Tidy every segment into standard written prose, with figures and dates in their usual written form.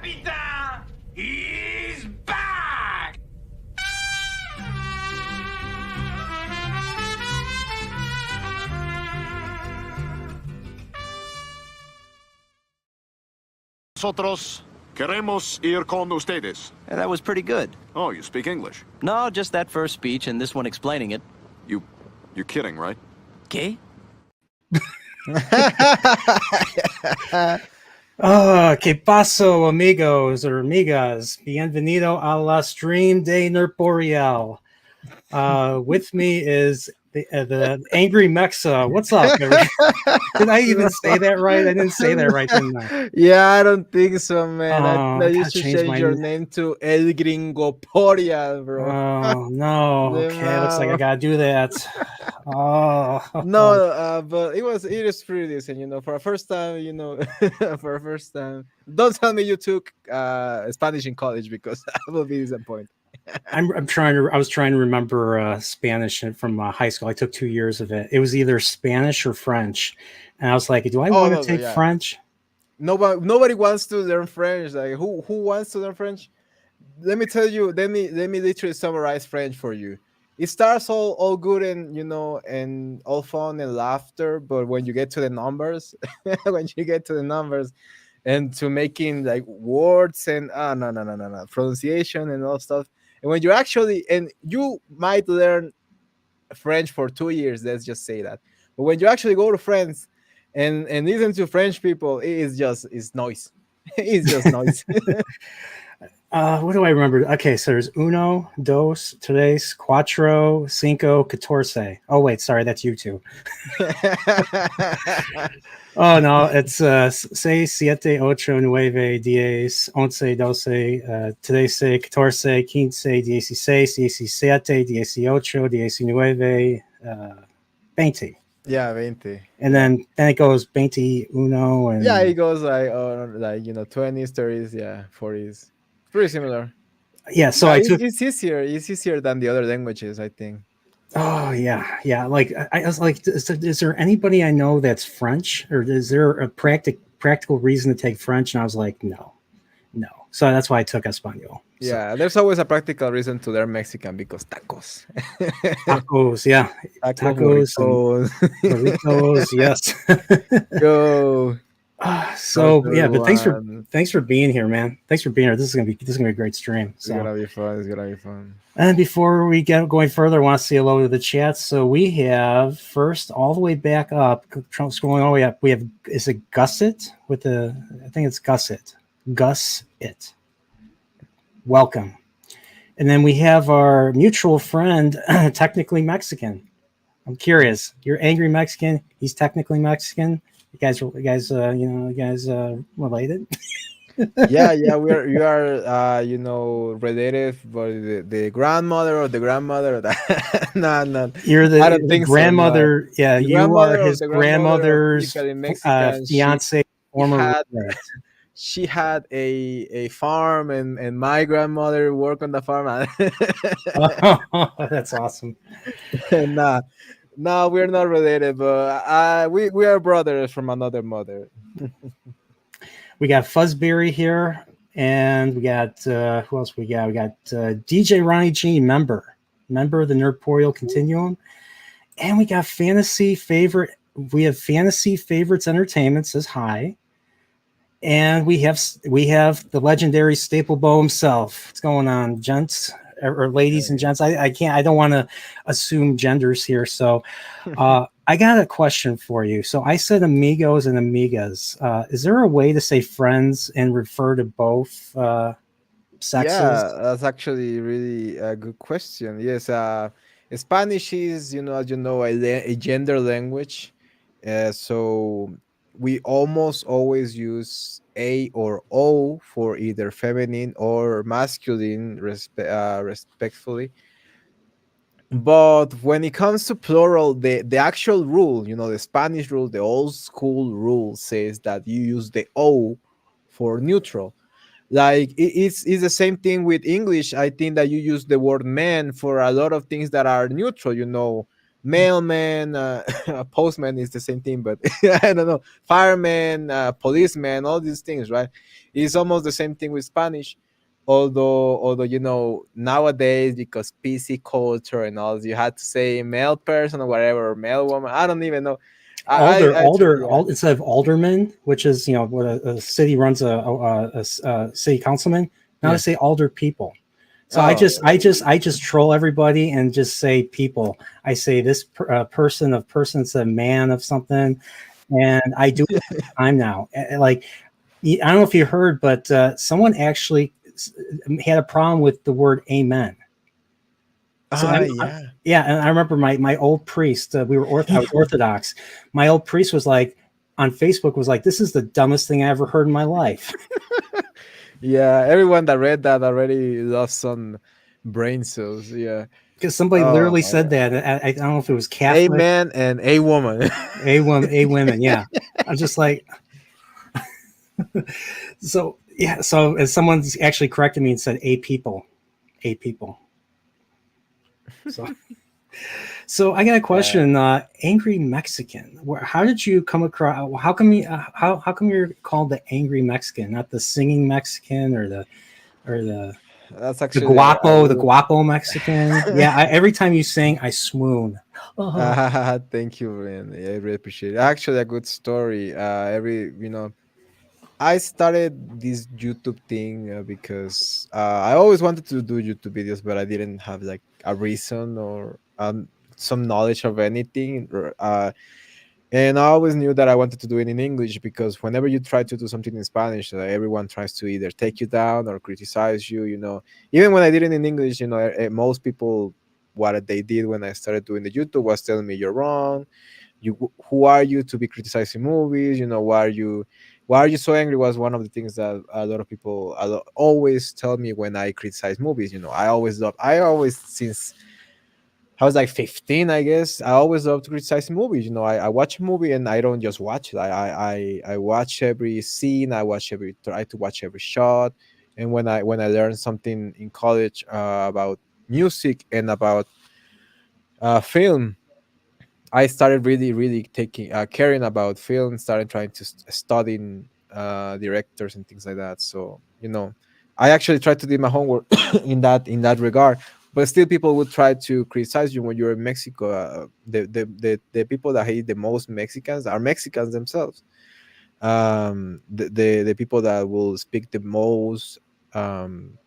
Captain! He's back! Nosotros queremos ir con ustedes. Yeah, that was pretty good. Oh, you speak English. No, just that first speech and this one explaining it. You're kidding, right? ¿Qué? ¿Qué paso, amigos or amigas? Bienvenido a la stream de Nerdporeal. With me is the angry Mexa. What's up? Did I even say that right? I didn't say that right, didn't I? Yeah, I don't think so, man. Oh, I I you gotta should change change my your name. name to El Gringoporia, bro. Oh no. Okay, looks like I gotta do that. Oh No, but it is pretty decent, for a first time, for a first time. Don't tell me you took Spanish in college because I will be disappointed. I was trying to remember Spanish from high school. I took 2 years of it. It was either Spanish or French, and I was like, "Do I want to take French?" Nobody wants to learn French. Like who wants to learn French? Let me tell you. Let me literally summarize French for you. It starts all good and and all fun and laughter, but when you get to the numbers, and to making like words and no pronunciation and all stuff. And when you might learn French for 2 years, let's just say that. But when you actually go to France and listen to French people, it's noise. It's just noise. What do I remember? Okay, so there's uno, dos, tres, cuatro, cinco, catorce. Oh wait, sorry, that's you two. Oh no, it's seis, siete, ocho, nueve, diez, once, doce, trece, catorce, quince, dieciséis, diecisiete, dieciocho, diecinueve, veinte. Yeah, 20. And then it goes 21 and yeah, it goes like 20s, 30s, yeah, 40s. Pretty similar. Yeah, so it's easier than the other languages, I think. Oh yeah. Like I was like, is there anybody I know that's French, or is there a practical reason to take French? And I was like, no. So that's why I took Espanol. Yeah, there's always a practical reason to learn Mexican because tacos. Tacos, yeah, tacos, burritos, yes. Go. So yeah, but thanks for being here, man. Thanks for being here. This is gonna be a great stream. So. It's gonna be fun. And before we get going further, I want to say hello to the chat. So we have first all the way back up, scrolling all the way up. We have is it Gusset with I think it's Gusset. Welcome. And then we have our mutual friend, technically Mexican. I'm curious. You're angry Mexican. He's technically Mexican. You guys related? yeah, you are related, but the grandmother or the grandmother. No. You're the grandmother. So, no. Yeah, you are his grandmother's fiance. Former. She had a farm, and my grandmother worked on the farm. Oh, that's awesome. No, we're not related, but we are brothers from another mother. We got Fuzzberry here, and we got who else we got? We got DJ Ronnie G, member of the Nerdporeal Continuum, and we got Fantasy Favorites Entertainment says hi, and we have the legendary Staple Bow himself. What's going on, gents? Or ladies and gents, I don't want to assume genders here. So I got a question for you. So I said amigos and amigas. Is there a way to say friends and refer to both sexes? Yeah, that's actually really a good question. Yes, Spanish is, as you know, a gender language. So we almost always use A or O for either feminine or masculine, respectfully. But when it comes to plural, the actual rule, the Spanish rule, the old school rule says that you use the O for neutral. Like it's the same thing with English. I think that you use the word man for a lot of things that are neutral, mailman, postman is the same thing, but I don't know, fireman, policeman, all these things, right? It's almost the same thing with Spanish. Although nowadays, because PC culture and all, you had to say male person or whatever, or male woman. I don't even know. Yeah. Instead of alderman, which is what a city runs a city councilman. Now I Yeah. say alder people. So Oh, I just troll everybody and just say people. I say this person of person's a man of something, and I do it all the time now. Like I don't know if you heard, but someone actually had a problem with the word amen. So yeah. yeah, and I remember my old priest. I was Orthodox. My old priest was like on Facebook was like, "This is the dumbest thing I ever heard in my life." Yeah, everyone that read that already lost some brain cells. Yeah. Because somebody Oh literally my said god. that. I don't know if it was A Catholic, man and a woman. a women. Yeah, I'm just like, so yeah. So as someone's actually corrected me and said a people, a people. So so I got a Yeah. question. Angry Mexican. How did you come across? How come you're called the Angry Mexican, not the singing Mexican or That's actually a the good. guapo Mexican? Yeah, every time you sing, I swoon. Oh, Thank you, man. Yeah, I really appreciate it. Actually, a good story. I started this YouTube thing because I always wanted to do YouTube videos, but I didn't have like a reason or some knowledge of anything. And I always knew that I wanted to do it in English because whenever you try to do something in Spanish, everyone tries to either take you down or criticize you. Even when I did it in English, most people, what they did when I started doing the YouTube was telling me you're wrong. Who are you to be criticizing movies? Why are you so angry? Was one of the things that a lot of people always tell me when I criticize movies. I always since I was like 15, I guess. I always love to criticize movies. I watch a movie and I don't just watch it. I watch every scene. Try to watch every shot. And when I learned something in college about music and about film, I started really, really taking caring about film. Started trying to studying directors and things like that. So I actually tried to do my homework in that regard. But still, people would try to criticize you when you're in Mexico. The people that hate the most Mexicans are Mexicans themselves. The people that will speak the most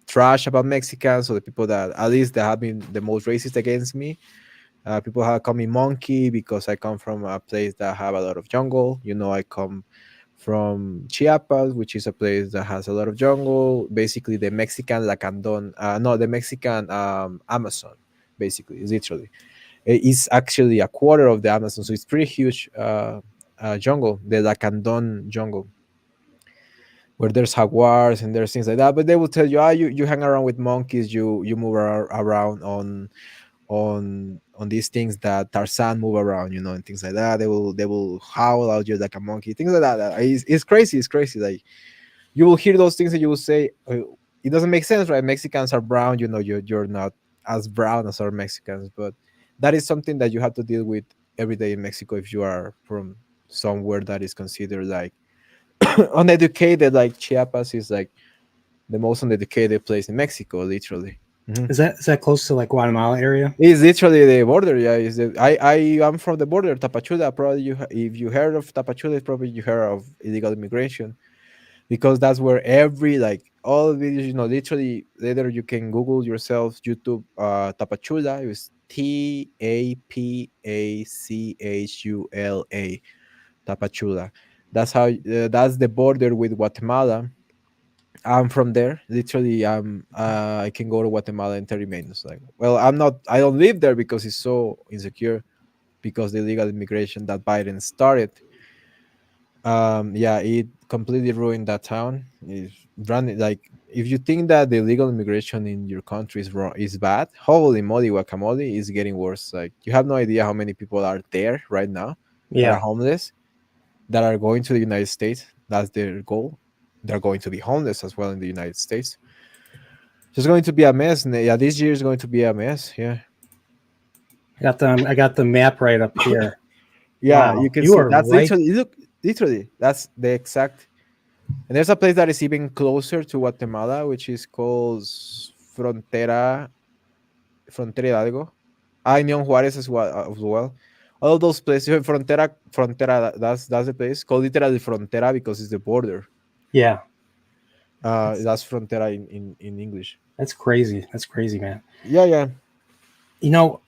trash about Mexicans, or the people that at least that have been the most racist against me. People have called me monkey because I come from a place that have a lot of jungle. I come from Chiapas, which is a place that has a lot of jungle. Basically, the Mexican Lacandon, no, the Mexican Amazon. Basically, literally, it's actually a quarter of the Amazon, so it's pretty huge jungle, the Lacandon jungle, where there's jaguars and there's things like that. But they will tell you, you hang around with monkeys, you move around on these things that Tarzan move around, and things like that. They will howl out you like a monkey, things like that. It's crazy. It's crazy. Like you will hear those things and you will say, it doesn't make sense, right? Mexicans are brown. You're not as brown as our Mexicans, but that is something that you have to deal with every day in Mexico if you are from somewhere that is considered like uneducated. Like Chiapas is like the most uneducated place in Mexico, literally. Mhm. is that close to like Guatemala area? It's literally the border. Yeah, I am from the border, Tapachula. Probably if you heard of Tapachula, probably you heard of illegal immigration because that's where every like all videos. Literally later you can Google yourself YouTube Tapachula. It was Tapachula. Tapachula. That's the border with Guatemala. I'm from there. Literally, I can go to Guatemala in 30 minutes. Like, well, I don't live there because it's so insecure because the illegal immigration that Biden started. Yeah, it completely ruined that town. It's running like if you think that the illegal immigration in your country is wrong, is bad. Holy moly, guacamole is getting worse. Like, you have no idea how many people are there right now that are Yeah. homeless, that are going to the United States. That's their goal. They're going to be homeless as well in the United States. So it's going to be a mess. Yeah, this year is going to be a mess. Yeah. I got the map right up here. Yeah, you Wow, can you see are that's right. literally look literally that's the exact. And there's a place that is even closer to Guatemala, which is called Frontera Hidalgo. I Unión Juárez as well. All of those places, Frontera, that's the place called literally Frontera because it's the border. Yeah, that's That's Frontera in English. that's crazy. That's crazy, man. Yeah, yeah. You know,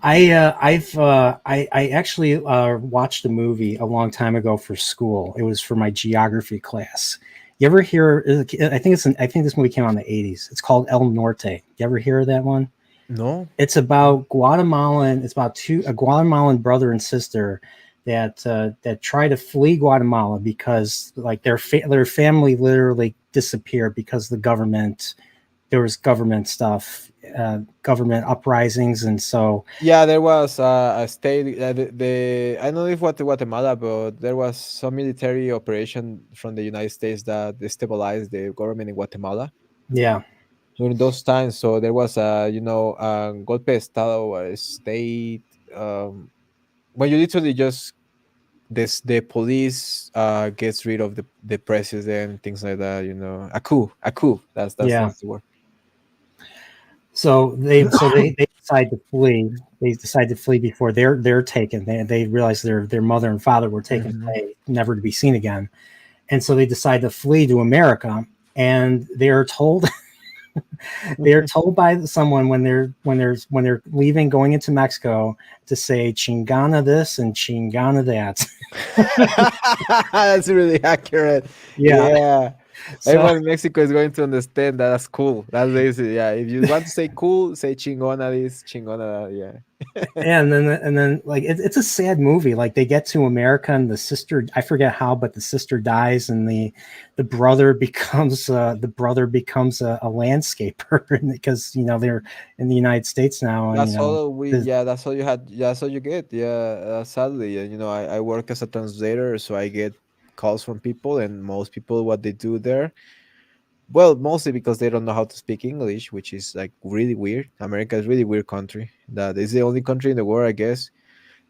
I actually watched a movie a long time ago for school. It was for my geography class. You ever hear? I think this movie came out in the '80s. It's called El Norte. You ever hear of that one? No. It's about Guatemalan. It's about a Guatemalan brother and sister that try to flee Guatemala because like their family literally disappeared because the government there was government stuff, government uprisings, and so Yeah, there was a state. I don't know if what Guatemala, but there was some military operation from the United States that destabilized the government in Guatemala yeah, during those times. So there was a golpe de estado, a state. Um, when you literally just the police gets rid of the president, things like that. A coup. yeah. That's the word. So they decide to flee. They decide to flee before they're taken. They realize their mother and father were taken Mhm. away, never to be seen again, and so they decide to flee to America. And they're told by someone when they're leaving going into Mexico to say chingana this and chingana that. That's really accurate. Yeah. Yeah. So Everyone in Mexico is going to understand that. That's cool. That's easy. Yeah. If you want to say cool, say chingona this, chingona that. Yeah. and then like it's a sad movie. Like they get to America and the sister, I forget how, but the sister dies and the brother becomes a landscaper because they're in the United States now and That's all you had. That's all you get. Yeah. Sadly, I work as a translator, so I get calls from people, and most people, what they do there, well, mostly because they don't know how to speak English, which is like really weird. America is really weird country. That is the only country in the world, I guess,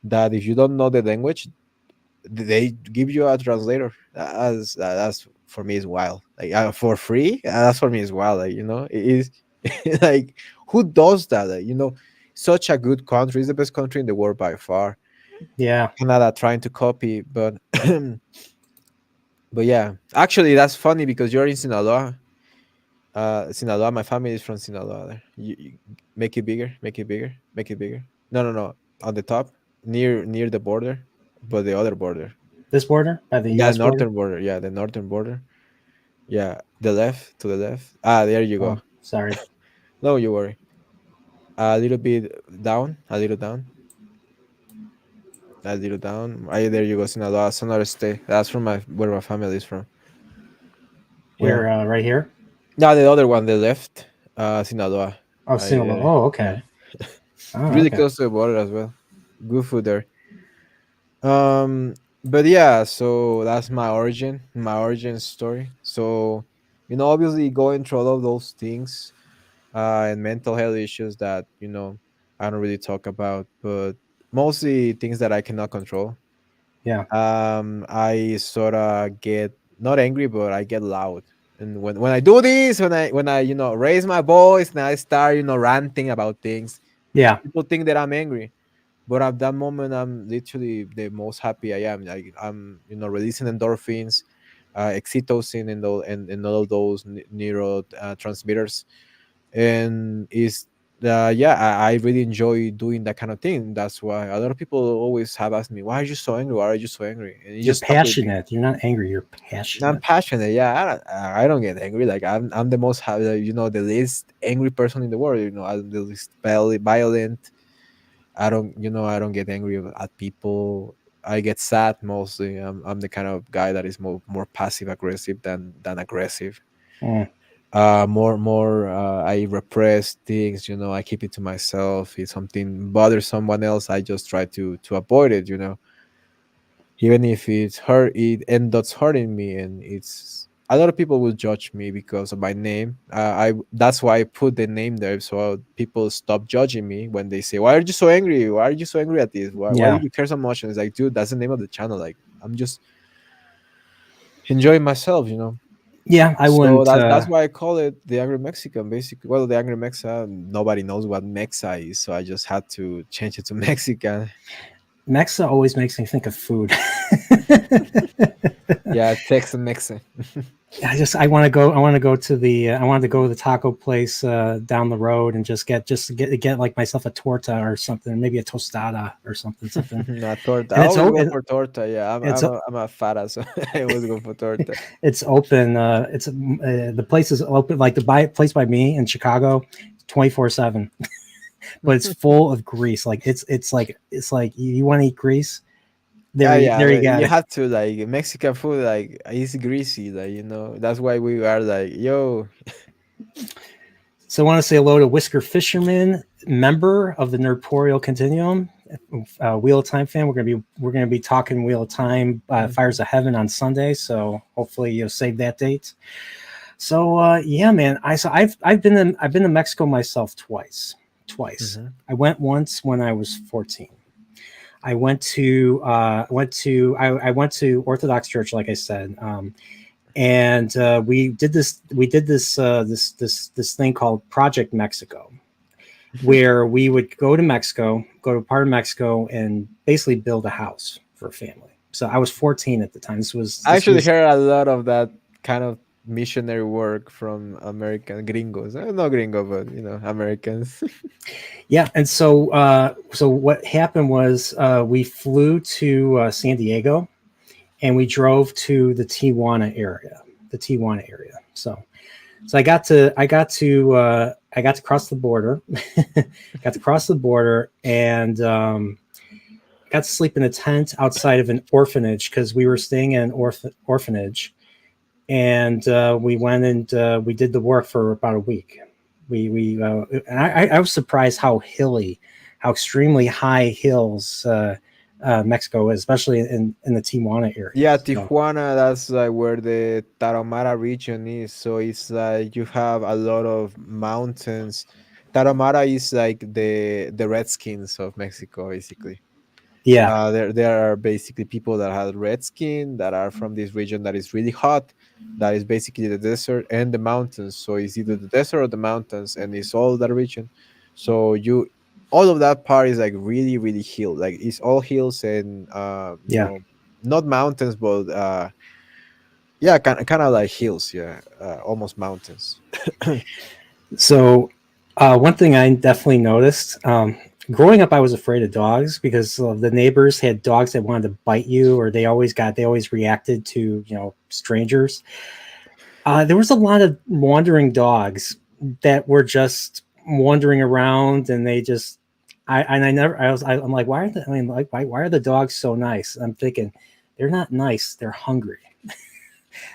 that if you don't know the language, they give you a translator. That's for me is wild. Like for free, that's for me is wild. Like it is like who does that? Like, such a good country. It's the best country in the world by far. yeah. Canada trying to copy, but but yeah, actually that's funny because you're in Sinaloa. Sinaloa. My family is from Sinaloa. There. You make it bigger. Make it bigger. Make it bigger. No, no, no. On the top, near the border, but the other border. This border by the Yeah, U.S. border. northern border. Yeah, the northern border. Yeah, the left to the left. Ah, there you go. Oh, sorry. No, you worry. A little bit down. A little down. A little down. There you go. Sinaloa. That's another state. That's from where my family is from. Yeah. Where right here? No, the other one, the left. Sinaloa. Oh, Sinaloa. Yeah. Oh, Yeah. okay. Oh, Really okay. close to the border as well. Good food there. But yeah, so that's my origin story. So, obviously going through all of those things, and mental health issues that, I don't really talk about, but mostly things that I cannot control. Yeah. I sort of get not angry, but I get loud. And when I do this, when I raise my voice and I start ranting about things, Yeah. people think that I'm angry, but at that moment I'm literally the most happy I am. Like I'm releasing endorphins, oxytocin, and all of those neuro transmitters, and is yeah, I really enjoy doing that kind of thing. That's why a lot of people always have asked me, why are you so angry? Why are you so angry? And it You're just stuck with me. passionate. You're not angry. You're I'm passionate. passionate. Yeah, I don't get angry. Like I'm the most the least angry person in the world. I'm the least violent. I don't get angry at people. I get sad mostly. I'm the kind of guy that is more passive aggressive than aggressive. Mm, More I repress things. I keep it to myself. If something bothers someone else, I just try to avoid it. Even if it ends up hurting me, and a lot of people will judge me because of my name. I That's why I put the name there so people stop judging me when they say, "Why are you so angry? Why are you so angry at this? Why do Yeah, you care so much?" And it's like, dude, that's the name of the channel. Like, I'm just enjoying myself, you know. yeah. I So wouldn't. that's why I call it the Angry Mexican. Basically, well, the Angry Mexa. Nobody knows what Mexa is, so I just had to change it to Mexican. Mexa always makes me think of food. Yeah, Texan Mexican. I want to go. I want to go to the. I wanted to go to the taco place down the road and just get like myself a torta or something, maybe a tostada or something. Not torta. I And it's always go open. for torta. Yeah, It's I'm a fata, so I always go for torta. it's open. The place is open. Like place by me in Chicago, 24/7. But it's full of grease. Like it's like you want to eat grease. Yeah, yeah, There you but got you it. have to like Mexican food, like it's greasy, like you know. That's why we are like, yo, So I want to say hello to Whisker Fisherman, member of the Nerdporeal Continuum, Wheel of Time fan. We're gonna be talking Wheel of Time, Fires of Heaven on Sunday. So hopefully you'll save that date. So yeah, man. I've been to Mexico myself twice. Twice. Mhm. I went once when I was 14. I went to Orthodox Church, like I said. And we did this thing called Project Mexico, where we would go to Mexico, go to part of Mexico, and basically build a house for a family. So I was 14 at the time. This was I this actually was heard a lot of that kind of missionary work from American gringos. Not gringo, but you know, Americans. Yeah. And so what happened was we flew to San Diego, and we drove to the Tijuana area. The Tijuana area. So I got to cross the border, got to cross the border, and got to sleep in a tent outside of an orphanage because we were staying in an orphanage, and we went and we did the work for about a week. And I was surprised how hilly, how extremely high hills Mexico is, especially in the Tijuana area. Yeah, So Tijuana, that's like where the Tarahumara region is. So it's like you have a lot of mountains. Tarahumara is like the Redskins of Mexico, basically. yeah, There are basically people that have red skin that are from this region that is really hot, that is basically the desert and the mountains. So it's either the desert or the mountains, and it's all that region. So you all of that part is like really really hill, like it's all hills and you yeah. know, not mountains, but yeah, kind of like hills, yeah, almost mountains. So, one thing I definitely noticed growing up, I was afraid of dogs because the neighbors had dogs that wanted to bite you, or they always reacted to strangers. There was a lot of wandering dogs that were just wandering around, and they just. I'm like, why are the, I mean, like, why are the dogs so nice? I'm thinking, they're not nice. They're hungry.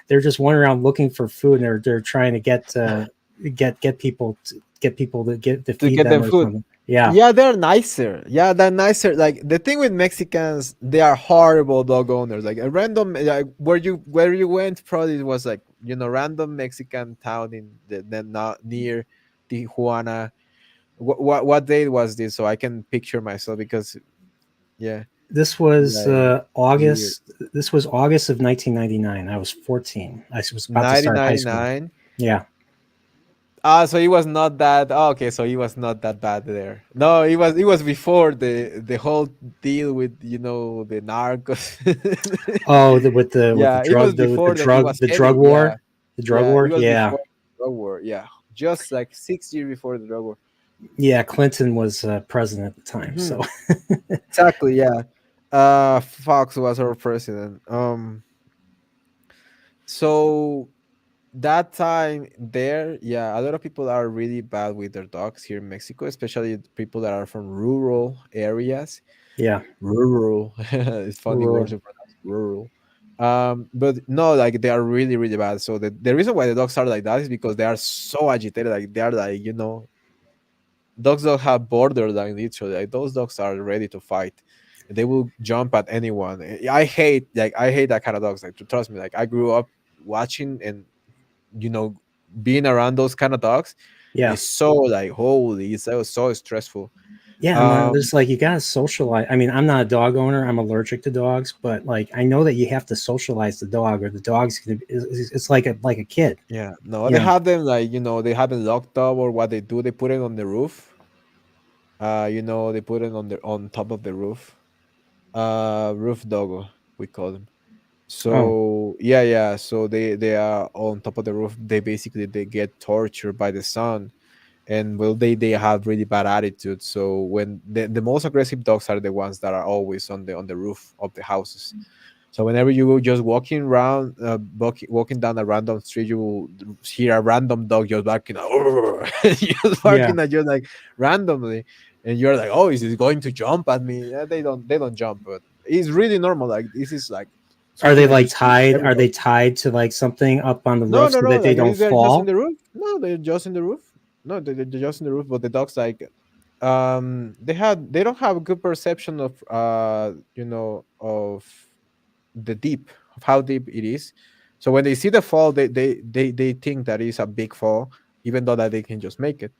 They're just wandering around looking for food, and they're trying to get people to To feed get them them or food. something. Yeah, Yeah, they're nicer. Yeah, they're nicer. Like the thing with Mexicans, they are horrible dog owners. Like a random, like where you went, probably it was like, you know, random Mexican town in the not near Tijuana. What date was this? So I can picture myself because yeah, this was like weird. August. This was August of 1999. I was 14. I was about to start high school. 1999. Yeah, Ah, so it was not that. Oh, okay, so it was not that bad there. No, it was before the whole deal with, you know, the narcos. oh, with the Yeah, it was drug the with before that. It was the drug heavy. Yeah, war, the drug yeah, it war. was Yeah, before the drug war. Yeah, just like 6 years before the drug war. yeah. Clinton was president at the time, Hmm. so Exactly. Yeah. Fox was our president. So that time there, yeah, a lot of people are really bad with their dogs here in Mexico, especially people that are from rural areas. yeah. Rural, it's funny word Rural. to pronounce, rural. But no, like they are really really bad. So the reason why the dogs are like that is because they are so agitated. Like they are like, you know, dogs don't have borderline literally. Like those dogs are ready to fight. They will jump at anyone. I hate that kind of dogs. Like, to trust me, like I grew up watching and being around those kind of dogs Yeah. is so like holy, it's so stressful. Yeah, Um, there's like you gotta socialize. I mean, I'm not a dog owner. I'm allergic to dogs, but like I know that you have to socialize the dog, or the dog's gonna. It's like a kid. yeah, no, You they know. have them like they have them locked up, or what they do, they put it on the roof. They put it on top of the roof. Roof doggo, we call them. Oh, So yeah. So they are on top of the roof. They get tortured by the sun, and well, they have really bad attitude. So when the most aggressive dogs are the ones that are always on the roof of the houses. So whenever you go just walking around, walking down a random street, you will hear a random dog just barking, just yeah. barking at you like randomly, and you're like, "Oh, is it going to jump at me?" Yeah, they don't jump, but it's really normal. Like this is like Are something they that you like see tied? every Are dog. they tied to like something up on the No, roof no, so no. that they Like don't they're just in fall? the roof. No, they're just in the roof. No, they're just in the roof. But the dogs like they don't have a good perception of of the deep of how deep it is. So when they see the fall, they think that it's a big fall, even though that they can just make it.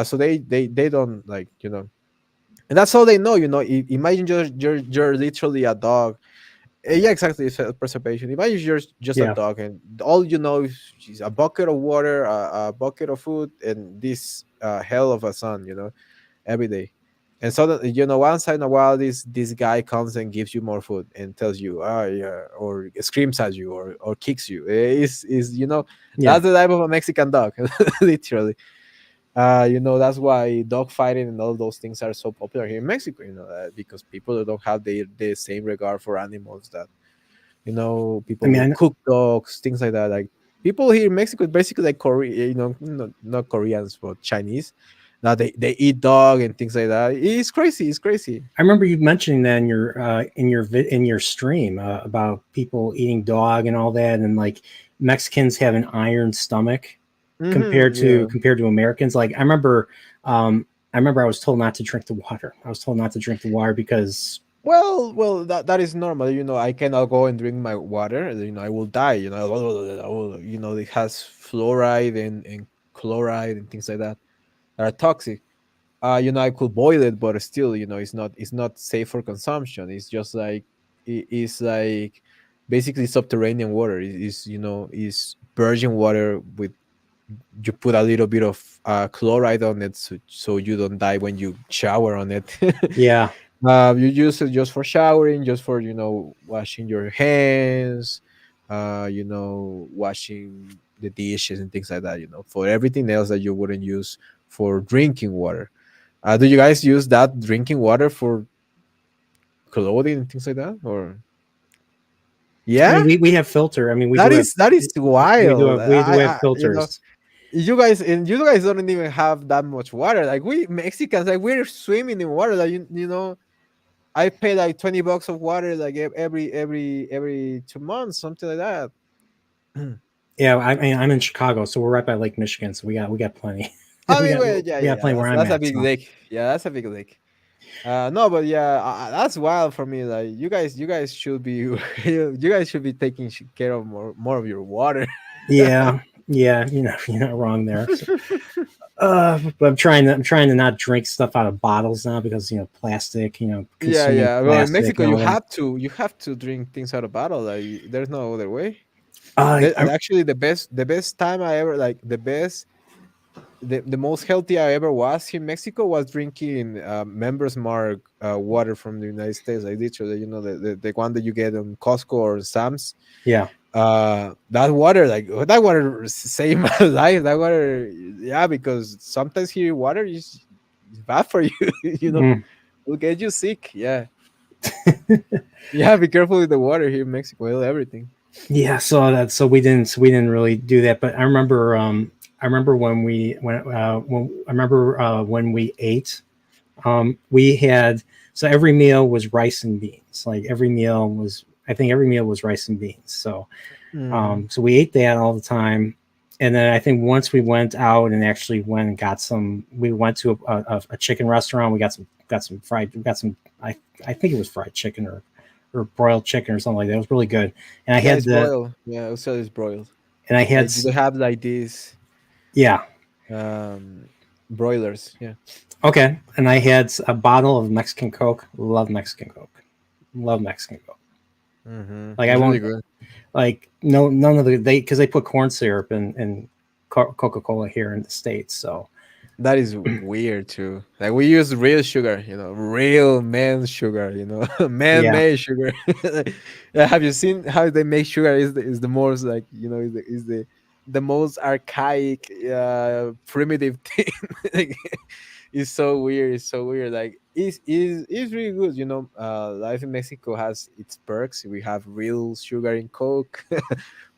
So they don't like and that's all they know. Imagine you're literally a dog. Yeah, exactly. It's a preservation. Imagine you're just a Yeah, dog, and all you know is a bucket of water, a bucket of food, and this hell of a sun. Every day. And so that, once in a while, this guy comes and gives you more food and tells you, yeah, or screams at you or kicks you. Is yeah. that's the type of a Mexican dog, literally. That's why dog fighting and all those things are so popular here in Mexico. Because people don't have the same regard for animals that I people mean, will cook dogs, things like that. Like people here in Mexico, basically like Korea, not Koreans, but Chinese. Now they eat dog and things like that. It's crazy. It's crazy. I remember you mentioning that in your stream about people eating dog and all that, and like Mexicans have an iron stomach Yeah. compared to Americans. Like I remember I was told not to drink the water. I was told not to drink the water because Well, that is normal. I cannot go and drink my water. I will die. It has fluoride and chloride and things like that are toxic. I could boil it, but still, it's not safe for consumption. It's just like it's like basically subterranean water. Is virgin water with you put a little bit of chloride on it, so you don't die when you shower on it. yeah, You use it just for showering, just for washing your hands, washing the dishes and things like that. For everything else that you wouldn't use for drinking water. Do you guys use that drinking water for clothing and things like that? Or I yeah, mean we have filter. I mean that is wild. we do have filters. You guys don't even have that much water. Like we Mexicans, like we're swimming in water. Like I pay like $20 of water like every 2 months, something like that. Yeah, I mean I'm in Chicago, so we're right by Lake Michigan, so we got plenty. I we mean, got well, yeah, we got yeah, plenty where that's I'm that's a at. big So lake. Yeah, that's a big lake. No, but yeah, that's wild for me. Like you guys should be, you guys should be taking care of more of your water. yeah, yeah, you're not wrong there. So, but I'm trying to not drink stuff out of bottles now because plastic, Yeah, consuming yeah. Well, in plastic Mexico, and you all that. have to drink things out of bottle. Like there's no other way. Uh, I'm, Actually, the best time I ever like the most healthy I ever was in Mexico was drinking Members Mark water from the United States. Like literally, the one that you get on Costco or Sam's. yeah. That water saved my life. That water, yeah, because sometimes here water is bad for you. Mm. Will get you sick. Yeah, yeah. Be careful with the water here in Mexico. Everything. Yeah, so we didn't really do that, but I remember when we ate, we had, so every meal was rice and beans. Like I think every meal was rice and beans. Mm. So we ate that all the time. And then I think once we went out and actually went and we went to a chicken restaurant. We got some fried, we got some, I think it was fried chicken or or broiled chicken or something like that. It was really good. And I Yeah, had it's broiled. Yeah, also it's broiled. and I had, They have like these yeah, um broilers. Yeah. okay. And I had a bottle of Mexican Coke. Love Mexican Coke. Love Mexican Coke. Like I It's really won't good. like no none of because they put corn syrup in Coca-Cola here in the States. So That is weird too. Like we use real sugar, real man sugar, yeah, man-made sugar. Yeah, have you seen how they make sugar? Is the most like the most archaic, primitive thing. Like, it's so weird. It's so weird. Like it's really good. Life in Mexico has its perks. We have real sugar in Coke.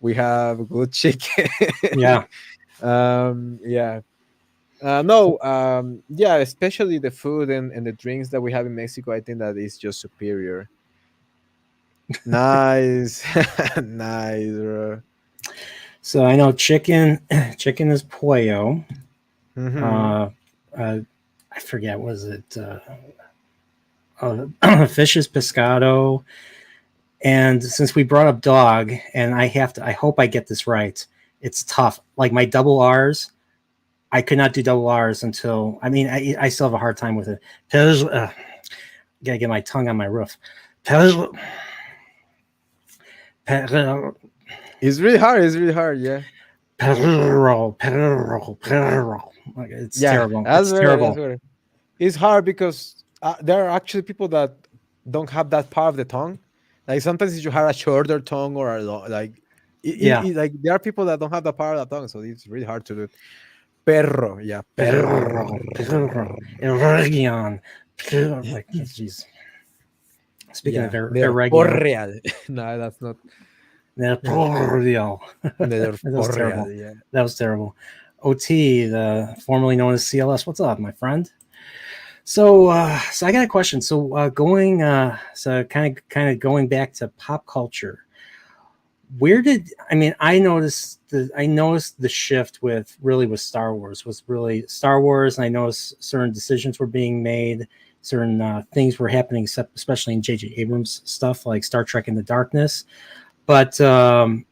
We have good chicken. yeah. Yeah. No, yeah, especially the food and the drinks that we have in Mexico, I think that is just superior. Nice, nice, bro. So I know chicken. Chicken is pollo. Hmm. Uh, I forget. Was it fish is pescado? And since we brought up dog, and I have to, I hope I get this right. It's tough. Like my double R's, I could not do double R's until. I mean, I still have a hard time with it. Gotta get my tongue on my roof. Perro, It's really hard. It's really hard. Yeah, perro. Like, it's yeah. terrible. That's It's better. That's terrible. better. It's hard because there are actually people that don't have that part of the tongue. Like sometimes if you have a shorter tongue or like, Yeah. like there are people that don't have that part of the tongue, so it's really hard to do. Perro, yeah, perro. Perro. Region. Like, jeez. Speaking of Yeah, Region, Nerdporeal. No, that's not Nerdporeal. That was terrible. Nerdporeal. Yeah. That was terrible. OT, the formerly known as CLS. What's up, my friend? So I got a question. So kind of going back to pop culture. Where did I mean? I noticed the shift with Star Wars. Was really Star Wars, and I noticed certain decisions were being made, certain things were happening, especially in J.J. Abrams stuff like Star Trek Into Darkness. But the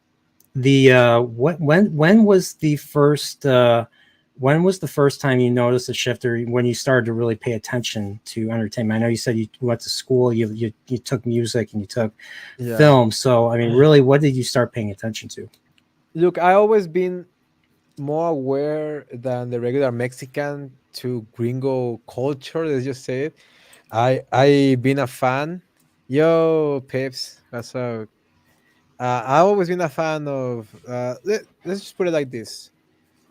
when was the first when was the first time you noticed a shift, or when you started to really pay attention to entertainment? I know you said you went to school, you took music and you took Yeah. film. So I mean, really, what did you start paying attention to? Look, I always been more aware than the regular Mexican to gringo culture. Let's just say it. I been a fan. Yo, Pips, what's up? I always been a fan of. Let's just put it like this.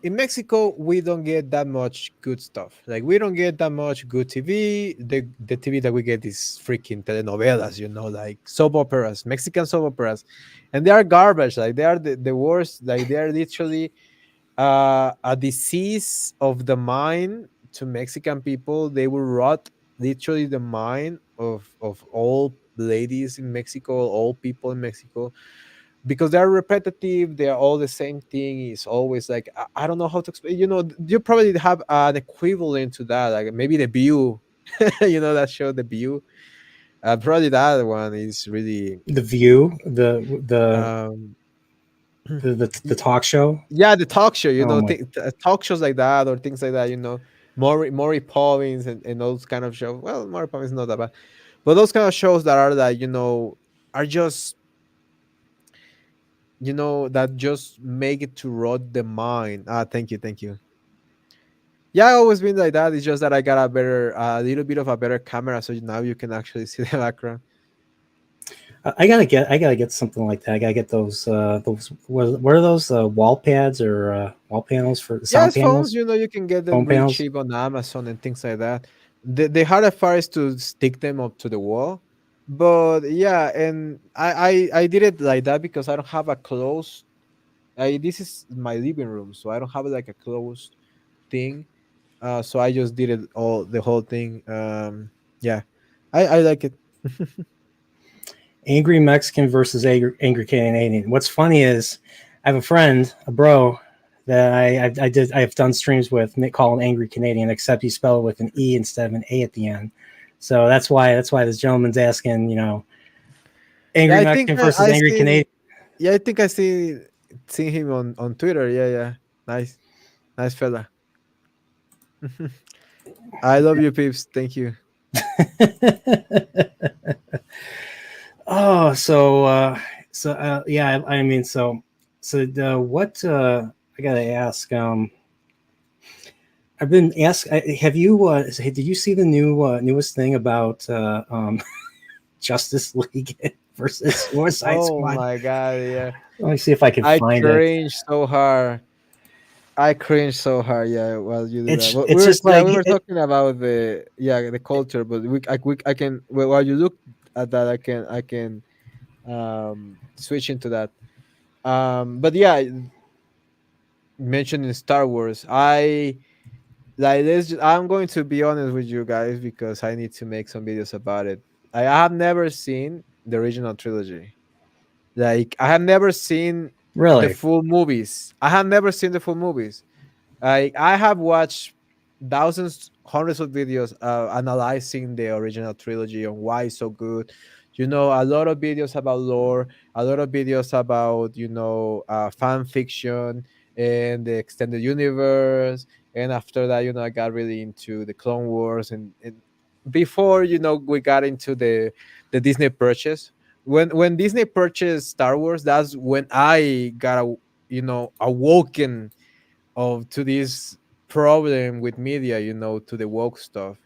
In Mexico, we don't get that much good stuff. Like we don't get that much good TV. The TV that we get is freaking telenovelas, like soap operas, Mexican soap operas, and they are garbage. Like they are the worst. Like they are literally a disease of the mind to Mexican people. They will rot literally the mind of all ladies in Mexico, all people in Mexico, because they're repetitive. They are all the same thing. It's always like I don't know how to explain. You probably have an equivalent to that, like maybe The View. That show, The View. Probably that one is really The View, the um the talk show. yeah, the talk show. Oh my! Talk shows like that or things like that. Maury Povins and those kind of shows. Well, Maury Povins is not that bad, but those kind of shows that are like are just that just make it to rot the mind. Thank you, thank you. Yeah, I always been like that. It's just that I got a little bit of a better camera, so now you can actually see the background. I gotta get something like that. I gotta get those what are those wall pads or wall panels for the sound Yes, phones. panels, You can get them phone really panels. cheap on Amazon and things like that. The hardest part is to stick them up to the wall. But yeah, and I did it like that because I don't have a closed. This is my living room, so I don't have like a closed thing. So I just did it the whole thing. Yeah, I like it. Angry Mexican versus angry Canadian. What's funny is I have a friend, a bro, that I've done streams with, call him Angry Canadian, except he spelled it with an E instead of an A at the end. So that's why this gentleman's asking, Yeah, Angry I think Mexican versus I angry seen. Canadian. Yeah, I think I seen him on Twitter. Yeah, yeah, nice, nice fella. I love you, peeps. Thank you. Oh, yeah, I mean, what I gotta ask. I've been asked. Have you? Did you see the newest thing about Justice League versus Suicide Oh Squad? my god, yeah. Let me see if I can I find it. cringe so hard. I cringe so hard. Yeah, while you do that. Well, It's just like we were talking about the culture, but I can while you look at that, I can switch into that. But yeah, mentioning Star Wars, I'm going to be honest with you guys because I need to make some videos about it. I have never seen the original trilogy. Like I have never seen the really, full movies. I have never seen the full movies. I have watched thousands, hundreds of videos analyzing the original trilogy and why it's so good. You know, a lot of videos about lore, a lot of videos about fan fiction and the extended universe. And after that, I got really into the Clone Wars and before we got into the Disney purchase. When Disney purchased Star Wars, that's when I got awoken of to this problem with media, to the woke stuff.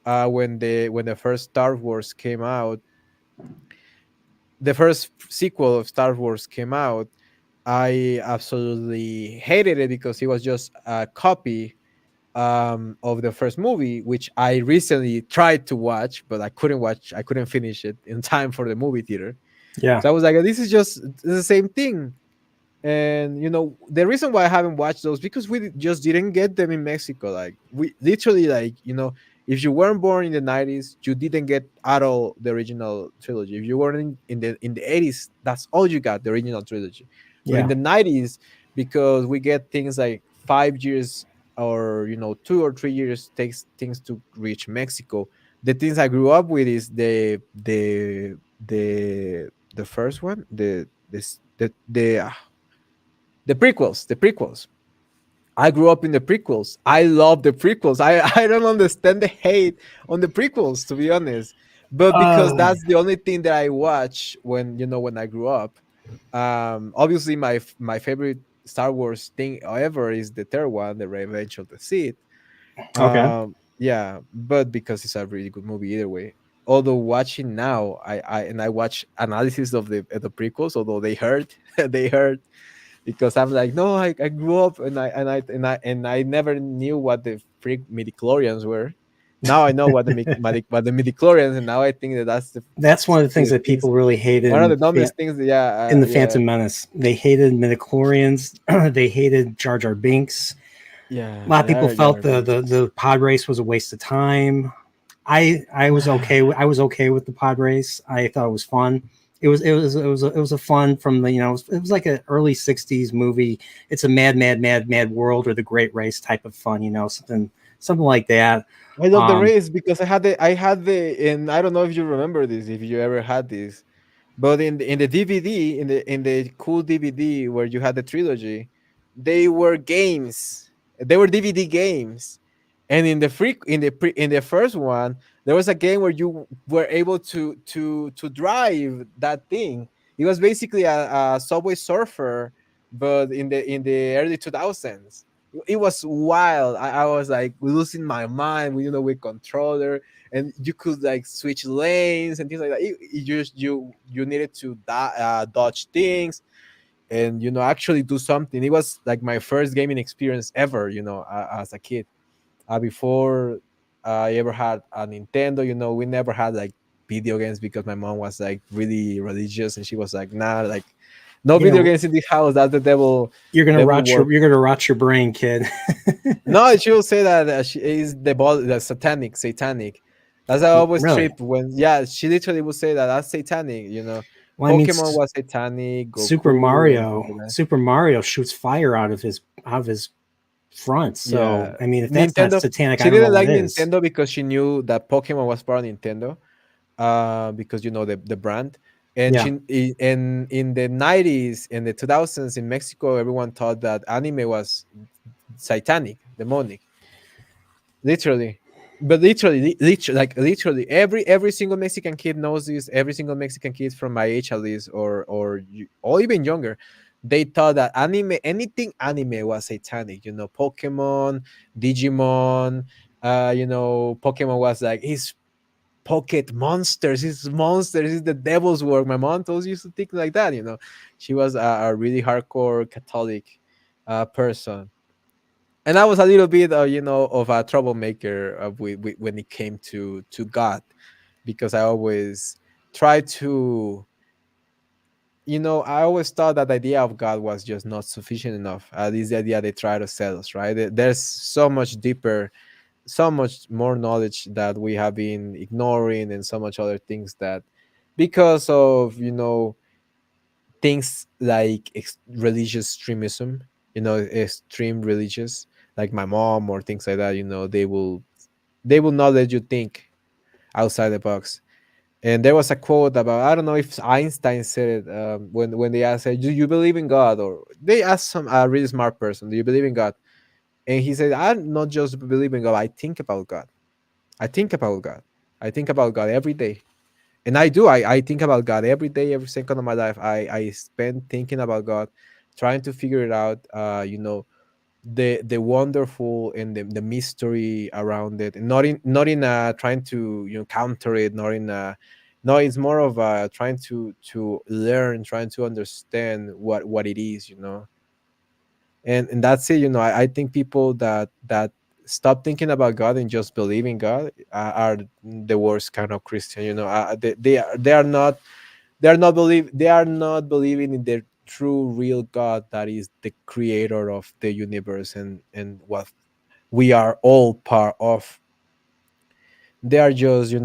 When the first Star Wars came out, the first sequel of Star Wars came out, I absolutely hated it because it was just a copy of the first movie, which I recently tried to watch, but I couldn't finish it in time for the movie theater. yeah, So I was like, this is just the same thing. And the reason why I haven't watched those because we just didn't get them in Mexico. Like we literally, like, if you weren't born in the 90s, you didn't get at all the original trilogy. If you weren't in the 80s, that's all you got, the original trilogy. But in yeah. the 90s, because we get things like 5 years or 2 or 3 years takes things to reach Mexico. The things I grew up with is the first one, the prequels, I grew up in the prequels. I love the prequels. I don't understand the hate on the prequels, to be honest. But because Uh, that's the only thing that I watch when I grew up. Obviously my favorite Star Wars thing ever is the third one, The Revenge of the Sith. okay. Yeah, but because it's a really good movie either way. Although watching now, I watch analysis of the prequels, although they hurt, they hurt because I'm like, no, I grew up and I never knew what the freak midichlorians were. Now I know what the midichlorians, and now I think that's That's one of the things the that things people really hated one of the dumbest things. in Yeah, the yeah, Phantom Menace. They hated midichlorians. They hated Jar Jar Binks. A yeah, lot of people yeah, yeah. felt the pod race was a waste of time. I was okay with the pod race. I thought it was fun. It was a fun from the it was like an early '60s movie. It's a mad world or the Great Race type of fun. Something like that. I love the Um, race because and I don't know if you remember this, if you ever had this. But in the DVD, in the cool DVD where you had the trilogy, they were games. They were DVD games. And in the first one, there was a game where you were able to drive that thing. It was basically a Subway Surfer, but in the early 2000s. It was wild. I was like losing my mind, with controller, and you could like switch lanes and things like that. You needed to dodge things and actually do something. It was like my first gaming experience ever, as a kid. Before I ever had a Nintendo, we never had like video games because my mom was like really religious and she was like, nah, like no you video know, games in this house. That's the devil work. you're gonna rot your brain, kid. No, she will say that she is the satanic. That's how I always Really? trip when, yeah, she literally would say that that's satanic. Well, I mean, Pokemon was satanic, Goku, and things like that. Super Mario shoots fire out of his front. So Yeah, I mean, if that's not Nintendo. satanic, I She don't know didn't what like is. Nintendo because she knew that Pokemon was part of Nintendo. Because the brand. And Yeah. in the 90s and the 2000s in Mexico, everyone thought that anime was satanic, demonic, literally. But literally, like literally, every single Mexican kid knows this. Every single Mexican kid from my age, at least, or even younger, they thought that anime, anything anime, was satanic. You know, Pokemon, Digimon. Pokemon was like his pocket monsters. His monsters is the devil's work. My mom told used to think like that. She was a really hardcore Catholic person, and I was a little bit, of a troublemaker when it came to God, because I always tried to, I always thought that the idea of God was just not sufficient enough. At least the idea they try to sell us, right? There's so much deeper, so much more knowledge that we have been ignoring, and so much other things that, because of things like religious extremism, extreme religious, like my mom or things like that, they will not let you think outside the box. And there was a quote about, I don't know if Einstein said it, when they asked, "Do you believe in God?" Or they asked some a really smart person, "Do you believe in God?" And he said, "I not just believe in God, I think about God. I think about God. I think about God every day." And I do. I think about God every day, every second of my life. I spend thinking about God, trying to figure it out. The wonderful and the mystery around it, and not in trying to counter it, not in no, it's more of trying to learn, trying to understand what it is, and that's it. I think people that stop thinking about God and just believe in God are the worst kind of Christian. They are not believing in the true real God that is the creator of the universe, and what we are all part of. They are just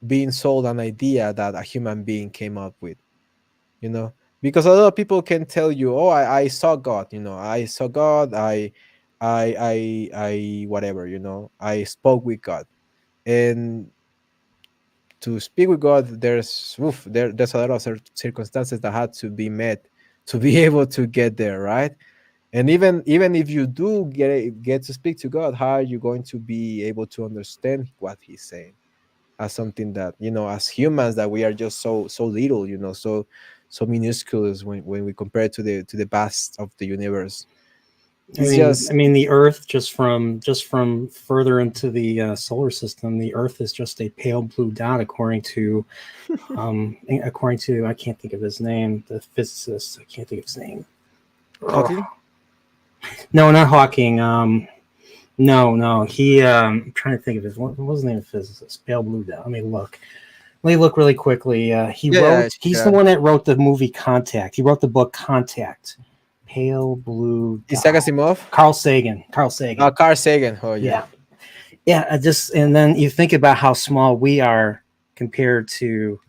being sold an idea that a human being came up with, you know because a lot of people can tell you, "Oh, I saw God, I saw God, I whatever, I spoke with God." And to speak with God, there's a lot of circumstances that had to be met to be able to get there, right? And even if you do get to speak to God, how are you going to be able to understand what He's saying, as something that, as humans, that we are just so little, so minusculous when we compare it to the vast of the universe. I It's mean, just I mean, the Earth, just from further into the solar system, the Earth is just a pale blue dot, according to I can't think of his name, the physicist. I can't think of his name. Oh, Hawking. no, not Hawking. No, no. I'm trying to think of what was the name of the physicist? Pale blue dot. Let me look. Let me look really quickly. Yeah, yeah, He's the yeah. one that wrote the movie Contact. He wrote the book Contact. Pale blue Isaac dot. Asimov. Carl Sagan. Carl Sagan. Carl Sagan. Oh yeah. Yeah. Yeah, and then you think about how small we are compared to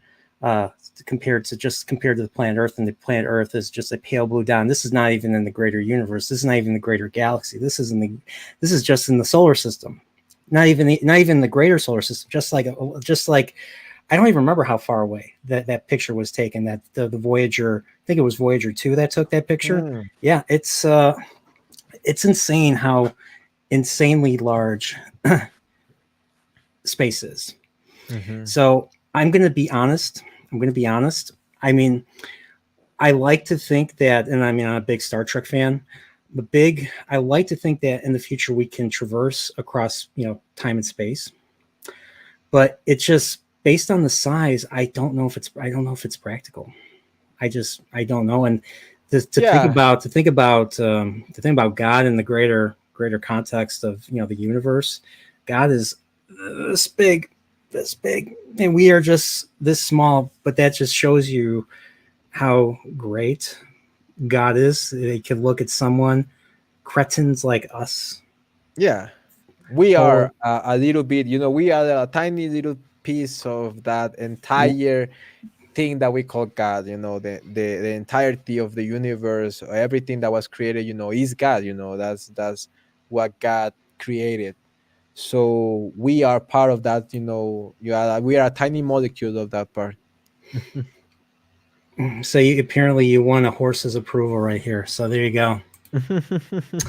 uh compared to the planet Earth, and the planet Earth is just a pale blue dot. This is not even in the greater universe. This is not even the greater galaxy. This is just in the solar system. Not even the greater solar system. Just like I don't even remember how far away that picture was taken. That the Voyager, I think it was Voyager 2 that took that picture. Mm. Yeah, it's insane how insanely large spaces. Hmm. So I'm going to be honest. I'm going to be honest. I mean, I like to think that, and I mean, I'm a big Star Trek fan. I like to think that in the future we can traverse across, time and space. But it's just based on the size. I don't know if it's practical. I don't know. And to think Yeah. about God in the greater context of the universe. God is this big, and we are just this small. But that just shows you how great God is. They could look at someone, cretins like us. Yeah. We are Poor, a little bit. We are a tiny little piece of that entire thing that we call God. The entirety of the universe, everything that was created, is God. That's what God created. So we are part of that. We are a tiny molecule of that part. So you apparently you won a horse's approval right here. So there you go.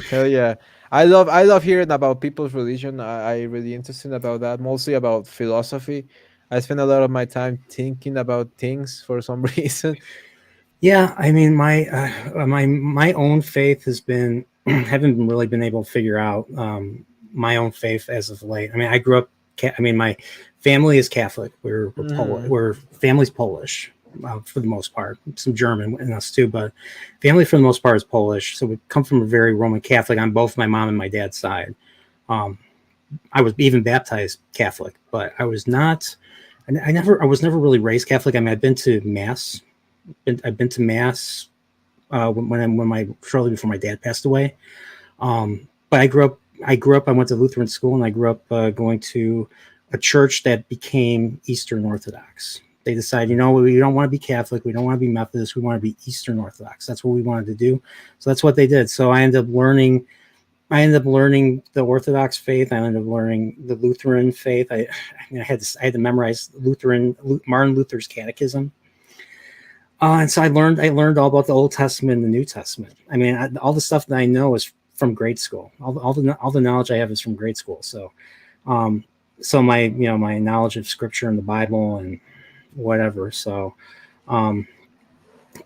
Hell yeah. I love hearing about people's religion. I really interested about that, mostly about philosophy. I spend a lot of my time thinking about things for some reason. Yeah, I mean my own faith has been haven't really been able to figure out my own faith as of late. I mean, I grew up. I mean, my family is Catholic. We're Polish. Mhm. We're family's Polish for the most part. Some German in us too, but family for the most part is Polish. So we come from a very Roman Catholic on both my mom and my dad's side. Um, I was even baptized Catholic, but I was not. I was never really raised Catholic. I mean, I've been to mass. I've been to mass when my shortly before my dad passed away. But I grew up. I grew up. I went to Lutheran school, and I grew up going to a church that became Eastern Orthodox. They decided, you know, we don't want to be Catholic, we don't want to be Methodist, we want to be Eastern Orthodox. That's what we wanted to do. So that's what they did. So I ended up learning. I ended up learning the Orthodox faith. I ended up learning the Lutheran faith. I had to memorize Martin Luther's Catechism. And so I learned all about the Old Testament and the New Testament. I mean, all the stuff that I know is from grade school. All the knowledge I have is from grade school. So, so my knowledge of Scripture and the Bible and whatever. So,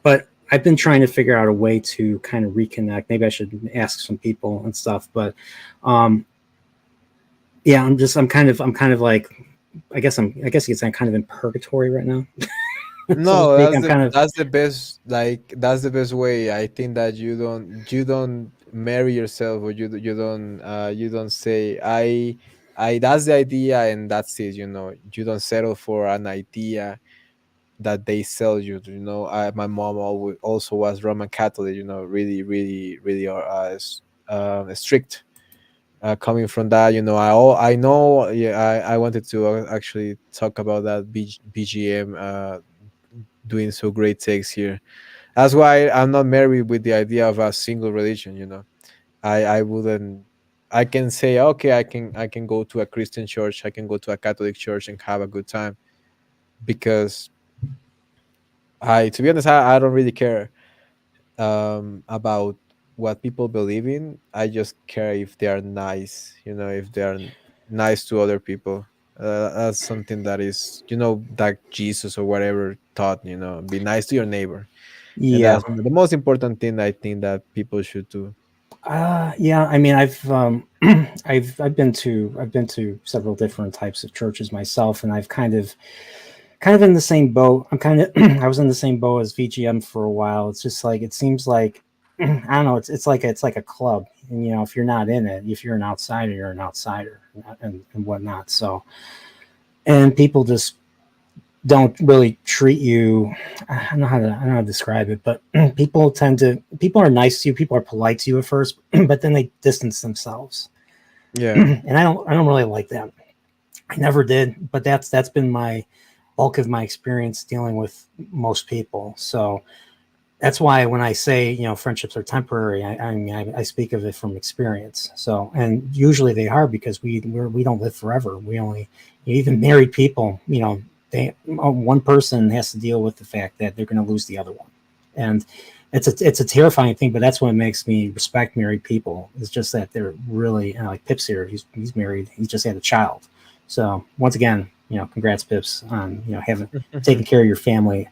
but I've been trying to figure out a way to kind of reconnect. Maybe I should ask some people and stuff. But, yeah, I'm kind of like, I guess you could say I'm kind of in purgatory right now. So to No, speak. I'm kind of. that's the best, like that's the best way. I think that you don't marry yourself, or you don't say I that's the idea and that's it, you don't settle for an idea that they sell you. My mom always also was Roman Catholic, really, really, really strict. Coming from that, I know. Yeah, I wanted to actually talk about that BGM doing so great takes here. That's why I'm not married with the idea of a single religion. I wouldn't. I can say, okay, I can go to a Christian church, I can go to a Catholic church and have a good time, because to be honest, I don't really care about what people believe in. I just care if they are nice, if they are nice to other people. That's something that is, that Jesus or whatever taught, be nice to your neighbor. And Yeah. that's the most important thing I think that people should do. Yeah. I mean, I've been to several different types of churches myself, and I've kind of in the same boat. I'm kind of I was in the same boat as VGM for a while. It's just like it seems like I don't know. It's like a club, and if you're not in it, if you're an outsider, you're an outsider, and whatnot. So, and people just don't really treat you. I don't know how to describe it, but people are nice to you, people are polite to you at first, but then they distance themselves, Yeah. and I don't really like that. I never did, but that's been my bulk of my experience dealing with most people. So that's why when I say friendships are temporary, I mean I speak of it from experience. So, and usually they are, because we don't live forever. We only, even married people, one person has to deal with the fact that they're going to lose the other one, and it's a terrifying thing. But that's what makes me respect married people. It's just that they're really, like Pips here. He's married. He just had a child. So once again, congrats, Pips, on having taking care of your family.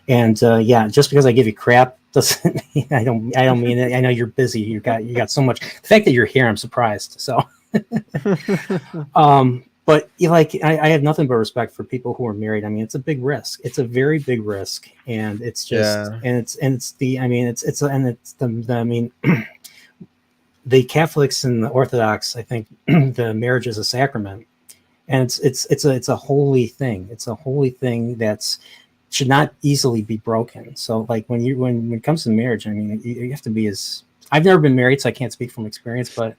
And yeah, just because I give you crap doesn't mean I don't mean it. I know you're busy. You got so much. The fact that you're here, I'm surprised. So, but I have nothing but respect for people who are married. I mean, it's a big risk. It's a very big risk, and it's just Yeah. it's the I mean it's and it's the I mean the Catholics and the Orthodox, I think the marriage is a sacrament, and it's a holy thing. It's a holy thing that's should not easily be broken. So like when it comes to marriage, I mean, you have to be as I've never been married, so I can't speak from experience, but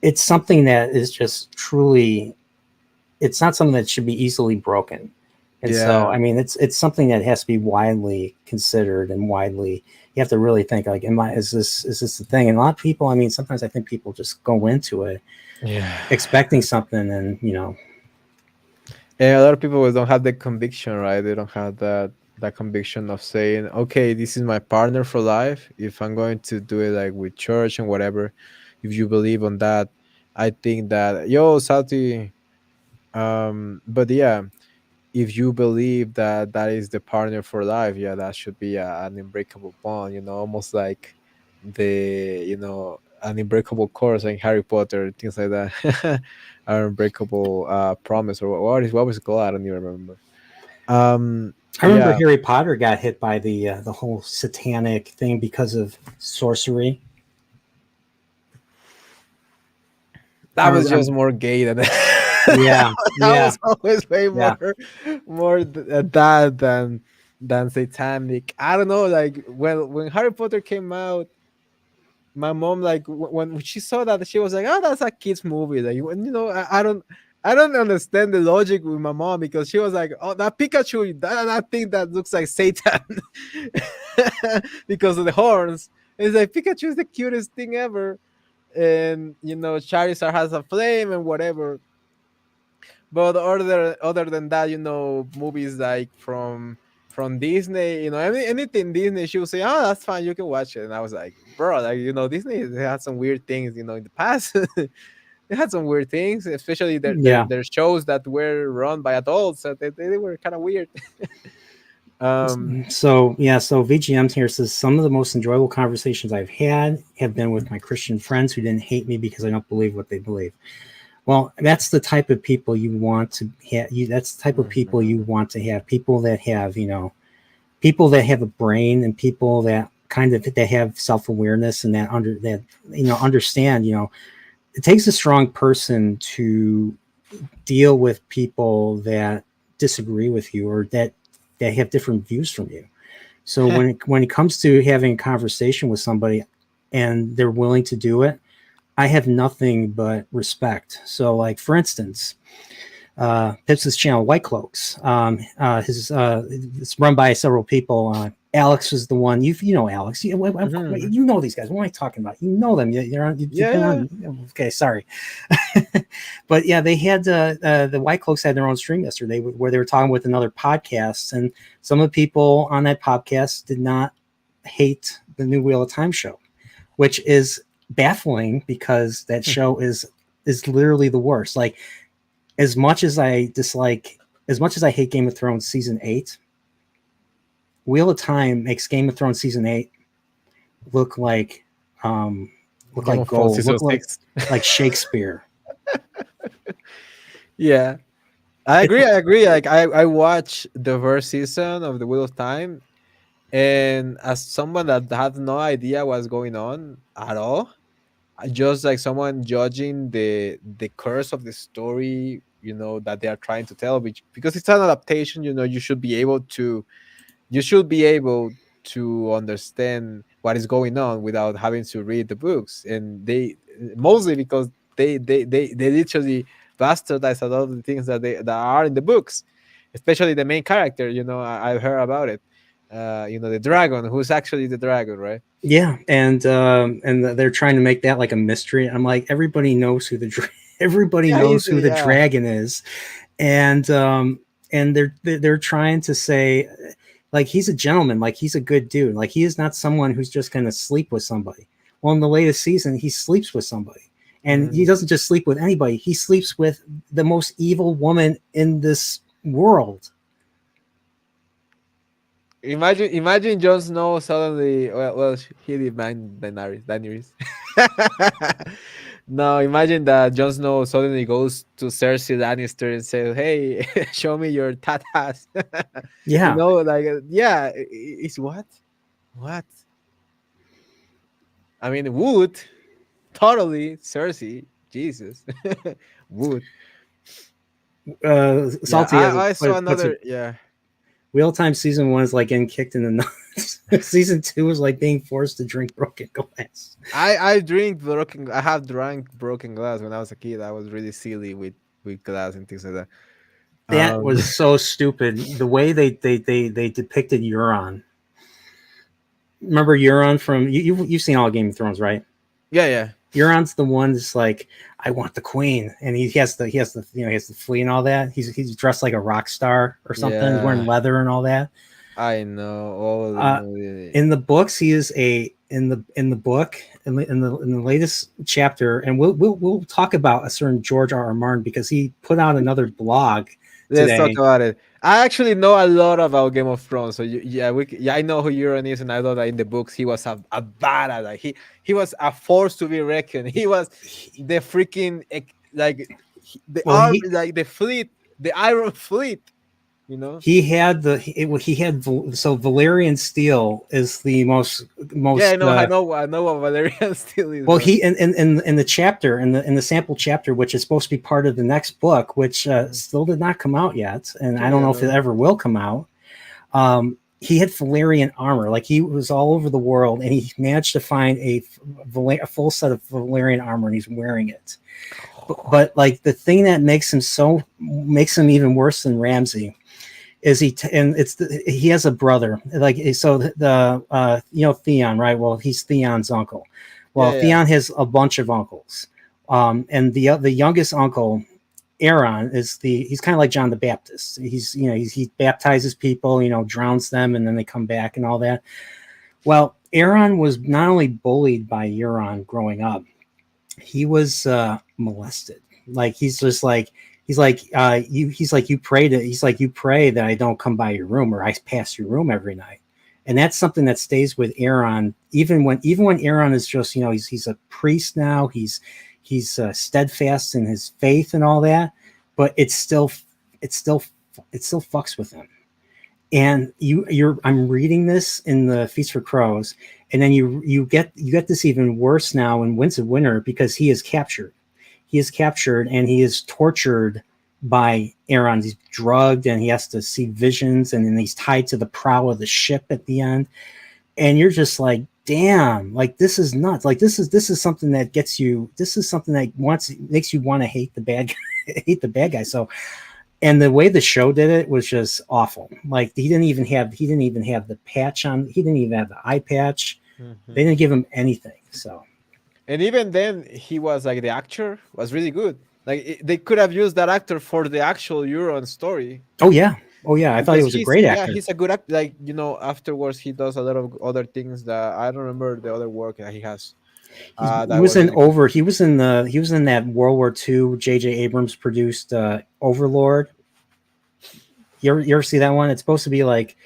it's something that is just truly, it's not something that should be easily broken. And so, Yeah. I mean, it's something that has to be widely considered and widely, you have to really think like, is this the thing? And a lot of people, I mean, sometimes I think people just go into it Yeah. expecting something, and And a lot of people don't have the conviction, right? They don't have that conviction of saying, okay, this is my partner for life. If I'm going to do it like with church and whatever, if you believe on that, I think that yo, Salty. But yeah, if you believe that that is the partner for life, yeah, that should be an unbreakable bond. Almost like an unbreakable course in Harry Potter, things like that. An unbreakable promise, or what was it called? I don't even remember. I remember Yeah, Harry Potter got hit by the whole satanic thing because of sorcery. that Or, was just more gay than yeah, that yeah, was always way yeah. more that than satanic. I don't know. Like when Harry Potter came out, my mom like when she saw that, she was like, "Oh, that's a kids movie." Like I don't understand the logic with my mom, because she was like, "Oh, that Pikachu, that thing that looks like Satan," because of the horns. It's like Pikachu is the cutest thing ever, and Charizard has a flame and whatever. But other than that, movies like from Disney, anything Disney, she would say, "Oh, that's fine, you can watch it." And I was like, "Bro, like Disney they had some weird things, in the past." They had some weird things, especially Yeah. their shows that were run by adults. So they were kind of weird. um, So yeah, so VGM here says some of the most enjoyable conversations I've had have been with my Christian friends who didn't hate me because I don't believe what they believe. Well, that's the type of people you want to have. That's the type of people you want to have. People that have, people that have a brain, and people that kind of that have self awareness, and that understand. It takes a strong person to deal with people that disagree with you, or that have different views from you. So when it comes to having a conversation with somebody and they're willing to do it, I have nothing but respect. So, like, for instance, Pips' channel, White Cloaks. It's run by several people. Alex was the one. You know Alex. You know these guys. What am I talking about? You know them. You're on. You've been yeah, on. Okay, sorry. But yeah, they had the White Cloaks had their own stream yesterday where they were talking with another podcast, and some of the people on that podcast did not hate the new Wheel of Time show, which is baffling because that show is literally the worst. Like, as much as I hate Game of Thrones season 8, Wheel of Time makes Game of Thrones season 8 look like Game of Thrones gold, season look like 6. Shakespeare. Yeah, I agree. I agree. Like I watched the first season of The Wheel of Time, and as someone that had no idea what's going on at all, just like someone judging the curse of the story, that they are trying to tell, which because it's an adaptation, you should be able to understand what is going on without having to read the books. And they mostly because they literally bastardize a lot of the things that are in the books, especially the main character. I've heard about it. The dragon, who's actually the dragon, right? Yeah, and they're trying to make that like a mystery. I'm like, everybody Yeah, knows who the yeah. dragon is, and they're trying to say, like, he's a gentleman, like he's a good dude, like he is not someone who's just going to sleep with somebody. Well, in the latest season, he sleeps with somebody, and he doesn't just sleep with anybody. He sleeps with the most evil woman in this world. Imagine Jon Snow suddenly. Well, he did mind Daenerys. No, imagine that Jon Snow suddenly goes to Cersei Lannister and says, "Hey, show me your tatas." Yeah, Yeah, it's what? What? I mean, would totally Cersei, Jesus, would. Yeah, Salty has I saw puts it. another. Yeah, Wheel Time season 1 is like getting kicked in the nuts. Season 2 is like being forced to drink broken glass. I have drank broken glass when I was a kid. I was really silly with glass and things like that. That Um, was so stupid. The way they depicted Euron. Remember Euron from you've seen all Game of Thrones, right? yeah, yeah, Euron's the one that's like, I want the queen, and he has the flea and all that. He's dressed like a rock star or something. He's wearing yeah. leather and all that. I know all the Uh, movie. in the books, he is a in the book in the latest chapter, and we'll talk about a certain George R. R. Martin because he put out another blog Let's talk today. about it. I actually know a lot about Game of Thrones, so yeah, yeah, I know who Euron is, and I know that in the books he was a badass. Like he was a force to be reckoned. He was the freaking like the Well, arm, like the fleet, the Iron Fleet. You know? he had he had so Valerian steel is the Yeah, most I know what Valerian still is, well but he in the chapter in the sample chapter, which is supposed to be part of the next book, which still did not come out yet, and I don't yeah, know if it no. ever will come out. He had Valerian armor, like he was all over the world, and he managed to find a full set of Valerian armor, and he's wearing it. But like the thing that makes him even worse than Ramsey is and he has a brother, like so the Theon, right? Well, he's Theon's uncle. Well, Yeah, yeah. Theon has a bunch of uncles, and the youngest uncle, Aaron, he's kind of like John the Baptist. He baptizes people, drowns them, and then they come back and all that. Well, Aaron was not only bullied by Euron growing up, he was molested. Like he's like you pray that I don't come by your room or I pass your room every night. And that's something that stays with Aaron even when Aaron is just he's a priest now, he's steadfast in his faith and all that, but it still fucks with him. And I'm reading this in the Feast for Crows, and then you get this even worse now in Winds of Winter because he is captured. He is captured and he is tortured by Aaron. He's drugged and he has to see visions, and then he's tied to the prow of the ship at the end. And you're just like, damn, like this is nuts. Like this is something that gets you. This is something that makes you want to hate the bad guy, hate the bad guy. So, and the way the show did it was just awful. Like he didn't even have the patch on. He didn't even have the eye patch. They Mhm. didn't give him anything. So And even then, he was like the actor was really good. Like they could have used that actor for the actual Euron story oh yeah, I thought he because was a great actor. he's a good actor. Like afterwards he does a lot of other things that I don't remember the other work that he has. He That was was in really good. he was in that World War II J.J. Abrams produced Overlord. You ever see that one? It's supposed to be like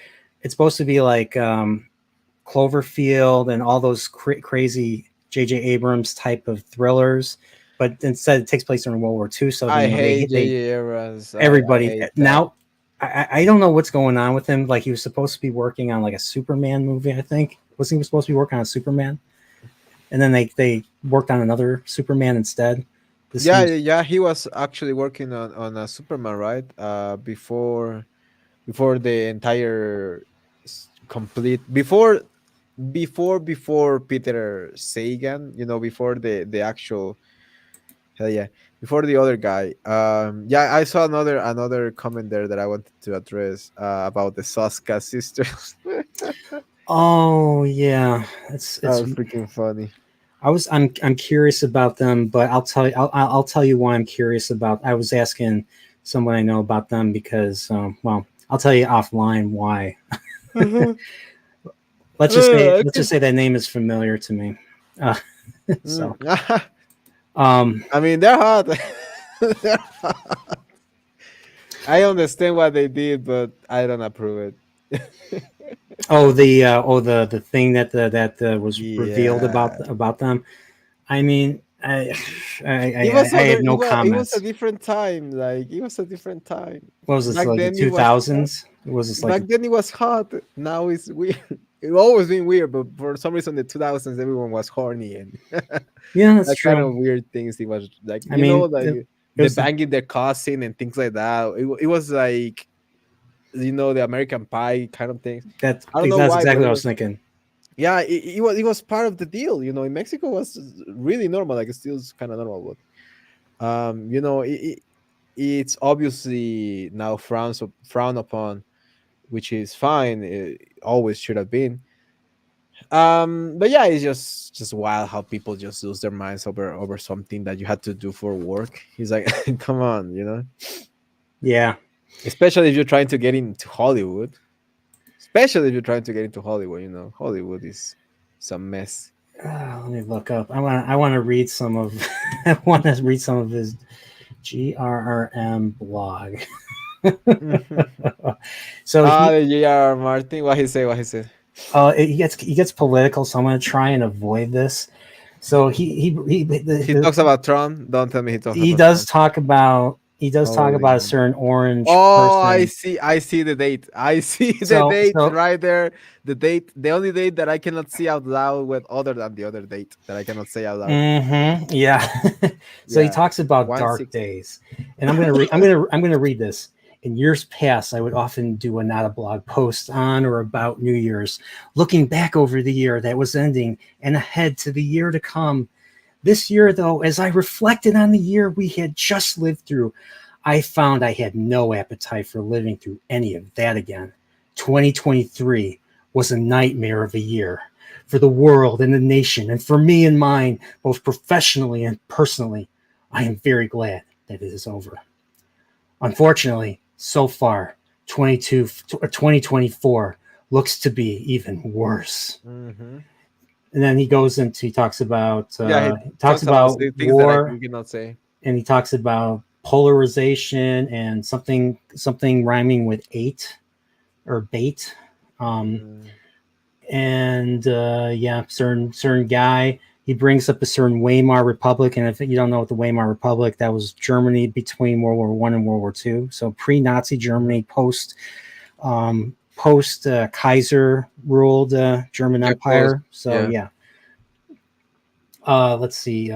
Cloverfield and all those crazy J.J. Abrams type of thrillers, but instead it takes place during World War II. So then I hate they J.J. Abrams. I everybody hate that. now. I don't know what's going on with him. Like he was supposed to be working on like a Superman movie. I think wasn't he supposed to be working on a Superman? And then they worked on another Superman instead. This Yeah, seems yeah, he was actually working on a Superman, right? Before the entire complete before Peter Sagan, before the actual hell yeah, before the other guy. Yeah, I saw another comment there that I wanted to address about the Saska sisters. oh yeah, That it's was freaking funny. I'm curious about them, but I'll tell you why I'm curious about. I was asking someone I know about them because well, I'll tell you offline why. Mhm. Let's Okay. just say that name is familiar to me. Uh, Mm. so um I mean, they're hot. They're hot. I understand what they did, but I don't approve it. the thing that was revealed Yeah. about them. I mean, It was I have other no it was a comments. different time. Like it was a different time. What was this Back like the then it two was thousands? Was this like back then it was hot. Now it's weird. It always been weird, but for some reason the 2000s everyone was horny and yeah, that's that kind true. of weird things. It was like I mean, like it the was the banging their cousin and things like that. It was like the American Pie kind of things. I don't know that's why, but exactly it what I was was thinking. yeah, it was part of the deal. In Mexico was really normal. Like it still kind of normal, but it's obviously now frowned upon, which is fine. It always should have been. But yeah, it's just wild how people just lose their minds over something that you had to do for work. He's like, come on. Yeah, Especially if you're trying to get into Hollywood, especially if you're trying to get into Hollywood. You know, Hollywood is some mess. Let me look up. I want to read some of I want to read some of his GRRM blog. So The J.R. Martin. What he say? What he said? he gets political, so I'm going to try and avoid this. So He talks about Trump. Don't tell me he talks he about does Trump. talk about a Holy. certain orange Oh, person. I see the date. I see the So date so right there. The date, the only date that I cannot see out loud with other than the other date that I cannot say out loud. yeah. So he Yeah. talks about dark 160. days, and I'm gonna read this. In years past, I would often do a not a blog post on or about New Year's, looking back over the year that was ending and ahead to the year to come. This year, though, as I reflected on the year we had just lived through, I found I had no appetite for living through any of that again. 2023 was a nightmare of a year for the world and the nation, and for me and mine, both professionally and personally. I am very glad that it is over. Unfortunately, so far, 2024 looks to be even worse. Mm-hmm. And then he talks about Yeah, he talks about things that war, we cannot say. and he talks about polarization and something rhyming with eight or bait. Mm. And yeah, certain guy. He brings up a certain Weimar Republic, and if you don't know what the Weimar Republic, that was Germany between World War One and World War Two. So pre-Nazi Germany, post Kaiser ruled German Yeah, close. Empire. So Yeah. yeah. Let's see.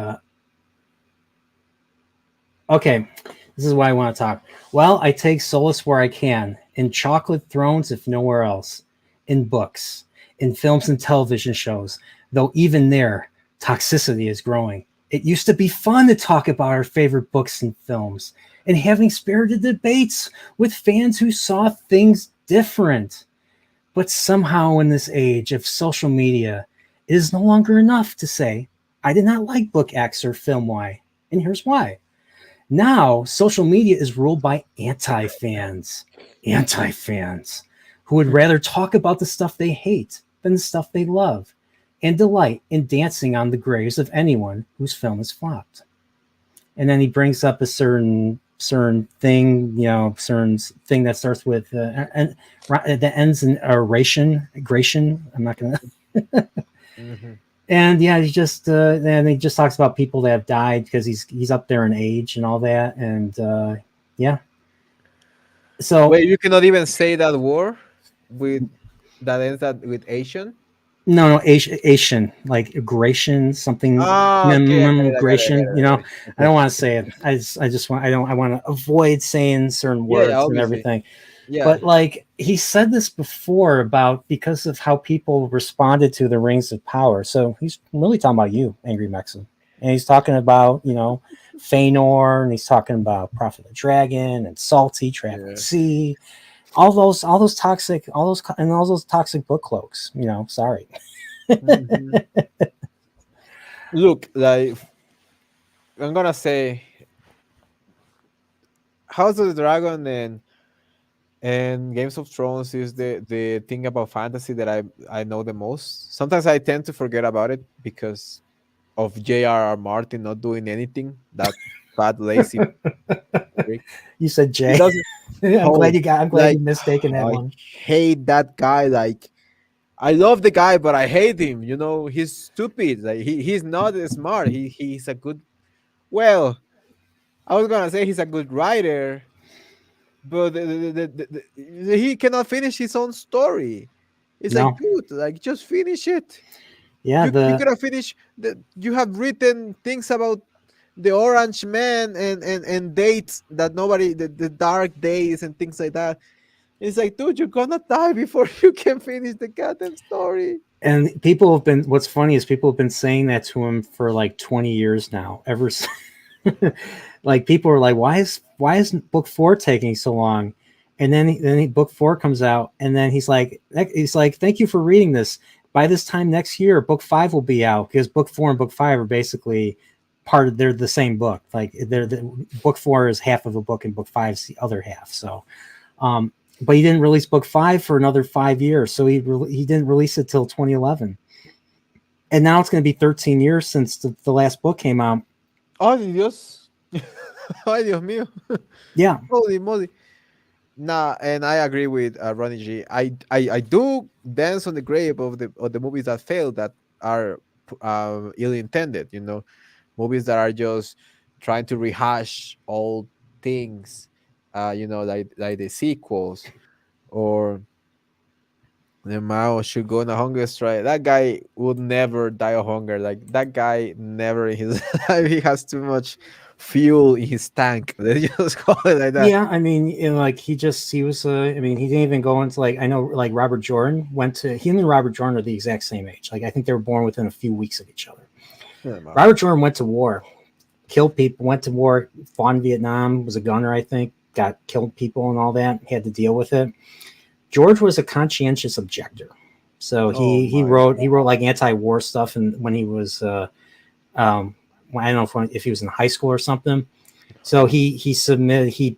Okay, this is why I want to talk. Well, I take solace where I can, in chocolate thrones, if nowhere else, in books, in films and television shows, though even there, toxicity is growing. It used to be fun to talk about our favorite books and films, and having spirited debates with fans who saw things different. But somehow in this age of social media, it is no longer enough to say, I did not like book X or film Y, and here's why. Now, social media is ruled by anti-fans who would rather talk about the stuff they hate than the stuff they love and delight in dancing on the graves of anyone whose film is flopped. And then he brings up a certain thing, certain thing that starts with and that ends in Gratian. I'm not gonna. Mm-hmm. And yeah, then he just talks about people that have died because he's up there in age and all that, and yeah. So Wait, you cannot even say that word with that ends that with Asian. no, Asian, like Gratian, something, Ah, okay, I got it, I got Gratian. it, I got it. I don't Okay. want to say it. I just want I want to avoid saying certain Yeah, yeah, words and obviously. everything. Yeah. But like he said this before about because of how people responded to the Rings of Power. So he's really talking about you, Angry Mexican. And he's talking about, Feanor, and he's talking about Prophet of the Dragon and Salty, Traveling Yeah. Sea, all those toxic book cloaks, sorry. Mhm. Look, like I'm gonna say House of the Dragon and Games of Thrones is the thing about fantasy that I know the most. Sometimes I tend to forget about it because of J.R.R. Martin not doing anything. That bad lazy prick. You said He Jay. doesn't. Oh, I'm glad you like mistaken that I one. hate that guy. Like I love the guy, but I hate him. You know, he's stupid. Like he's not smart. He's a good. Well, I was gonna say he's a good writer, but he cannot finish his own story. It's like, No. dude, like just finish it. Yeah, You could have finished. You have written things about the Orange Man and dates that nobody the dark days and things like that. It's like, dude, you're gonna die before you can finish the goddamn story. and what's funny is people have been saying that to him for like 20 years now, like people are like, why is book 4 taking so long? And then book 4 comes out, and then he's like, thank you for reading this. By this time next year, book 5 will be out, because book 4 and book 5 are basically they're the same book. Like book 4 is half of a book and book 5 is the other half. So but he didn't release book 5 for another 5 years. So he didn't release it till 2011, and now it's going to be 13 years since the last book came out. Oh, Dios. Ay, Dios mío. Yeah, Holy moly. Nah, and I agree with Ronnie G. I do dance on the grave of the movies that failed, that are ill intended. You know, movies that are just trying to rehash old things. You know, like the sequels, or the Mao should go on a hunger strike. That guy would never die of hunger. Like that guy never in his life. He has too much fuel in his tank. Let's just call it like that. yeah. I mean, like he was. I mean, he didn't even go into like I know like Robert Jordan went to. He and Robert Jordan are the exact same age. Like I think they were born within a few weeks of each other. Yeah, Mao. Robert Jordan went to war, killed people, went to war, fought in Vietnam, was a gunner, I think, got killed people and all that, had to deal with it. George was a conscientious objector. So Oh he my wrote god. like anti-war stuff, and when he was I don't know if he was in high school or something. So he submitted he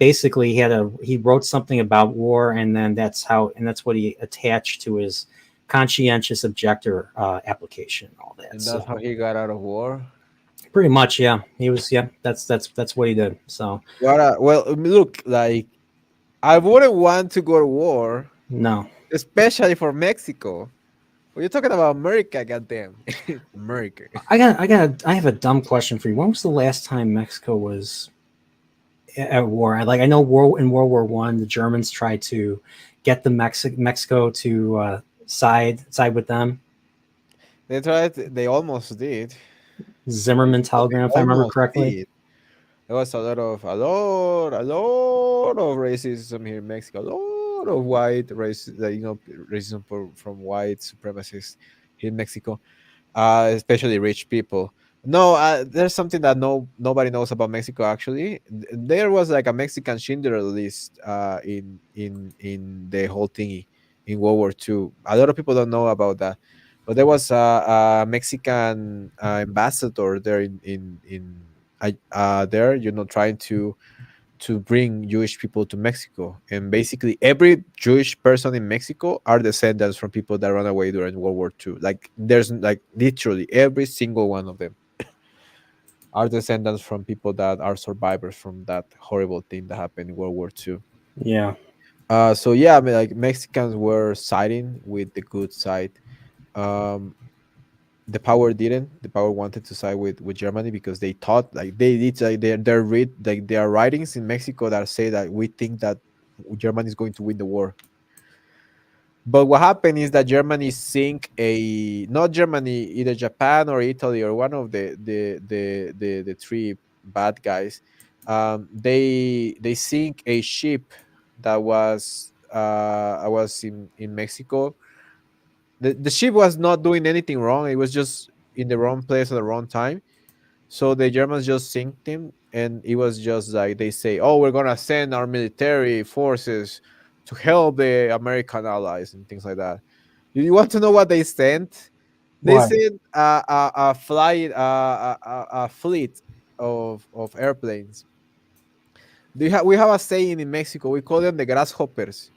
wrote something about war, and then that's what he attached to his conscientious objector application and all that. And that's how So he got out of war. pretty much, yeah, he was, yeah, that's what he did. So What a, well, look, like I wouldn't want to go to war, no, especially for Mexico. Well, you're talking about America, goddamn. America. I have a dumb question for you. When was the last time Mexico was at war? I know in World War I, the Germans tried to get Mexico to side with them. They tried, they almost did. Zimmerman They telegram, if I remember almost correctly. did. There was a lot of racism here in Mexico. A lot of white racism, racism from white supremacists here in Mexico, especially rich people. No, there's something that nobody knows about Mexico. Actually, there was like a Mexican Schindler list in the whole thingy in World War II. A lot of people don't know about that, but there was a Mexican ambassador there there, trying to bring Jewish people to Mexico, and basically every Jewish person in Mexico are descendants from people that ran away during World War II. Like there's like literally every single one of them are descendants from people that are survivors from that horrible thing that happened in World War II. Yeah, So yeah, I mean, like Mexicans were siding with the good side. Um, the power didn't. The power wanted to side with Germany because they thought, like they did, like they're read like there are writings in Mexico that say that we think that Germany is going to win the war. But what happened is that Germany sink a, not Germany, either Japan or Italy or one of the three bad guys. They sink a ship that was in Mexico. The ship was not doing anything wrong. It was just in the wrong place at the wrong time. So the Germans just sink him, and it was just like they say, "Oh, we're gonna send our military forces to help the American allies and things like that." You want to know what they sent? They what? sent a fleet of airplanes. We have a saying in Mexico. We call them the grasshoppers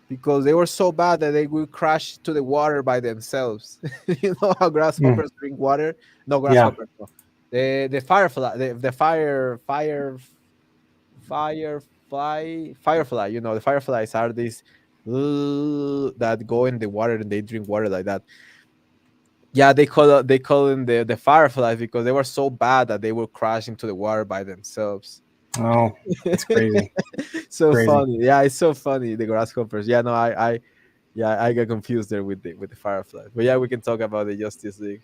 because they were so bad that they would crash to the water by themselves. You know how Mm, grasshoppers drink water? No, yeah. grasshoppers. No. The firefly, the firefly. You know, the fireflies are these that go in the water and they drink water like that. Yeah, they call them the fireflies because they were so bad that they would crash into the water by themselves. Oh, that's crazy. So Crazy. funny. Yeah, it's so funny. The grasshoppers. Yeah, no, I got confused there with the fireflies. But yeah, we can talk about the Justice League.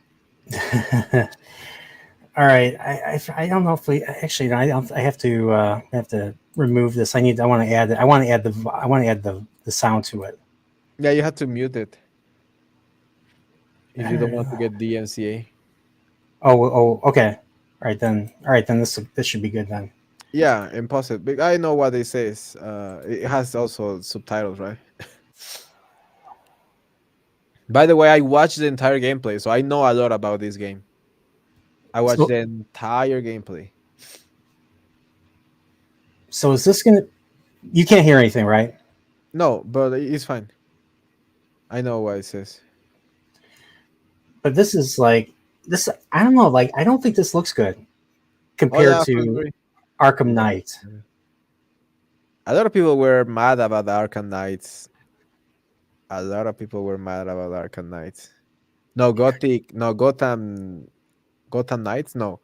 All right. I don't know if we actually. I have to remove this. I want to add. I want to add the sound to it. Yeah, you have to mute it if you don't want to Uh, get DMCA. Okay. All right then. This should be good then. Yeah, impossible. I know what it says. It has also subtitles, right? By the way, I watched the entire gameplay, so I know a lot about this game. I watched So the entire gameplay. is this gonna? You can't hear anything, right? No, but it's fine. I know what it says. But this is like this. I don't know. Like I don't think this looks good Oh compared yeah, I to agree. Arkham Yeah. Knight. Yeah. A lot of people were mad about the Arkham Knights. A lot of people were mad about Arkham Knights. No, Gothic. No, Gotham. Gotham Knights. No,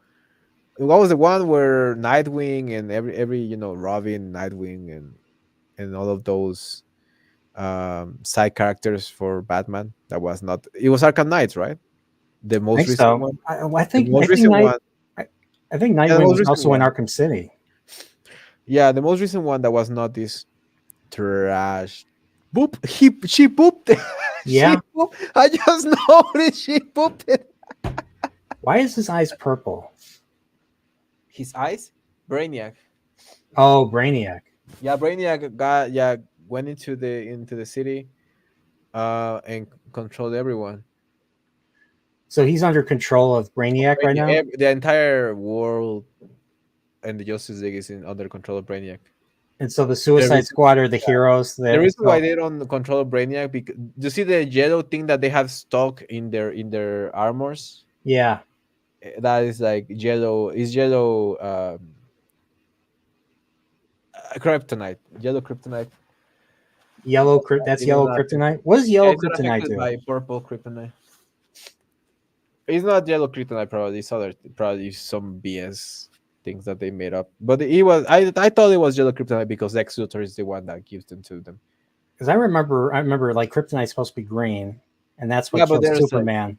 what was the one where Nightwing and every Robin, Nightwing, and all of those side characters for Batman? That was not. It was Arkham Knights, right? The I most think recent so. one. I The think I most think recent Night. one. I, I think Yeah, the Nightwing most was recent also in one. Arkham City. Yeah, the most recent one that was not this trash. Boop. She pooped. She Yeah. pooped. I just noticed she pooped it. Why is his eyes purple? His eyes, Brainiac. Oh, Brainiac. Yeah, Brainiac got went into the city, and controlled everyone. So he's under control of Brainiac right now. The entire world and the Justice League is under control of Brainiac. And so the The Suicide reason, Squad are the heroes. the That reason why so they don't control Brainiac, because you see the yellow thing that they have stuck in their armors. yeah, That is like yellow. Is yellow kryptonite? Yellow kryptonite. That's It is yellow not. kryptonite. What does Yeah, yellow it's not kryptonite affected do? by purple kryptonite. It's not yellow kryptonite. Probably it's other. Probably some BS things that they made up. But it was. I thought it was yellow kryptonite because Lex Luthor is the one that gives them to them. Because I remember like kryptonite's supposed to be green, and that's what Yeah, but kills there's like Superman.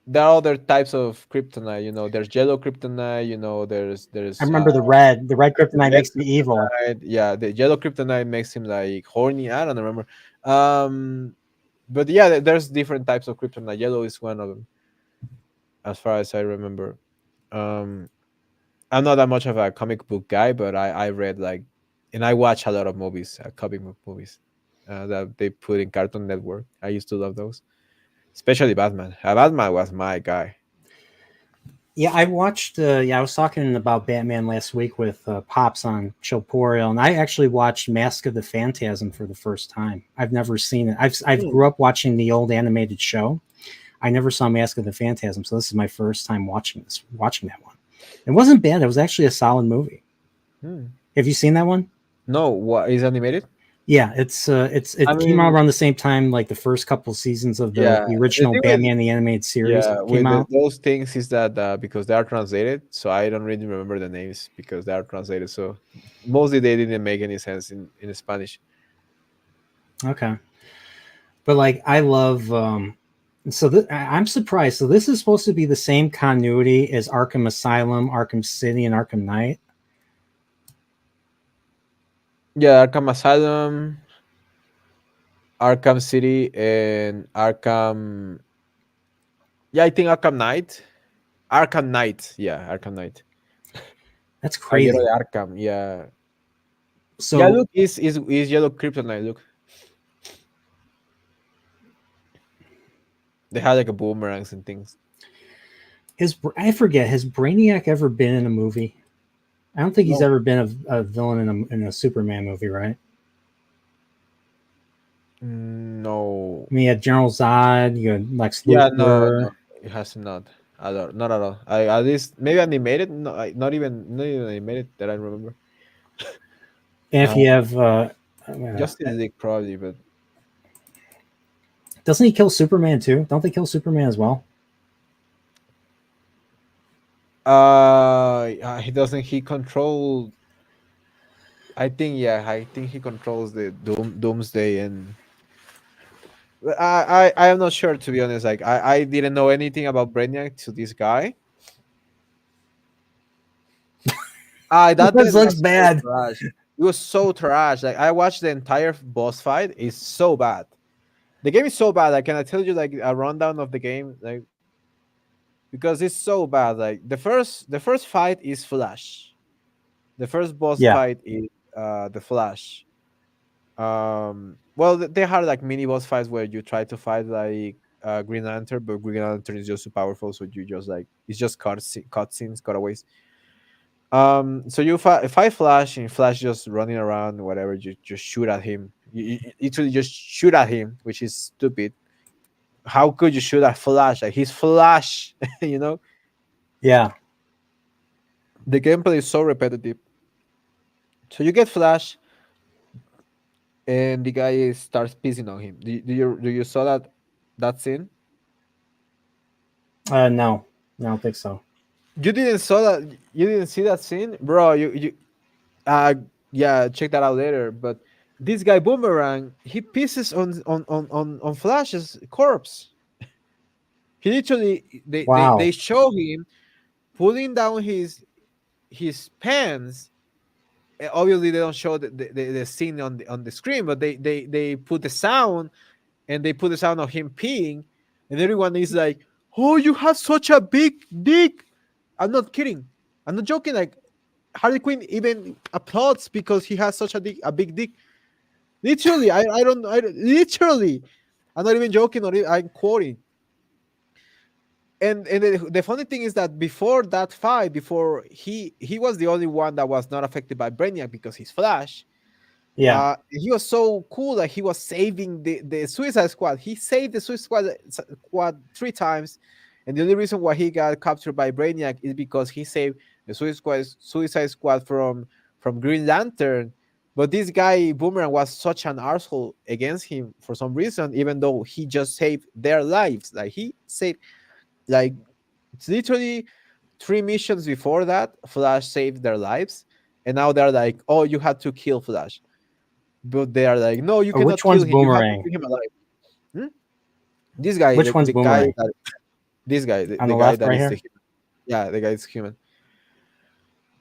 there are other types of kryptonite. There's yellow kryptonite. I There's remember the red. The red the kryptonite red makes me evil. kryptonite. Yeah, the yellow kryptonite makes him like horny. I don't remember. Um, but yeah, there's different types of kryptonite. Yellow is one of them, as far as I remember. Um, I'm not that much of a comic book guy, but I read like, and I watch a lot of movies, comic book movies, that they put in Cartoon Network. I used to love those, especially Batman. Batman was my guy. Yeah, I watched. Yeah, I was talking about Batman last week with Pops on Chillporeal, and I actually watched Mask of the Phantasm for the first time. I've never seen it. I've Hmm. grew up watching the old animated show. I never saw Mask of the Phantasm, so this is my first time watching that one. It wasn't bad. It was actually a solid movie. Hmm. Have you seen that one? No, what is animated? Yeah, I it came out mean, around the same time like the first couple seasons of yeah. the The original thing with Batman the animated series yeah came with out. those things is that because they are translated, so I don't really remember the names because they are translated. So mostly they didn't make any sense in Spanish. Okay. But like I love I'm surprised. So this is supposed to be the same continuity as Arkham Asylum, Arkham City, and Arkham Knight. Yeah, Arkham Asylum, Arkham City, and Arkham. Yeah, I think Arkham Knight. Arkham Knight. Yeah, Arkham Knight. That's Caballero crazy. de Arkham. Yeah. Yeah, So look, is yellow kryptonite. Look, they had like a boomerangs and things. I forget, has Brainiac ever been in a movie? I don't think he's No, ever been a villain in a Superman movie, right? no. I mean, you had General Zod, you had Lex Yeah, no. Luthor. It has not. Not at all. At least maybe animated. No, not even animated that I remember. And if Uh, you have, Justice League probably, but doesn't he kill Superman too? Don't they kill Superman as well? he doesn't. He control. I think yeah. I think he controls the Doomsday and. I am not sure to be honest. Like I didn't know anything about Brainiac to this guy. That This dude looks was so bad. trash. It was so trash. Like I watched the entire boss fight. It's so bad. The game is so bad. Like, can I tell you like a rundown of the game? Like because it's so bad. Like the first fight is Flash. The first boss Yeah, fight is the Flash. Well, they had like mini boss fights where you try to fight like Green Lantern, but Green Lantern is just too powerful, so you just like it's just cutscenes, cutaways. So if I Flash and Flash just running around, whatever, you just shoot at him. You literally just shoot at him, which is stupid. How could you shoot at Flash? Like he's Flash, you know. Yeah. The gameplay is so repetitive. So you get Flash, and the guy starts pissing on him. Do you saw that scene? No, I don't think so. You didn't saw that. You didn't see that scene, bro. You uh yeah, check that out later. But this guy Boomerang, he pisses on Flash's corpse. He literally they Wow. show him pulling down his pants. Obviously, they don't show the scene on the screen, but they put the sound, and they put the sound of him peeing, and everyone is like, "Oh, you have such a big dick." I'm not kidding. I'm not joking. Like Harley Quinn even applauds because he has such a big dick. Literally, literally, I'm not even joking, or I'm quoting. And the funny thing is that before that fight, before he was the only one that was not affected by Brainiac because he's Flash. Yeah. He was so cool that he was saving the Suicide Squad. He saved the Squad 3 times, and the only reason why he got captured by Brainiac is because he saved the Suicide Squad from Green Lantern. But this guy Boomerang was such an arsehole against him for some reason, even though he just saved their lives. Like he saved, like it's literally 3 missions before that, Flash saved their lives, and now they're like, "Oh, you had to kill Flash." But they are like, "No, you Which cannot kill one's him. You have to Boomerang? keep him alive." Hmm? This guy, Which one's the guy Boomerang? that this guy, the, On the the guy left, that right is the here. human. Yeah, the guy is human.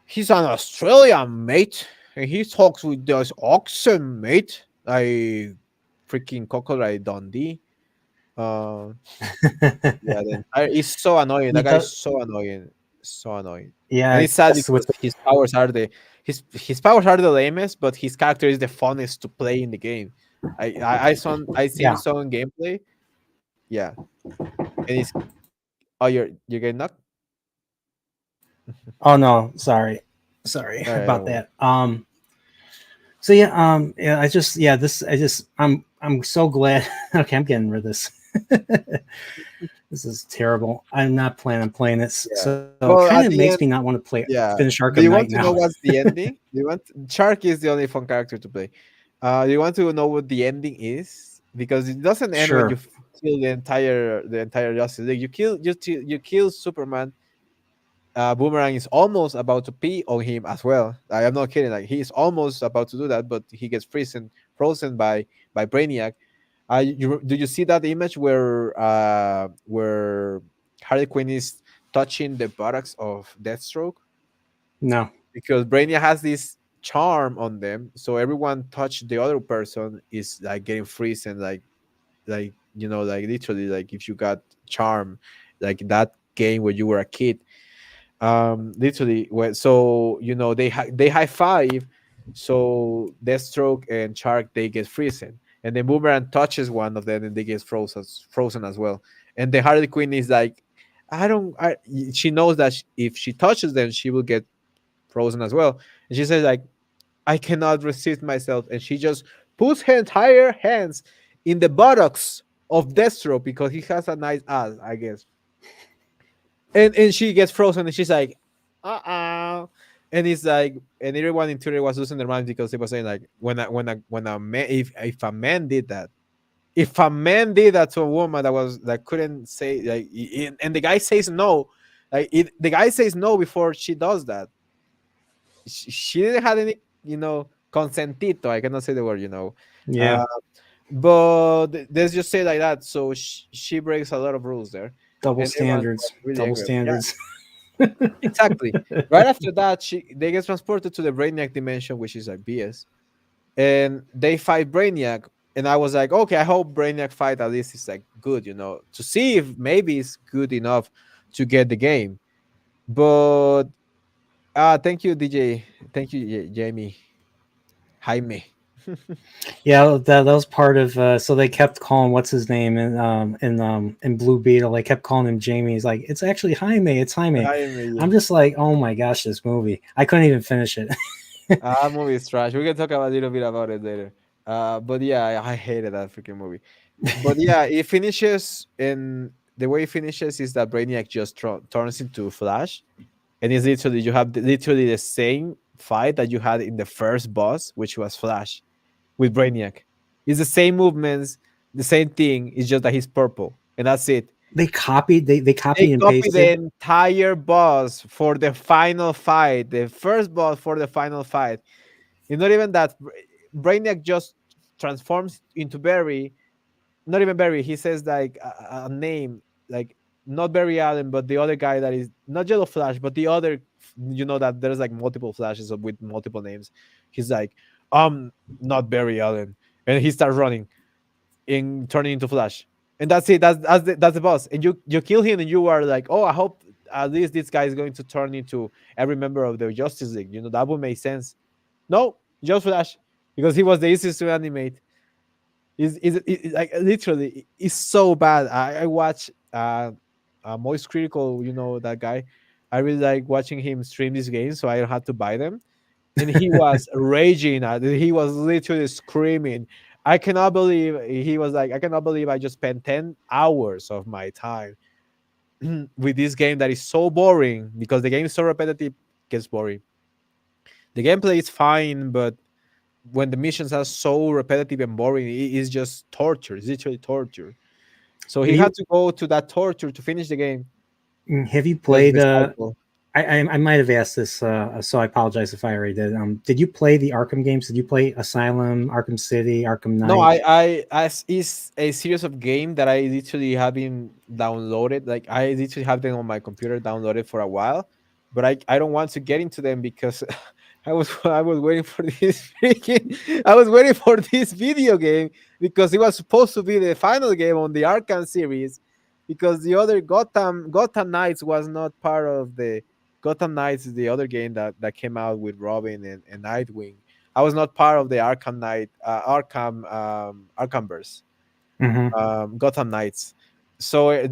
He's an Australian mate, and he talks with this accent, mate. I freaking Crocodile Dundee. Uh, yeah, the entire he's so annoying. He That guy is does. so annoying, so annoying. And Yeah. it's sad Yes. because his powers are the lamest, but his character is the funnest to play in the game. I seen Yeah. some gameplay. Yeah, and it's oh you're getting knocked. Oh no. Sorry All right, don't about worry. that. So yeah. Yeah. I'm so glad. Okay. I'm getting rid of this. This is terrible. I'm not planning on playing this. Yeah. So it Well, kind of at the makes end, me not want to play yeah. finish Do Arkham you Knight want to know now. what's the ending? Do you want Shark is the only fun character to play. Do you want to know what the ending is? Because it doesn't end when you Sure. kill the entire Justice League. You kill Superman. Boomerang is almost about to pee on him as well. I'm not kidding. Like he's almost about to do that, but he gets frozen by Brainiac. Do you see that image where Harley Quinn is touching the buttocks of Deathstroke? No. Because Brainiac has this charm on them, so everyone touch the other person is like getting frozen, like like literally, like if you got charm, like that game where you were a kid, literally so they high five, so Deathstroke and Shark, they get frozen, and then Boomerang touches one of them and they get frozen as well. And the Harley Quinn is like, she knows that if she touches them she will get frozen as well, and she says like, "I cannot resist myself," and she just puts her entire hands in the buttocks of Deathstroke because he has a nice ass, I guess. And she gets frozen and she's like, and it's like, and everyone in Twitter was losing their minds because they were saying like, when a man, if a man did that, if a man did that to a woman that couldn't say like, and the guy says no, like the guy says no before she does that. She didn't have any, consentito. I cannot say the word. Yeah. Uh, but let's just say like that. So she breaks a lot of rules there, Double and everyone was standards. really Double angry. Yeah, standards. exactly. Right after that, they get transported to the Brainiac dimension, which is like BS, and they fight Brainiac. And I was like, okay, I hope Brainiac fight at least is like good, to see if maybe it's good enough to get the game. But thank you, DJ. Thank you, Jamie. Jaime. Yeah, that was part of. So they kept calling what's his name in Blue Beetle. They kept calling him Jamie. He's like, it's actually Jaime. It's Jaime. Jaime, yeah. I'm just like, oh my gosh, this movie. I couldn't even finish it. That movie is trash. We can talk a little bit about it later. But yeah, I hated that freaking movie. But yeah, it finishes, and the way it finishes is that Brainiac just turns into Flash, and it's literally you have literally the same fight that you had in the first boss, which was Flash with Brainiac. It's the same movements, the same thing. It's just that he's purple, and that's it. They They copied and copy the pasted. entire boss for the final fight, the first boss for the final fight. It's not even that Brainiac just transforms into Barry. Not even Barry. He says like a name, like not Barry Allen, but the other guy that is not Yellow Flash, but the other. You know that there's like multiple Flashes with multiple names. He's like, not Barry Allen, and he starts running and turning into Flash, and that's it. That's the boss, and you kill him, and you are like, oh, I hope at least this guy is going to turn into every member of the Justice League. You know that would make sense. No, just Flash, because he was the easiest to animate. Is like literally it's so bad. I watch Moist Critical, you know that guy. I really like watching him stream these games, so I don't have to buy them. And he was raging at it. He was literally screaming. I cannot believe he was like, I cannot believe I just spent 10 hours of my time with this game that is so boring because the game is so repetitive, gets boring. The gameplay is fine, but when the missions are so repetitive and boring, it is just torture. It's literally torture. So he had to go to that torture to finish the game. Have you Just played? the cycle. I might have asked this, so I apologize if I already did. Did you play the Arkham games? Did you play Asylum, Arkham City, Arkham No, Knight? I as is a series of game that I literally have been downloaded. Like I literally have them on my computer downloaded for a while, but I don't want to get into them because I was waiting for this I was waiting for this video game because it was supposed to be the final game on the Arkham series because the other Gotham Knights was not part of the Gotham Knights is the other game that came out with Robin and Nightwing. I was not part of the Arkham Knight, Arkhamverse, Hmm. Gotham Knights. So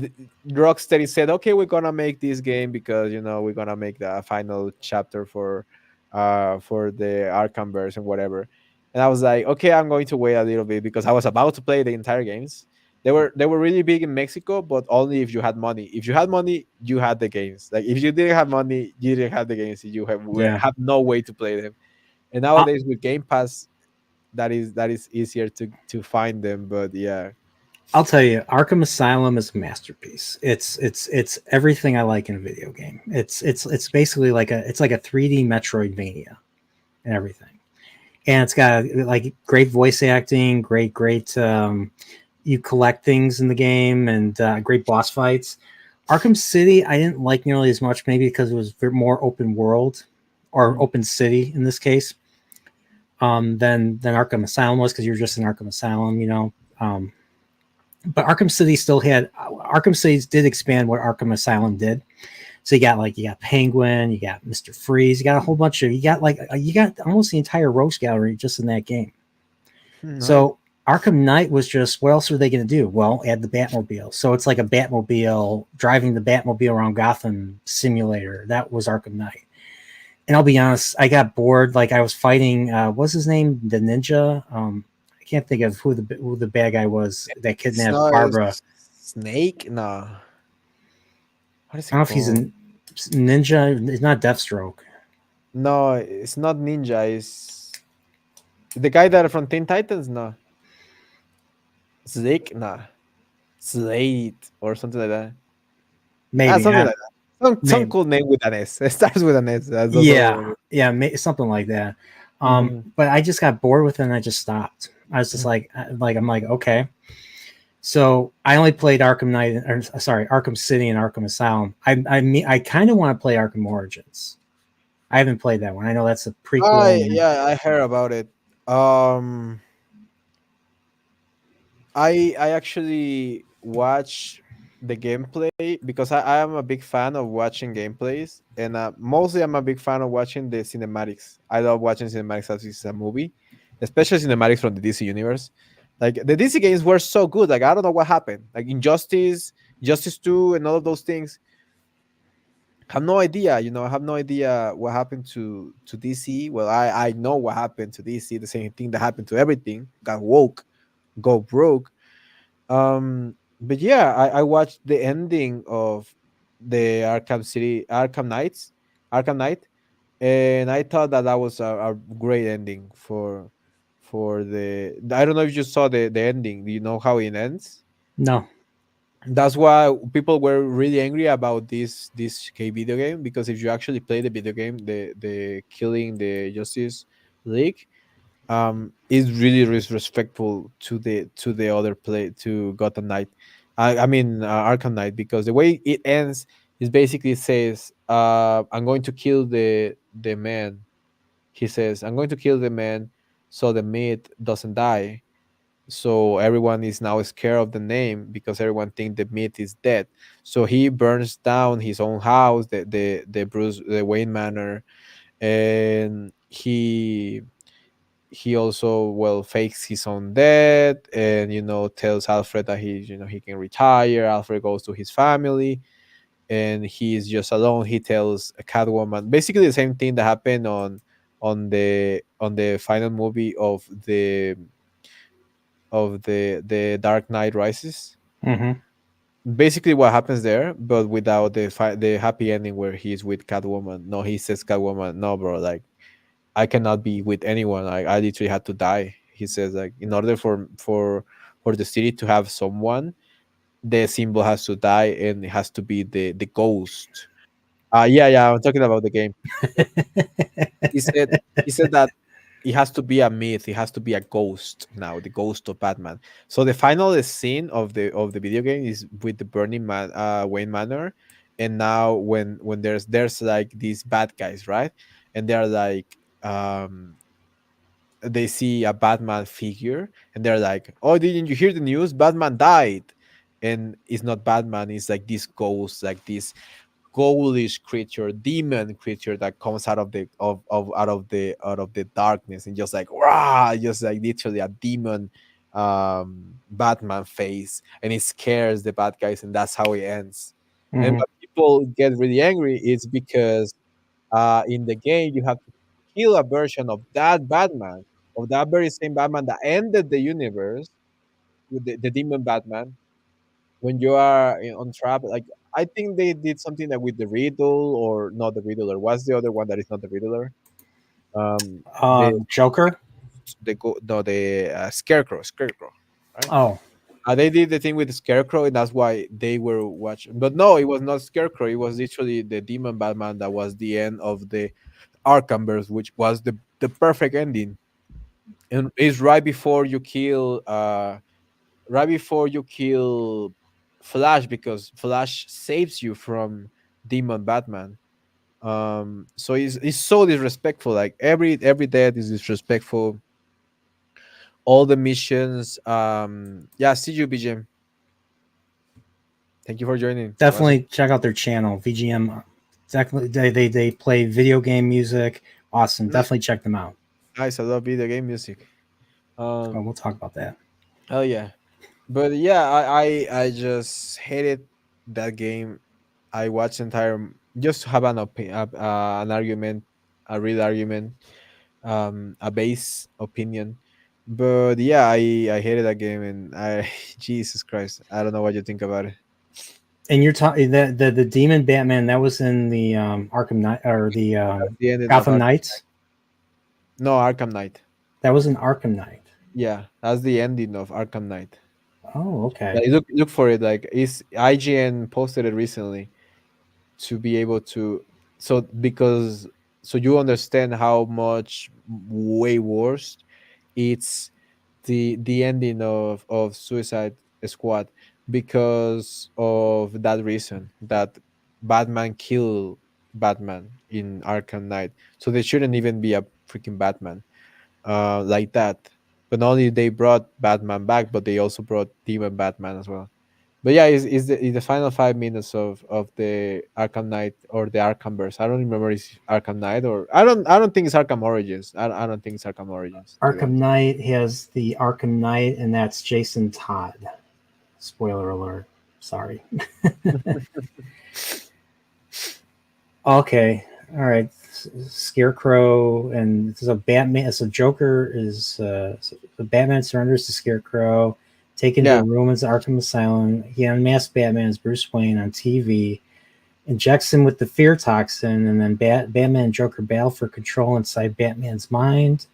Rocksteady said, "Okay, we're gonna make this game because you know we're gonna make the final chapter for the Arkhamverse and whatever." And I was like, "Okay, I'm going to wait a little bit because I was about to play the entire games. They were really big in Mexico, but only if you had money. If you had money, you had the games. Like if you didn't have money, you didn't have the games. You Yeah. have no way to play them. And I'll, nowadays with Game Pass, that is easier to find them. But yeah, I'll tell you, Arkham Asylum is a masterpiece. It's everything I like in a video game. It's basically like a 3D Metroidvania and everything. And it's got like great voice acting, great you collect things in the game, and great boss fights. Arkham City, I didn't like nearly as much, maybe because it was more open world or open city in this case, than Arkham Asylum was, because you're just in Arkham Asylum, you know. But Arkham City still had Arkham City did expand what Arkham Asylum did. So you got Penguin, you got Mister Freeze, you got a whole bunch of you got almost the entire Rogues Gallery just in that game. nice. So Arkham Knight was just, what else are they going to do? Well, add the Batmobile. So it's like a Batmobile, driving the Batmobile around Gotham simulator. That was Arkham Knight. And I'll be honest, I got bored. Like I was fighting, what's his name? The ninja. I can't think of who the bad guy was that It's kidnapped not Barbara. Snake. No, what is I it don't know if he's called? a ninja. It's not Deathstroke. No, it's not Ninja. It's the guy that from Teen Titans. No, Snake. No, Slate or something like that. Maybe. Something like that. Some Maybe. cool name with an S. It starts with an S. That's all I Yeah, remember. yeah, something like that. Mm-hmm. But I just got bored with it and I just stopped. I was just I'm like, okay. So I only played Arkham Knight, or sorry, Arkham City and Arkham Asylum. I kind of want to play Arkham Origins. I haven't played that one. I know that's a prequel. Yeah, I heard about it. Um, I actually watch the gameplay because I am a big fan of watching gameplays, and mostly I'm a big fan of watching the cinematics. I love watching cinematics as it's a movie, especially cinematics from the DC universe. Like the DC games were so good. Like I don't know what happened. Like Injustice, Justice 2, and all of those things. Have no idea. I have no idea what happened to DC. Well, I know what happened to DC. The same thing that happened to everything. Got woke, go broke. But yeah, I watched the ending of the Arkham Knights, Arkham Knight, and I thought that that was a great ending for the. I don't know if you saw the ending. Do you know how it ends? No. That's why people were really angry about this video game, because if you actually play the video game, the Killing the Justice League, is really disrespectful to the other play to Gotham Knight. I mean Arkham Knight, because the way it ends is basically says, I'm going to kill the man. He says, I'm going to kill the man so the myth doesn't die. So everyone is now scared of the name because everyone think the myth is dead. So he burns down his own house, the Wayne Manor, and he also, well, fakes his own death, and tells Alfred that he can retire. Alfred goes to his family, and he is just alone. He tells Catwoman basically the same thing that happened on the final movie of the Dark Knight Rises. Hmm. Basically what happens there, but without the happy ending where he's with Catwoman. No, he says Catwoman, no, bro, like I cannot be with anyone. I literally had to die. He says, like, in order for the city to have someone, the symbol has to die, and it has to be the ghost. Yeah, yeah, I'm talking about the game. He said he said that it has to be a myth. It has to be a ghost now, the ghost of Batman. So the final scene of the video game is with the Wayne Manor, and now when there's like these bad guys, right? And they're like, they see a Batman figure, and they're like, "Oh, didn't you hear the news? Batman died." And it's not Batman, it's like this ghost, like this ghoulish creature, demon creature that comes out of the of out of the darkness, and just like rah, just like literally a demon Batman face, and it scares the bad guys, and that's how it ends. And Hmm. what people get really angry is because in the game you have to kill a version of that Batman, of that very same Batman that ended the universe with the demon Batman, when you are on trap. Like, I think they did something that with the Riddle, or not the Riddler. What's the other one that is not the Riddler? The Joker. no, the Scarecrow, right? Oh. They did the thing with the Scarecrow, and that's why they were watching. But no, it was not Scarecrow. It was literally the Demon Batman that was the end of the Arkhamverse, which was the perfect ending. And it's right before you kill Flash, because Flash saves you from Demon Batman. So it's so disrespectful. Like every death is disrespectful. All the missions. Yeah, see you, BGM. Thank you for joining. Once again. Definitely check out their channel, VGM. Definitely, they play video game music. Awesome. Nice, Definitely check them out. nice. I love video game music. Oh, Um, we'll talk about that. oh yeah, but yeah, I just hated that game. I watched entire just to have an argument, a real argument, a base opinion. But yeah, I hated that game, and I Jesus Christ, I don't know what you think about it. And you're talking the demon Batman that was in the Arkham Knight or the That's the ending of Gotham Arkham. Knights. No, Arkham Knight. That was an Arkham Knight. Yeah, that's the ending of Arkham Knight. Oh, okay. Like, look for it. Like, is IGN posted it recently to be able to, so because so you understand how much way worse it's the ending of Suicide Squad, because of that reason that Batman killed Batman in Arkham Knight. So there shouldn't even be a freaking Batman like that. But not only they brought Batman back, but they also brought Demon Batman as well. But yeah, is the final 5 minutes of the Arkham Knight or the Arkhamverse. I don't remember it's Arkham Knight or I don't think it's Arkham Origins. I don't think it's Arkham Origins to be Arkham honest. Knight has the Arkham Knight, and that's Jason Todd. Spoiler alert. Sorry. Okay. All right. Scarecrow and so Batman. So Joker is so Batman surrenders to Scarecrow, taken to a Yeah, room in Arkham Asylum. He unmasks Batman as Bruce Wayne on TV, injects him with the fear toxin, and then Batman and Joker battle for control inside Batman's mind.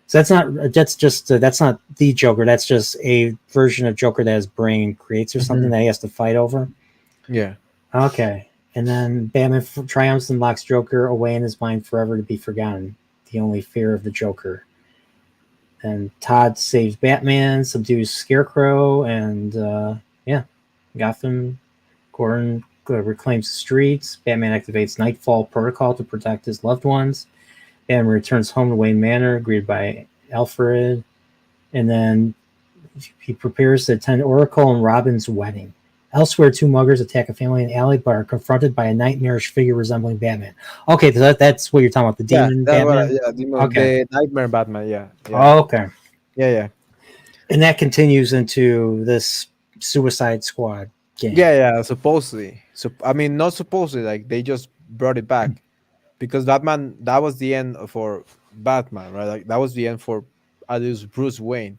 So that's not that's just that's not the Joker. That's just a version of Joker that his brain creates or something mhm, that he has to fight over. yeah, Okay. And then Batman triumphs and locks Joker away in his mind forever to be forgotten. The only fear of the Joker. And Todd saves Batman, subdues Scarecrow, and yeah, Gotham. Gordon reclaims the streets. Batman activates Nightfall Protocol to protect his loved ones. Batman returns home to Wayne Manor, greeted by Alfred. And then he prepares to attend Oracle and Robin's wedding. Elsewhere, two muggers attack a family in an alley but are confronted by a nightmarish figure resembling Batman. Okay, so that's what you're talking about, the yeah. demon That's what. Batman? Yeah, Okay. the Nightmare Batman. Yeah, yeah, Okay. yeah, yeah, And that continues into this Suicide Squad game. yeah, yeah. Supposedly, so I mean, not supposedly. Like they just brought it back because Batman. That was the end for Batman, right? Like that was the end for at least Bruce Wayne.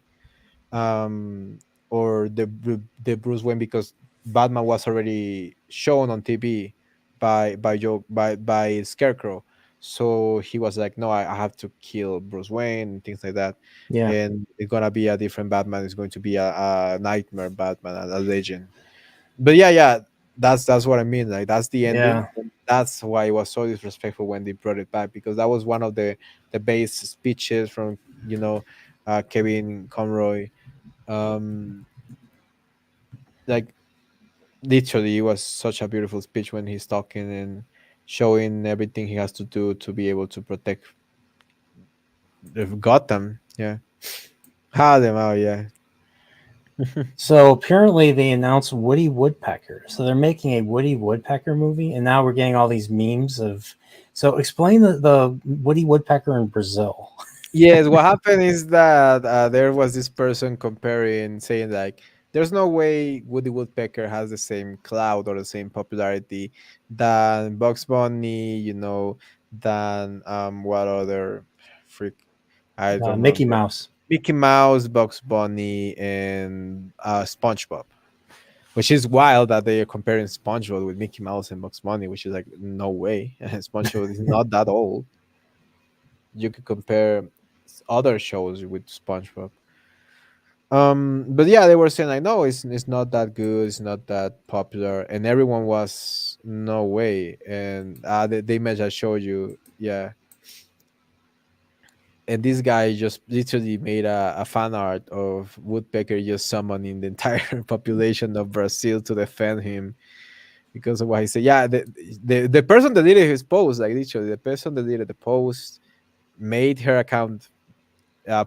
um or the Bruce Wayne because Batman was already shown on TV by Scarecrow. So he was like, no, I have to kill Bruce Wayne and things like that. Yeah. And it's gonna be a different Batman. It's going to be a nightmare Batman, a legend. But yeah, yeah, that's what I mean. Like that's the ending. Yeah. And that's why it was so disrespectful when they brought it back because that was one of the base speeches from Kevin Conroy. um like literally it was such a beautiful speech when he's talking and showing everything he has to do to be able to protect the Gotham. Yeah, Harlem. Oh yeah. So apparently they announced Woody Woodpecker. So they're making a Woody Woodpecker movie, and now we're getting all these memes of. So explain the Woody Woodpecker in Brazil. Yes, what happened is that there was this person comparing, saying like, "There's no way Woody Woodpecker has the same clout or the same popularity than Bugs Bunny, than what other freak I don't Mickey remember. Mouse. Mickey Mouse, Bugs Bunny, and SpongeBob." Which is wild that they are comparing SpongeBob with Mickey Mouse and Bugs Bunny, which is like no way. SpongeBob is not that old. You could compare other shows with SpongeBob. But yeah, they were saying like, no, it's not that good, it's not that popular, and everyone was no way. And the image I showed you, yeah, and this guy just literally made a fan art of Woodpecker just summoning the entire population of Brazil to defend him because of what he said. Yeah, the person that deleted his post, like literally, the person that deleted the post made her account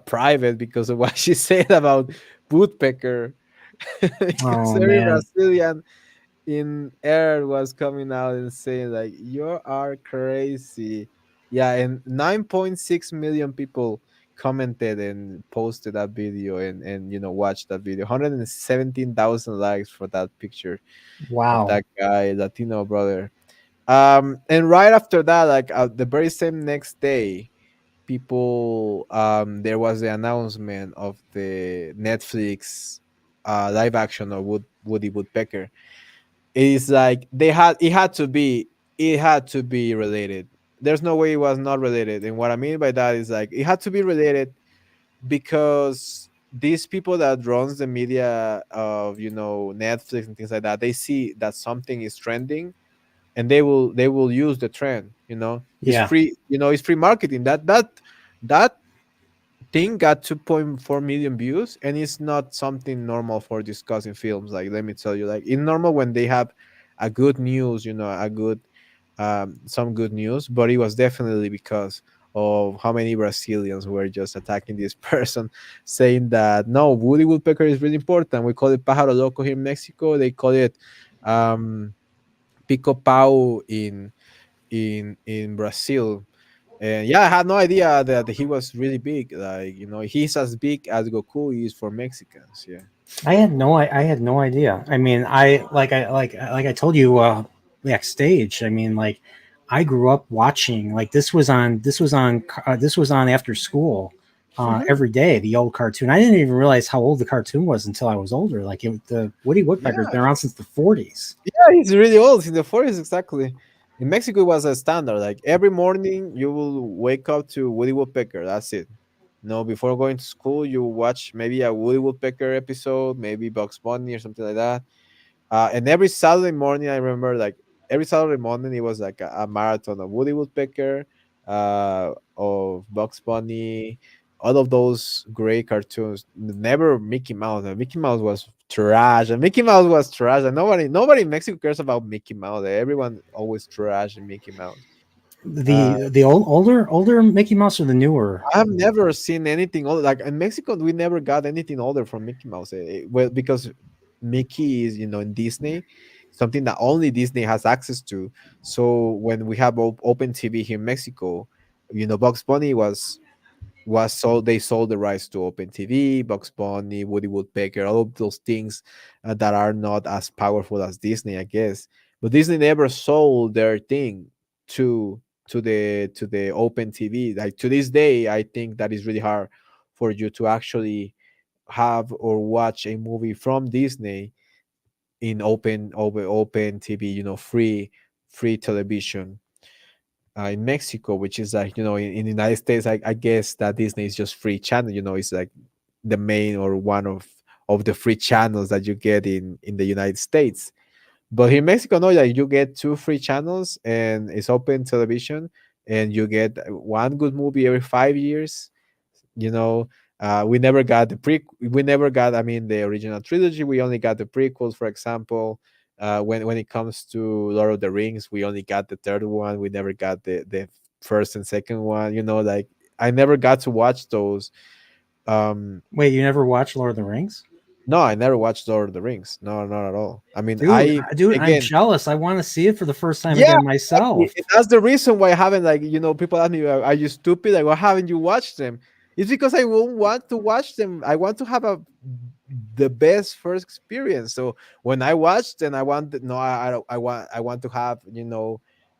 private because of what she said about Woodpecker. Because Oh every man. Brazilian in air was coming out and saying like, "You are crazy." Yeah, and 9.6 million people commented and posted that video and watched that video. 117,000 likes for that picture of Wow. that guy, Latino brother. And right after that, like the very same next day, people there was the announcement of the Netflix live action of Woody Woodpecker. It is like it had to be related. There's no way it was not related. And what I mean by that is like it had to be related because these people that runs the media of Netflix and things like that, they see that something is trending and they will use the trend. It's Yeah. free. It's free marketing. That thing got 2.4 million views, and it's not something normal for discussing films. Like, let me tell you, like, it's normal when they have a good news, a good some good news, but it was definitely because of how many Brazilians were just attacking this person, saying that no, Woody Woodpecker is really important. We call it pájaro loco here in Mexico. They call it um, pico pau in Brazil. And yeah, I had no idea that he was really big. Like, he's as big as Goku is for Mexicans. Yeah. I had no idea. I mean, I told you backstage. I mean, like I grew up watching like this was on after school Mhm. every day. The old cartoon. I didn't even realize how old the cartoon was until I was older. The Woody Woodpecker's Yeah. been around since the 40s. Yeah, he's really old. He's in the 40s, exactly. In Mexico, it was a standard. Like every morning, you will wake up to Woody Woodpecker. That's it. No, before going to school, you watch maybe a Woody Woodpecker episode, maybe Bugs Bunny or something like that. And every Saturday morning, I remember like every Saturday morning, it was like a marathon of Woody Woodpecker, of Bugs Bunny, all of those great cartoons. Never Mickey Mouse. Mickey Mouse was trash, and Mickey Mouse was trash, and nobody in Mexico cares about Mickey Mouse. Everyone always trash Mickey Mouse. Uh, The older Mickey Mouse or the newer? I've never seen anything older. Like in Mexico, we never got anything older from Mickey Mouse. Well, because Mickey is, in Disney, something that only Disney has access to. So when we have open TV here in Mexico, Bugs Bunny was sold. They sold the rights to Open TV, Bugs Bunny, Woody Woodpecker, all of those things that are not as powerful as Disney, I guess. But Disney never sold their thing to to the Open TV. Like to this day, I think that is really hard for you to actually have or watch a movie from Disney in open TV. Free television in Mexico, which is like in the United States, I guess that Disney is just free channel. It's like the main or one of the free channels that you get in the United States. But in Mexico, no, like you get two free channels and it's open television, and you get one good movie every 5 years. You know, we never got. I mean, the original trilogy. We only got the prequels, for example. When it comes to Lord of the Rings, we only got the third one. We never got the first and second one. Like I never got to watch those. Wait, you never watched Lord of the Rings? No, I never watched Lord of the Rings. No, not at all. I mean, Dude, I'm again, jealous. I want to see it for the first time yeah, again exactly. myself. And that's the reason why I haven't, like, people ask me, are you stupid? Like, why haven't you watched them? It's because I won't want to watch them. I want to have the best first experience. So when I watch them, I want no, I don't, I want to have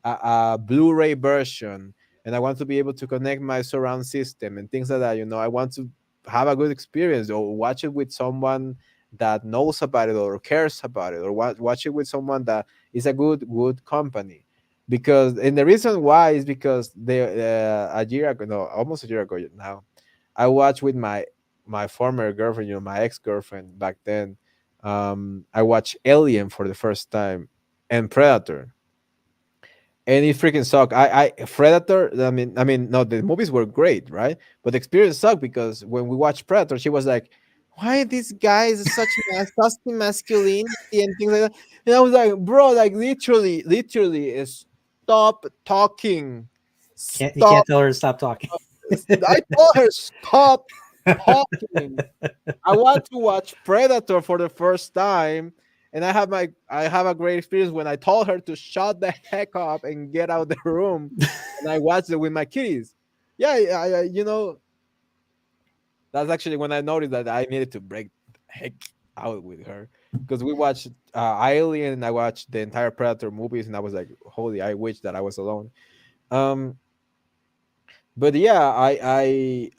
a Blu-ray version, and I want to be able to connect my surround system and things like that. I want to have a good experience, or watch it with someone that knows about it or cares about it, or watch it with someone that is a good company. Because and the reason why is because a year ago, no, almost a year ago now, I watched with my former girlfriend, my ex-girlfriend back then. I watched Alien for the first time and Predator, and it freaking sucked. I Predator. I mean, no, the movies were great, right? But the experience sucked because when we watched Predator, she was like, "Why these guys such such masculinity and things like that?" And I was like, "Bro, like literally, stop talking, You can't stop." tell her to stop talking. I told her stop talking. I want to watch Predator for the first time, and I have a great experience when I told her to shut the heck up and get out the room, and I watched it with my kids. Yeah, that's actually when I noticed that I needed to break the heck out with her, because we watched Alien, and I watched the entire Predator movies, and I was like, holy, I wish that I was alone. Um, but yeah, I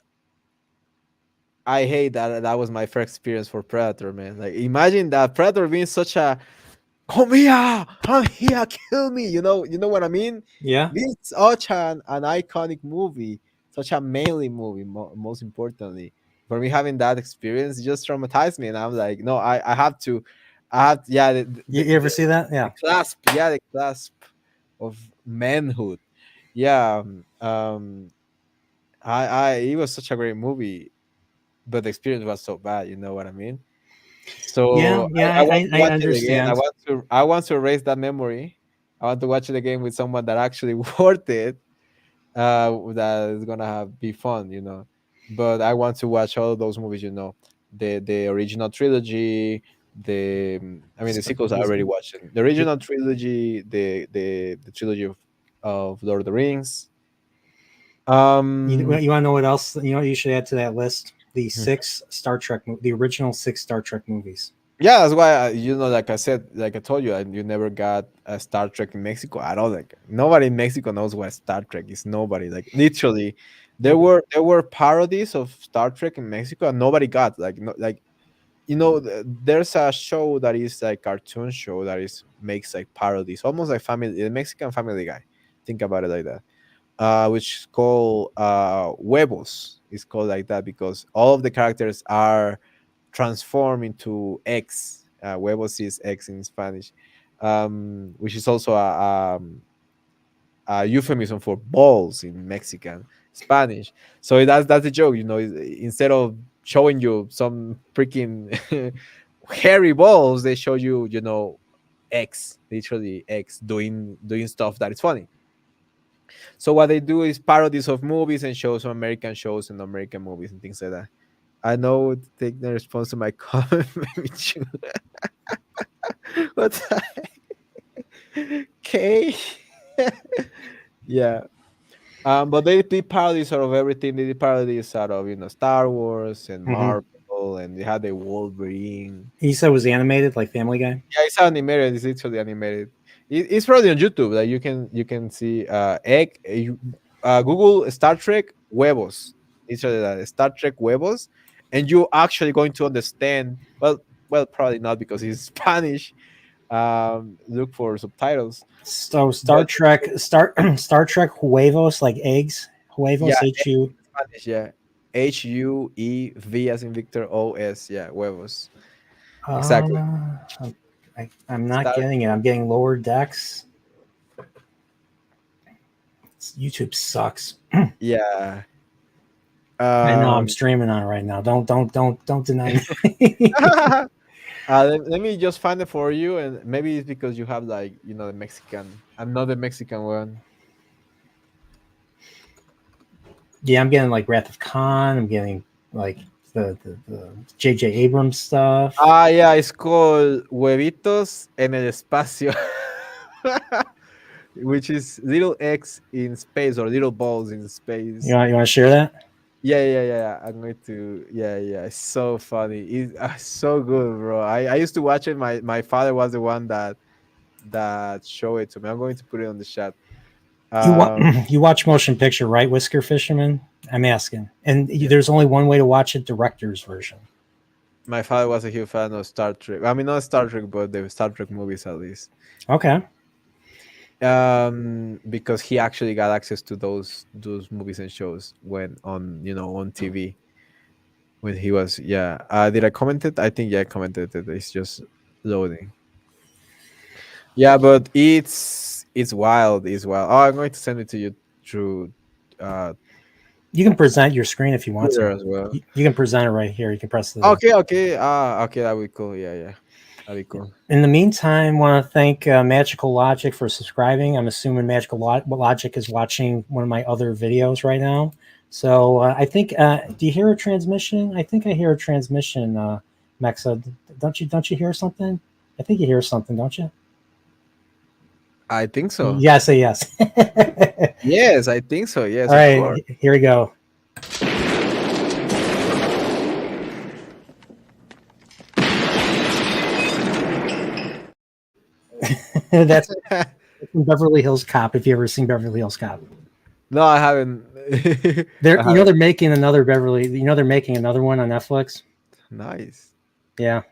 hate that that was my first experience for Predator, man. Like imagine that Predator being such a come here, I'm here, kill me. You know what I mean? Yeah. This such an iconic movie, such a manly movie. Most importantly, for me having that experience just traumatized me, and I'm like, no, I have to, yeah, You ever see that? the Yeah. clasp, yeah, the clasp of manhood, yeah. I it was such a great movie, but the experience was so bad. You know what I mean? Yeah. So Yeah. I want to I watch it again. I understand. want to erase that memory. I want to watch it again with someone that actually worth it. that is gonna be fun, But I want to watch all of those movies, the original trilogy, I mean the sequels I already watched. The original trilogy, the trilogy of Lord of the Rings. You Um, want to know what else? You know what you should add to that list? The Mhm. the original 6 Star Trek movies. Yeah, that's why like I said, like I told you, you never got a Star Trek in Mexico at all. Like nobody in Mexico knows what Star Trek is. Nobody, like literally, there were parodies of Star Trek in Mexico, and nobody got like no, like there's a show that is like cartoon show that is makes like parodies, almost like Family, the Mexican Family Guy. Think about it like that. Which is called Huevos. It's called like that because all of the characters are transformed into eggs. Huevos is eggs in Spanish, which is also a euphemism for balls in Mexican Spanish. So that's the joke, instead of showing you some freaking hairy balls, they show you, eggs, literally eggs doing stuff that is funny. So what they do is parodies of movies and shows from American shows and American movies and things like that. I know take the response to my comment. Maybe what the heck? Okay. Yeah. But they did parodies out of everything. They did parodies out of Star Wars and Mm-hmm. Marvel, and they had the Wolverine. You said it was animated, like Family Guy. Yeah, it's animated. It's literally animated. It's probably on YouTube. Like you can see Google Star Trek huevos. It's really that Star Trek huevos, and you're actually going to understand. Well, probably not because it's Spanish. Look for subtitles. So Star But Trek, Star Trek Huevos, like eggs. yeah, Huevos, HU. Spanish. Yeah, Huev as in Victor OS. Yeah, huevos. Exactly. I'm not Star. getting it. I'm getting lower decks. YouTube sucks. Yeah. I know I'm Um. streaming on it right now. Don't deny me. Let me just find it for you, and maybe it's because you have like the Mexican, another Mexican one. Yeah, I'm getting like Wrath of Khan. I'm getting like the J.J. Abrams stuff. Yeah, it's called Huevitos en el Espacio, which is little eggs in space or little balls in space. You want to share that? Yeah. I'm going to. Yeah. It's so funny. It's so good, bro. I used to watch it. My father was the one that showed it to me. I'm going to put it on the chat. You wa- Um, you watch motion picture, right, Whisker Fisherman? I'm asking. And there's only one way to watch it: director's version. my father was a huge fan of Star Trek. I mean, not Star Trek, but the Star Trek movies at least. Okay. Because he actually got access to those movies and shows when on TV when he was. Yeah. Did I comment it? I think, yeah, I commented it. It's just loading. Yeah, but it's wild. It's wild. Oh, I'm going to send it to you through uh You can present your screen if you want Twitter to. as well. You can present it right here. You can press the. Okay. Okay, that'd be cool. Yeah, that'd be cool. In the meantime, want to thank Magical Logic for subscribing. I'm assuming Magical Logic is watching one of my other videos right now. So I think. Do you hear a transmission? I think I hear a transmission. Mexa, don't you hear something? I think you hear something, don't you? I think so. Yeah, say yes. Yes, I think so. Yes, All of right, course. here we go. That's from Beverly Hills Cop. If you ever seen Beverly Hills Cop, No, I haven't. they're I haven't. they're making another Beverly. They're making another one on Netflix. Nice. Yeah,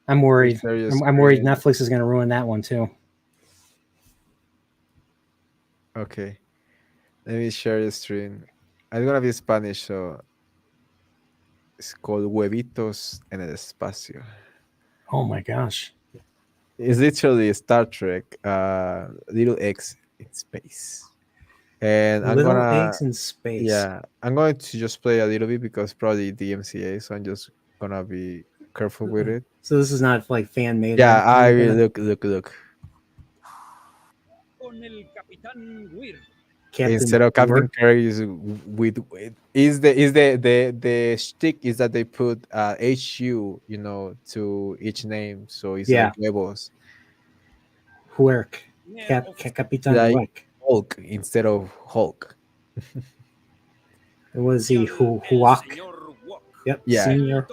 I'm Let me worried. share your I'm worried screen. Netflix is going to ruin that one too. Okay. Let me share your screen. It's gonna be Spanish, so it's called Huevitos en el Espacio. Oh my gosh, It's literally Star Trek, little X in space. And little eggs in space. I'm going to just play a little bit because probably DMCA, so I'm just gonna be careful with it. So this is not like fan made or Yeah, anything like that. look. Con el Capitán Weir. Instead of Captain Kirk is the shtick is that they put HU, to each name, so it's like huevos, Huerk. Captain like Huerk. Hulk instead of Hulk. It was he Huak. Yep, Yeah. Senior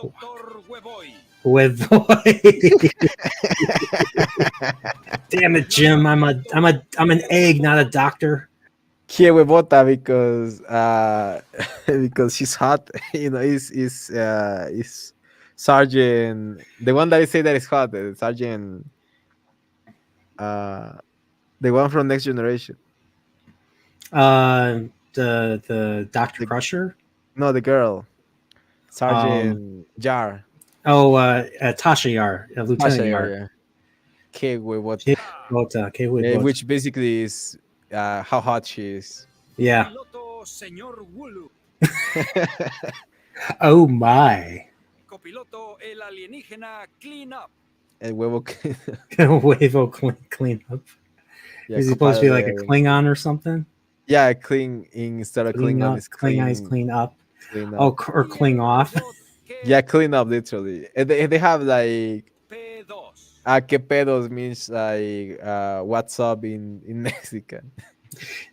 Huevoy. Damn it, Jim! I'm an egg, not a doctor. Que huevota because because she's hot. Is Sergeant, the one that I say that is hot, Sergeant, the one from Next Generation. The Dr. Crusher. No, the girl, Sergeant Jar. Oh, Tasha Yar, Lieutenant Tasha, Yar. yeah. Que huevota. Which basically is how hot she is. Yeah. Oh my. Copiloto el alienígena clean up. El huevo. Huevo clean up. Yeah, is he supposed to be like a Klingon or something? Yeah, clean instead of Klingon is clean up. Clean up. Oh, or cling off. Yeah, clean up literally. And they have like que pedos means like what's up in Mexican.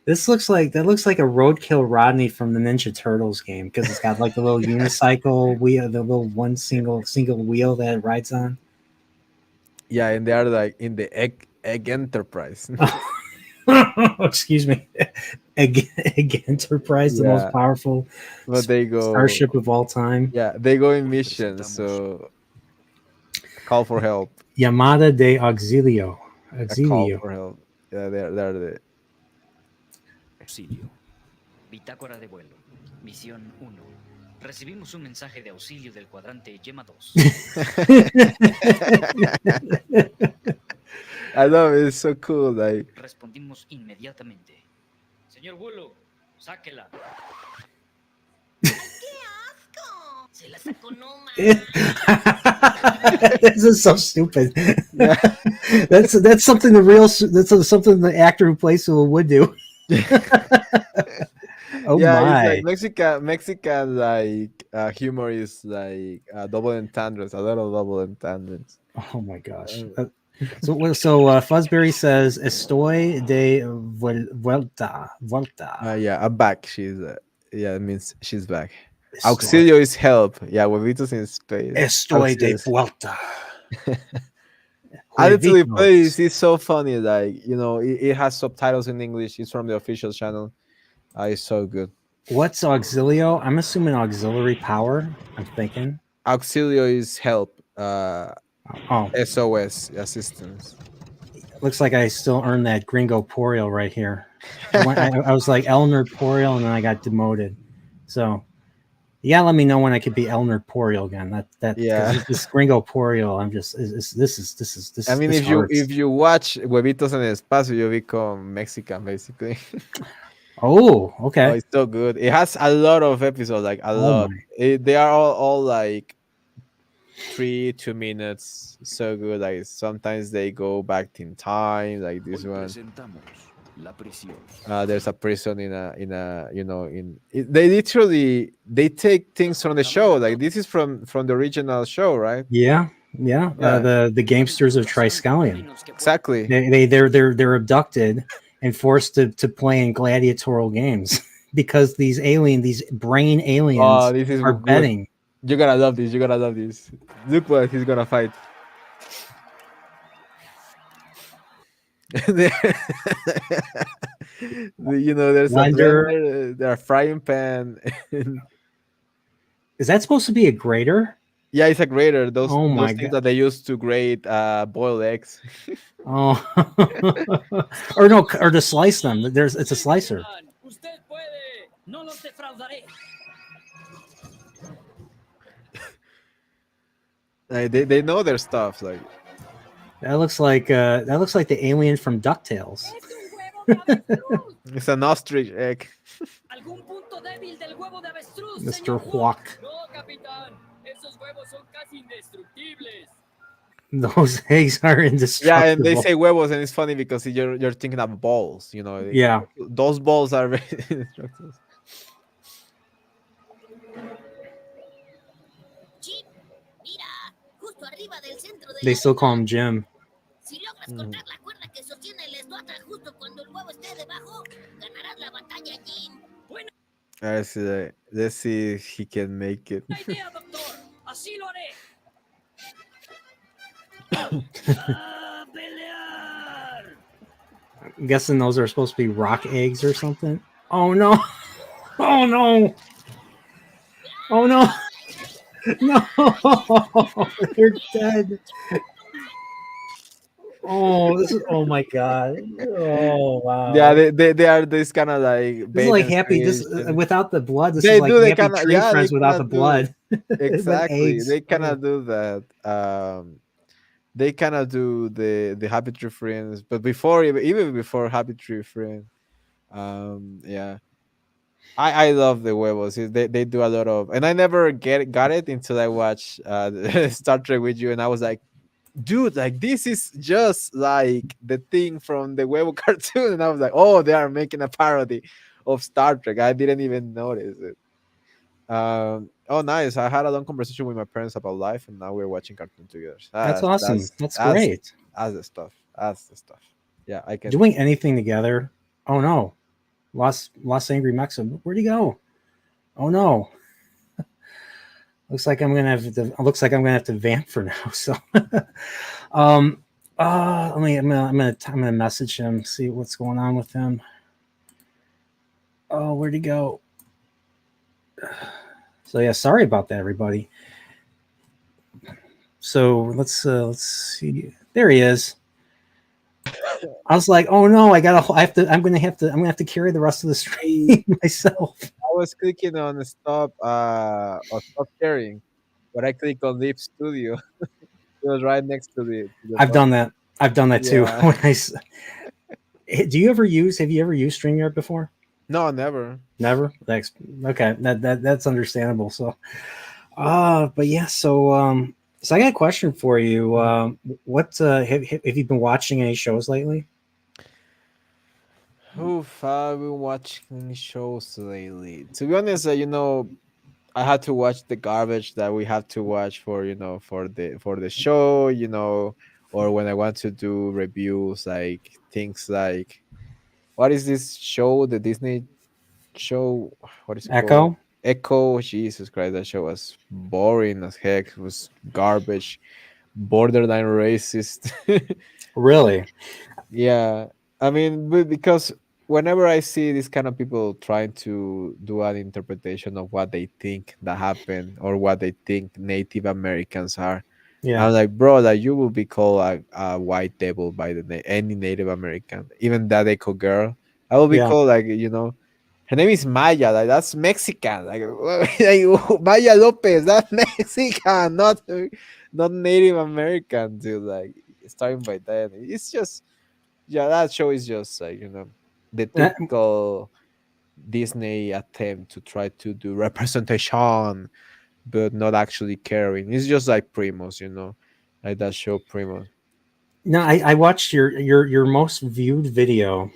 That looks like a roadkill Rodney from the Ninja Turtles game because it's got like the little unicycle wheel, the little one single wheel that it rides on. Yeah, and they are like in the egg Enterprise. Excuse me, egg Enterprise, the most powerful starship of all time. Yeah, they go in missions, so call for help. Llamada de auxilio. Call for help. Yeah, they're the auxilio. Bitácora de vuelo. Misión 1. Recibimos un mensaje de auxilio del cuadrante Yema 2. I love it. It's so cool. Like, respondimos inmediatamente. Señor Wulo, sáquela. ¡Qué asco! Se la sacó Noma. This is so stupid. That's something something the actor who plays Sulu would do. Oh yeah, my! It's like Mexican like humor is like double entendres, a lot of double entendres. Oh my gosh! So Fuzzberry says "Estoy de vuelta." Yeah, I'm back. She's it means she's back. Auxilio is help. Yeah, Huevitos in space. Estoy de vuelta. I literally play this. It's so funny. Like, it has subtitles in English. It's from the official channel. It's so good. What's auxilio? I'm assuming auxiliary power. I'm thinking auxilio is help. SOS assistance. Looks like I still earned that Gringoporeal right here. I was like Nerdporeal, and then I got demoted. So you gotta let me know when I could be Nerdporeal again. This Gringoporeal, I'm just this is. I mean, if you watch Huevitos en el Espacio, you become Mexican basically. Oh, okay. Oh, it's so good. It has a lot of episodes, like a lot. They are all like 2 minutes. So good. Like sometimes they go back in time, like this one. There's a prison they take things from the show. Like this is from the original show, right? Yeah. The gamesters of Triskelion. Exactly. They're abducted and forced to play in gladiatorial games because these brain aliens are betting. You're gonna love this. Look what he's gonna fight. There's a frying pan. Is that supposed to be a grater? Yeah, it's a grater. Those things that they use to grate boiled eggs. or to slice them. It's a slicer. They know their stuff. Like that looks like the alien from DuckTales. It's an ostrich egg. Mr. Huak. Those eggs are Yeah, and they indestructible. say huevos, and it's funny because you're thinking of balls. Yeah. Those balls are very indestructible. Chip, mira, justo arriba del centro de They la still call arena. him Jim. Si logras Mhm. cortar la cuerda que sostiene el estuatra justo cuando el huevo esté debajo, ganarás la batalla, Jim. Buena Let's see if he can make it. idea, doctor. Así lo haré. ¡A pelear! I'm guessing those are supposed to be rock eggs or something. Oh no! Oh no! Oh no! No! They're dead. Oh, this is. Oh my god. Oh Yeah, wow. they are this kind of like This is bait like and happy. This switch. And without the blood. This is they like do. They happy kind of, tree yeah. They friends kind without the of do. blood. With Exactly. eggs. They kind Oh. of do that. They kind of do the Happy Tree Friends, but before, even before Happy Tree Friend, yeah, I love the huevos. They do a lot of, and I never got it until I watched Star Trek with you, and I was like, dude, like this is just like the thing from the huevo cartoon, and I was like, oh, they are making a parody of Star Trek. I didn't even notice it. Oh, nice. I had a long conversation with my parents about life, and now we're watching cartoon together. That's awesome. That's That's great. that's the stuff. That's the stuff. Yeah, I can. Doing anything together. Oh no. Lost angry Mexico. Where'd he go? Oh no. Looks like I'm gonna have to. Looks like I'm gonna have to vamp for now. So, um, let me. I'm gonna message him. See what's going on with him. Oh, where'd he go? So yeah, sorry about that, everybody. So let's see. There he is. I was like, oh no, I gotta. I have to. I'm gonna have to carry the rest of the stream myself. I was clicking on stop or stop sharing, but I click on Leap Studio. It was right next to the I've button. done that. I've done that too. Yeah. When do you ever use? Have you ever used StreamYard before? No, never. Never. That's okay. That's understandable. So, but yeah. So I got a question for you. What have you been watching any shows lately? Oof, I've been watching any shows lately. To be honest, I had to watch the garbage that we have to watch for for the show, or when I want to do reviews, like things like what is this show, the Disney show? What is it called? Echo. Echo. Jesus Christ, that show was boring as heck. It was garbage, borderline racist. Really? Yeah, I mean, because whenever I see these kind of people trying to do an interpretation of what they think that happened or what they think Native Americans are, Yeah. I'm like, bro, like you will be called a white devil by any Native American, even that echo girl. I will be Yeah. called like her name is Maya, like that's Mexican, like, like Maya Lopez, that's Mexican, not Native American, dude. Like starting by that, it's just yeah, that show is just like the Uh, typical Disney attempt to try to do representation, but not actually caring. It's just like Primos, like that show Primos. No, I watched your most viewed video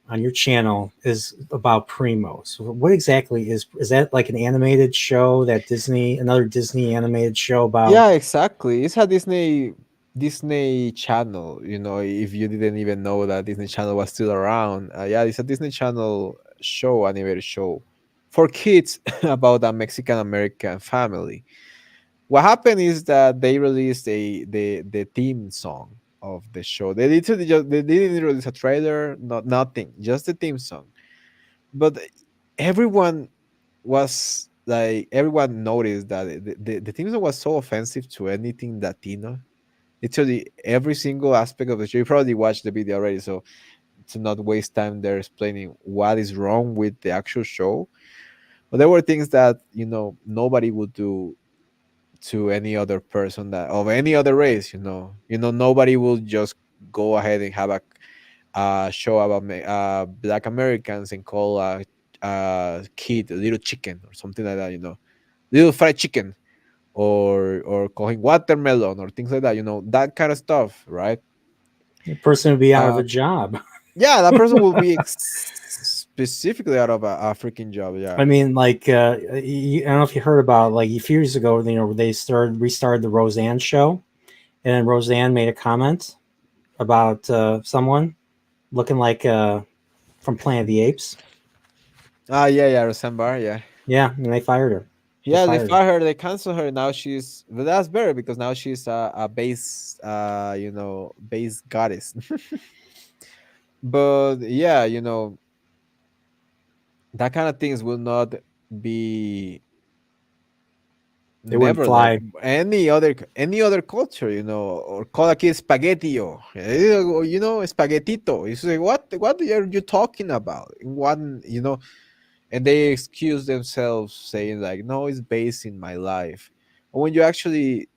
on your channel is about Primos. What exactly is that, like an animated show that another Disney animated show about? Yeah, exactly. It's a Disney Channel. If you didn't even know that Disney Channel was still around, yeah, it's a Disney Channel show, animated show for kids about a Mexican American family. What happened is that they released the theme song of the show. They didn't release a trailer, nothing, just the theme song. But everyone everyone noticed that the theme song was so offensive to anything Latino. Literally every single aspect of the show. You probably watched the video already, so to not waste time there explaining what is wrong with the actual show. But there were things that nobody would do to any other person that of any other race. Nobody will just go ahead and have a show about Black Americans and call a kid a little chicken or something like that. Little fried chicken or calling watermelon or things like that, that kind of stuff, right? The person would be out of uh, a job. yeah, that person will be specifically out of a freaking job. Yeah. I mean, like, I don't know if you heard about, like, a few years ago, they restarted the Roseanne show, and then Roseanne made a comment about someone looking like from Planet of the Apes. Yeah, Roseanne, yeah. Yeah, and they fired her. They Yeah, they fired her. fired her, they canceled her. Now but that's better because now she's a base, base goddess. But yeah, that kind of things will not be They wouldn't never like fly. any other culture, or call a kid spaghetti, or spaghettito. It's like, what are you talking about? What, and they excuse themselves saying like, no, it's based in my life. But when you actually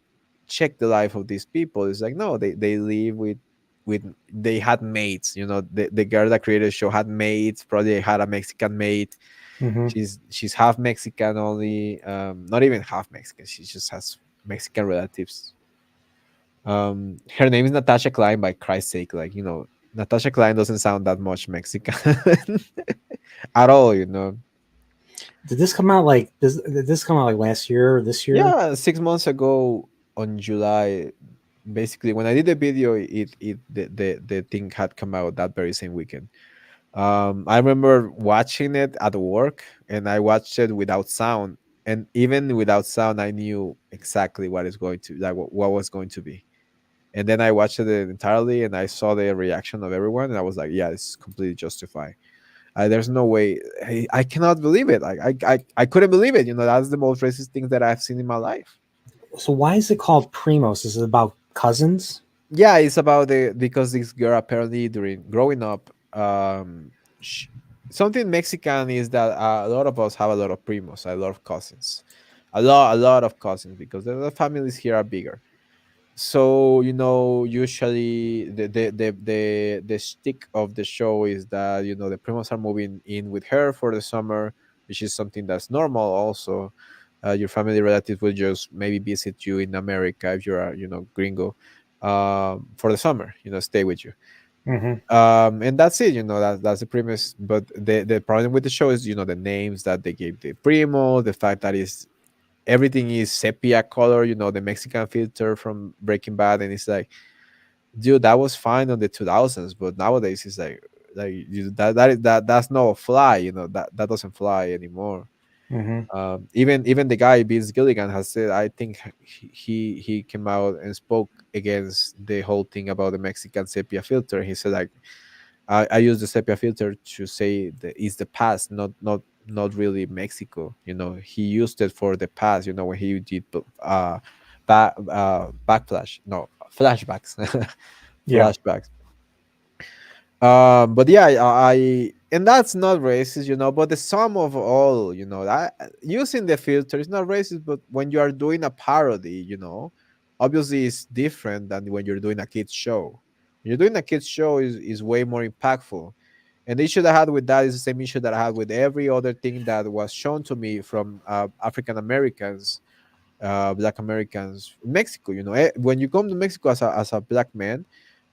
check the life of these people, it's like, no, they live with they had mates, the girl that created the show had mates, probably had a Mexican mate. Hmm. She's half Mexican only, not even half Mexican, she just has Mexican relatives. Her name is Natasha Klein, by Christ's sake, like, Natasha Klein doesn't sound that much Mexican at all. Did this come out like last year or this year? Yeah, 6 months ago on July, basically when I did the video, the thing had come out that very same weekend. I remember watching it at work, and I watched it without sound, and even without sound, I knew exactly what is going to like what was going to be. And then I watched it entirely, and I saw the reaction of everyone, and I was like, yeah, it's completely justified. There's no way. I cannot believe it. Like I couldn't believe it. That's the most racist thing that I've seen in my life. So why is it called Primos? Is it about cousins? Yeah, it's about because this girl apparently during growing up, something Mexican is that a lot of us have a lot of primos, a lot of cousins, a lot of cousins, because the families here are bigger. So usually the stick of the show is that the primos are moving in with her for the summer, which is something that's normal. Also, your family relatives will just maybe visit you in America if you're a gringo, for the summer, stay with you. Hmm. And that's it. That's the premise. But the problem with the show is the names that they gave the primo, the fact that is everything is sepia color, the Mexican filter from Breaking Bad, and it's like, dude, that was fine on the 2000s, but nowadays it's like that's no fly, that doesn't fly anymore. Hmm. Even the guy Vince Gilligan has said, I think he came out and spoke against the whole thing about the Mexican sepia filter. He said like, I use the sepia filter to say that it's the past, not really Mexico. He used it for the past. When he did backflash, no, flashbacks, Yeah. flashbacks. But yeah, and that's not racist, but the sum of all, that using the filter is not racist, but when you are doing a parody, obviously it's different than when you're doing a kids show. When you're doing a kids show is way more impactful. And the issue that I had with that is the same issue that I had with every other thing that was shown to me from African Americans, Black Americans, Mexico. When you come to Mexico as a black man,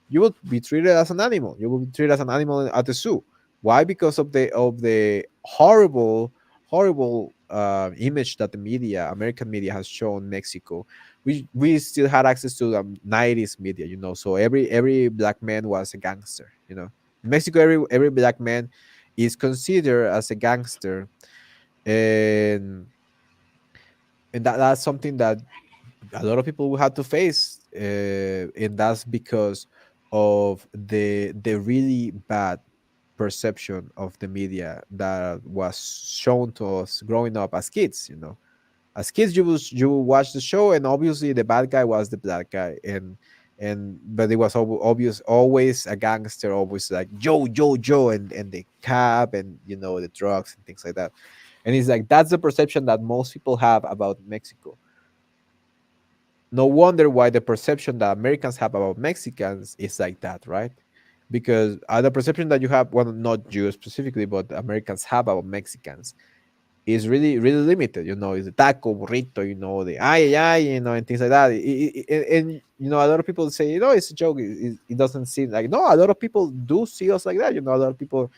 you will be treated as an animal. You will be treated as an animal at the zoo. Why? Because of the horrible, horrible image that the media, American media, has shown Mexico. We still had access to the 90s media, so every black man was a gangster. In Mexico, every black man is considered as a gangster, and that's something that a lot of people will have to face, and that's because of the really bad perception of the media that was shown to us growing up as kids. As kids, you will watch the show, and obviously the bad guy was the black guy, and but it was obvious, always a gangster, always like Joe, and the cab, and the drugs and things like that. And it's like that's the perception that most people have about Mexico. No wonder why the perception that Americans have about Mexicans is like that, right? Because the perception that you have, well, not you specifically, but Americans have about Mexicans is really really limited. Is the taco, burrito, the ay ay, and things like that. And a lot of people say, it's a joke. It doesn't seem like, no. A lot of people do see us like that. A lot of people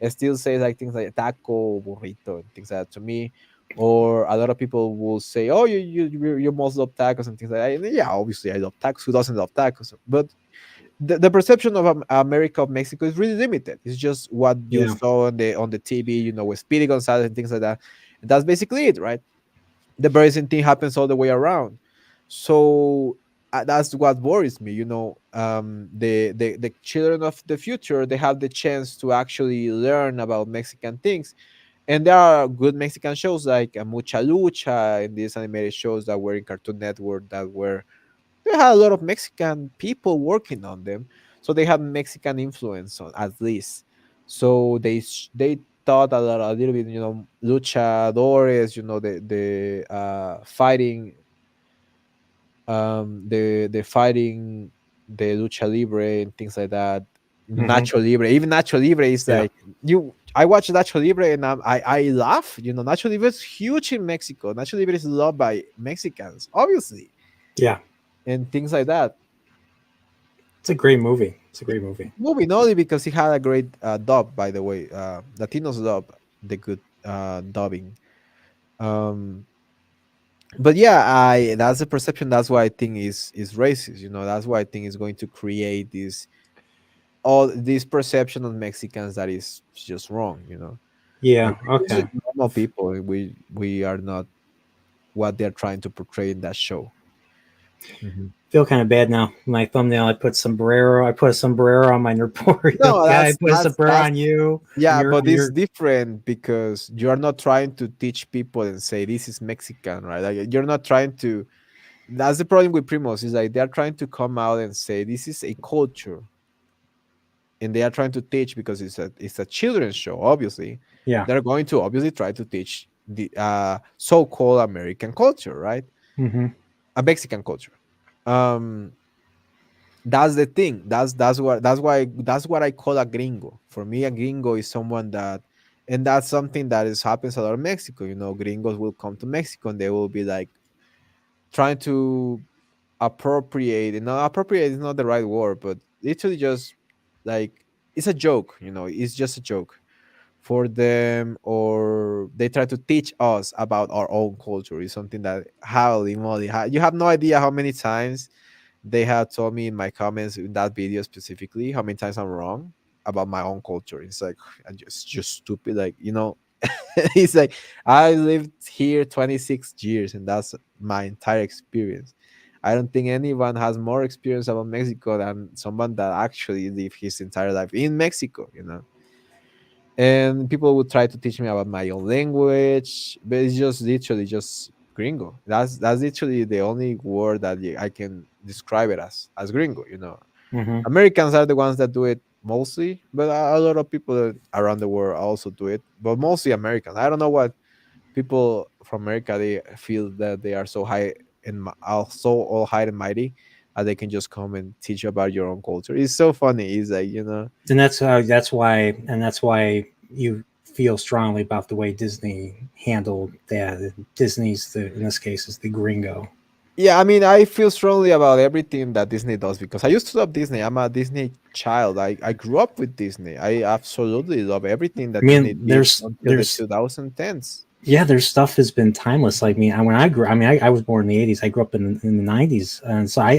still say like things like taco, burrito, and things like that to me. Or a lot of people will say, "Oh, you must love tacos," and things like that. And yeah, obviously I love tacos. Who doesn't love tacos? But the perception of America, of Mexico, is really limited. It's just what you Yeah. saw on the TV, with Speedy Gonzalez and things like that. And that's basically it, right? The very same thing happens all the way around. So that's what worries me. The children of the future, they have the chance to actually learn about Mexican things, and there are good Mexican shows like Mucha Lucha and these animated shows that were in Cartoon Network that were they had a lot of Mexican people working on them, so they have Mexican influence on at least. So they taught a little bit, luchadores, the fighting, the fighting, the lucha libre and things like that. Hmm. Nacho Libre, even Nacho Libre is Yeah. like you. I watch Nacho Libre and I laugh. Nacho Libre is huge in Mexico. Nacho Libre is loved by Mexicans, obviously, Yeah. and things like that. It's a great movie. It's a great movie. Movie not only because he had a great dub, by the way. Latinos dub the good dubbing. Um, but yeah, I that's the perception. That's why I think is racist. That's why I think is going to create this perception of Mexicans that is just wrong. Like Yeah. we're just Okay. normal people. And we are not what they're trying to portray in that show. Mhm. Feel kind of bad now. My thumbnail, I put sombrero. I put a sombrero on my Nerdporeal No, guy. I that's put a that's sombrero that's on you. And yeah, you're but it's you're different because you are not trying to teach people and say this is Mexican, right? Like you're not trying to. That's the problem with Primos. Is like they're trying to come out and say this is a culture, and they are trying to teach because it's a children's show. Obviously, yeah. they're going to obviously try to teach the so-called American culture, right? Hmm. A Mexican culture. Um, that's the thing. That's what I call a gringo. For me, a gringo is someone that, and that's something that is happens a lot in Mexico. Gringos will come to Mexico and they will be like trying to appropriate. And not appropriate is not the right word, but literally just like it's a joke. It's just a joke for them, or they try to teach us about our own culture. Is something that holy moly, you have no idea how many times they have told me in my comments in that video specifically how many times I'm wrong about my own culture. It's like I just stupid. Like it's like I lived here 26 years and that's my entire experience. I don't think anyone has more experience about Mexico than someone that actually lived his entire life in Mexico. And people would try to teach me about my own language, but it's just literally just gringo. That's literally the only word that I can describe it as gringo. Hmm. Americans are the ones that do it mostly, but a lot of people around the world also do it, but mostly Americans. I don't know what people from America, they feel that they are so high and also all high and mighty, they can just come and teach you about your own culture. It's so funny. It's like. And that's why you feel strongly about the way Disney handled that. Disney's in this case is the gringo. Yeah, I mean, I feel strongly about everything that Disney does because I used to love Disney. I'm a Disney child. I grew up with Disney. I absolutely love everything I that Disney mean, did until the there's 2010s. yeah, their stuff has been timeless. Like me, when I grew, I mean, I was born in the '80s. I grew up in the '90s, and so I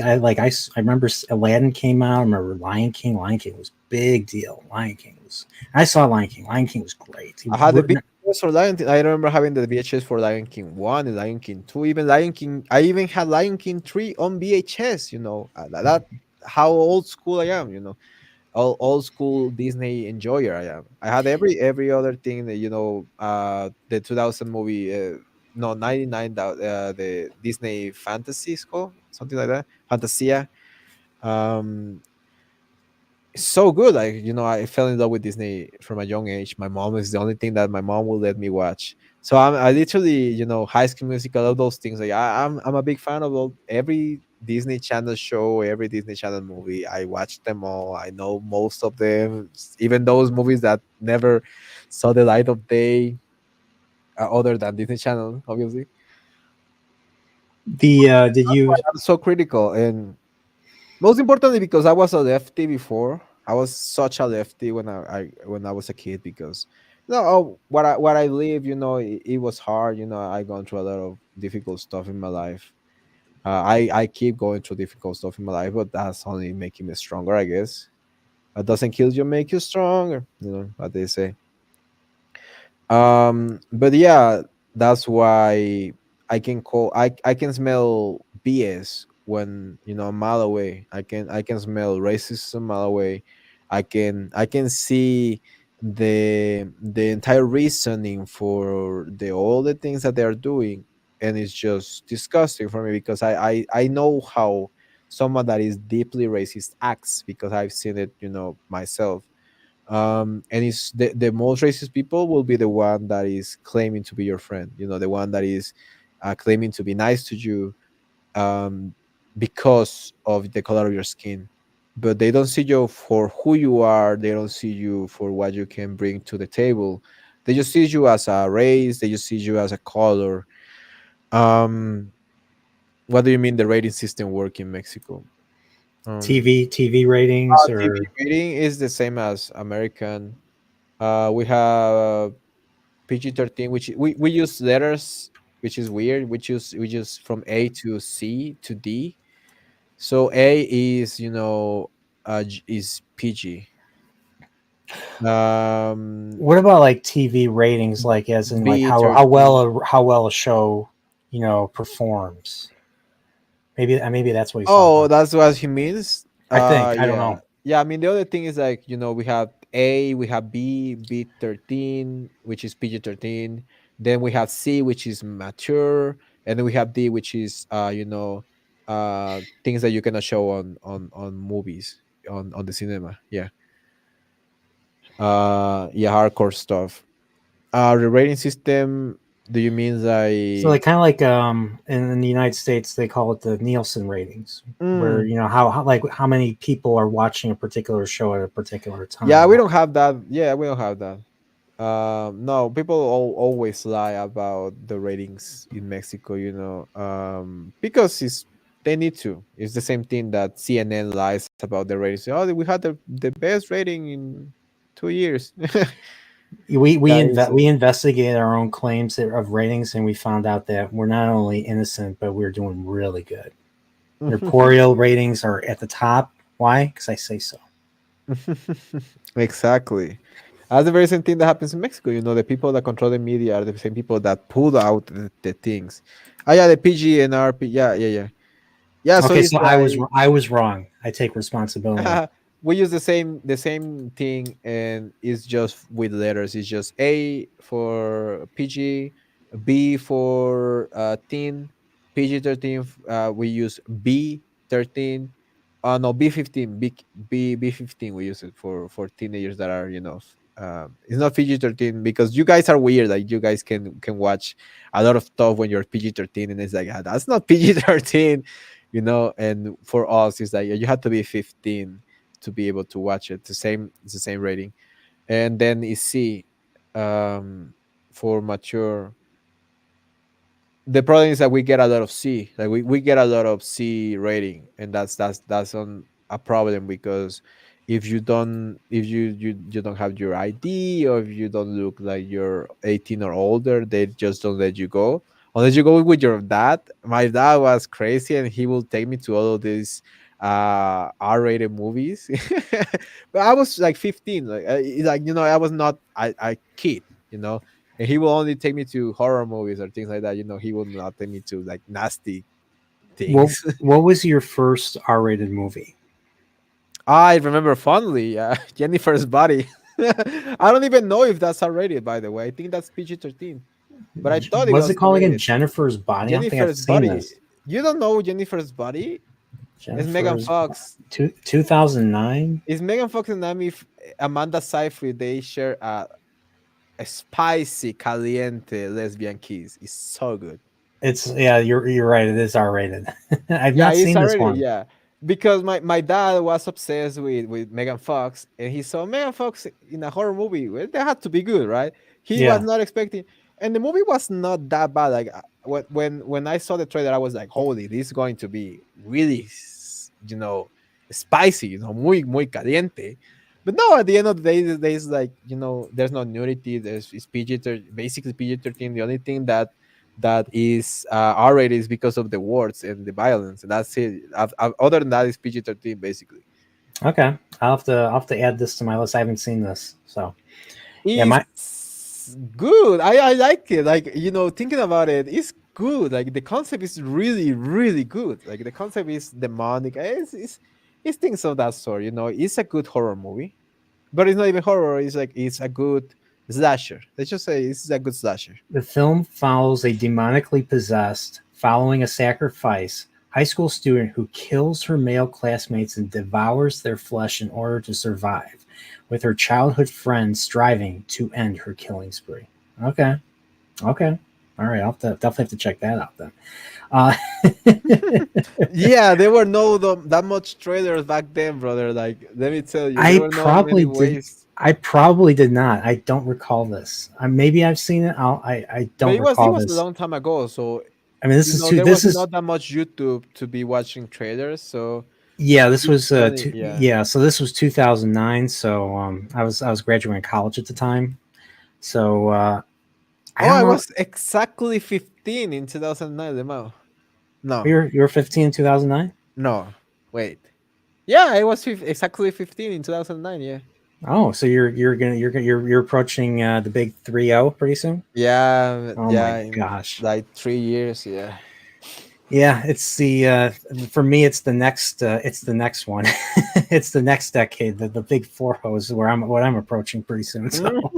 remember Aladdin came out. I remember Lion King. Lion King was big deal. Lion King was. I saw Lion King. Lion King was great. I had the VHS for Lion King. I remember having the VHS for Lion King 1 and Lion King 2, even Lion King. I even had Lion King 3 on VHS. That how old school I am. Old school Disney enjoyer I am. I had every other thing that the 2000 movie, no 99 that the Disney Fantasy is called something like that, Fantasia. Um, so good. I fell in love with Disney from a young age. My mom is the only thing that my mom will let me watch. So I literally, High School Musical, all those things. Like I'm a big fan of every Disney Channel show, every Disney Channel movie. I watch them all. I know most of them, even those movies that never saw the light of day. other than Disney Channel, obviously. The did you I'm so critical, and most importantly because I was a lefty before. I was such a lefty when when I was a kid because what I live, it was hard. I gone through a lot of difficult stuff in my life. I keep going through difficult stuff in my life, but that's only making me stronger, I guess. What doesn't kill you make you stronger. You know what they say. But yeah, that's why I can smell BS when a mile away. I can smell racism a mile away. I can see the entire reasoning for the all the things that they are doing, and it's just disgusting for me because I know how someone that is deeply racist acts because I've seen it, myself. And it's the most racist people will be the one that is claiming to be your friend, the one that is claiming to be nice to you, um, because of the color of your skin, but they don't see you for who you are. They don't see you for what you can bring to the table. They just see you as a race. They just see you as a color. um, what do you mean the rating system work in Mexico? um, TV ratings TV or rating is the same as American. We have PG-13, which we use letters, which is weird. We use from A to C to D. So A is is PG. Um, what about like TV ratings, like as in like B-13. how well a show performs? Maybe that's what he's talking Oh, about. that's what he means. I don't Yeah, know. yeah. I mean, the other thing is like we have A, we have B13, which is PG-13. Then we have C, which is mature, and then we have D, which is things that you cannot show on movies on the cinema. Yeah, yeah, hardcore stuff. The rating system. Do you mean So like? like kind of like in the United States they call it the Nielsen ratings, where Mm, how like how many people are watching a particular show at a particular yeah, time. we don't have that. Yeah, we don't have that. No, people always lie about the ratings in Mexico, because they need to. It's the same thing that CNN lies about the ratings. Oh, we had the best rating in 2 years. Yeah, We investigated our own claims of ratings, and we found out that we're not only innocent, but we're doing really good. Nerdporeal ratings are at the top. Why? Because I say so. exactly. That's the very same thing that happens in Mexico. The people that control the media are the same people that pull out the things. Ah, yeah, the PG and RP. Yeah, yeah, yeah. Yeah, so Okay, it's so like I was wrong. I take responsibility. we use the same thing, and it's just with letters. It's just A for PG, B for teen, PG-13. We use B13. No, B15, B15. We use it for teenagers that are it's not PG-13 because you guys are weird. Like you guys can watch a lot of stuff when you're PG-13, and it's like, "Ah, that's not PG-13." And for us it's like you have to be 15 to be able to watch it. It's the same rating. And then is C, for mature. The problem is that we get a lot of C. Like we get a lot of C rating, and that's on a problem because if you don't have your ID, or if you don't look like you're 18 or older, they just don't let you go. Unless you go with your dad. My dad was crazy, and he will take me to all of these R-rated movies. But I was like 15, I was not a kid, you know and he will only take me to horror movies or things like that. He will not take me to like nasty things. What was your first R-rated movie? I remember fondly Jennifer's Body. I don't even know if that's R-rated, by the way. I think that's PG-13, but I thought it What's it was called again? R-rated. Jennifer's Body. I don't think I've Jennifer's seen Body. this. You don't know Jennifer's Body? It's Megan Jennifer's Fox. 2009. It's Megan Fox and Amanda Seyfried. They share a spicy, caliente lesbian kiss. It's so good. It's yeah, you're right. It is R-rated. I've Yeah, not it's seen this already, one. yeah. Because my dad was obsessed with Megan Fox, and he saw Megan Fox in a horror movie. Well, that had to be good, right? He was Yeah. not expecting. and the movie was not that bad. Like when I saw the trailer, I was like, "Holy, this is going to be really, spicy. Muy caliente." But no, at the end of the day, there's like there's no nudity. There's it's basically PG-13. The only thing that is R-rated is because of the words and the violence, and that's it. Other than that, it's PG-13 basically. Okay, I'll have to add this to my list. I haven't seen this, so yeah, my It's good. I like it. Like, thinking about it, it's good. Like the concept is really, really good. Like the concept is demonic. It's things of that sort, It's a good horror movie. But it's not even horror, it's like it's a good slasher. Let's just say this is a good slasher. the film follows a demonically possessed, following a sacrifice, high school student who kills her male classmates and devours their flesh in order to survive, with her childhood friends striving to end her killing spree. Okay. Okay. All right. Definitely have to check that out then. Uh, Yeah, there were no that much trailers back then, brother. Like, let me tell you, there I were not many probably did. ways. I probably did not. I don't recall this. Maybe I've seen it. I But don't it recall was a this. long time ago, so I mean, this is two. there This was is not that much YouTube to be watching trailers. So yeah. This was yeah. yeah. So this was 2009. So I was graduating college at the time. So I Oh, don't I know. was exactly 15 in 2009, Lemao. No, You were 15 in 2009. no, wait. Yeah, I was exactly 15 in 2009. Yeah. Oh, so you're approaching the big 3-0 pretty soon. Yeah, Oh yeah, my in gosh. like 3 years. Yeah. Yeah, it's the for me it's the next one. It's the next decade, the big 4-0 is what I'm approaching pretty soon. So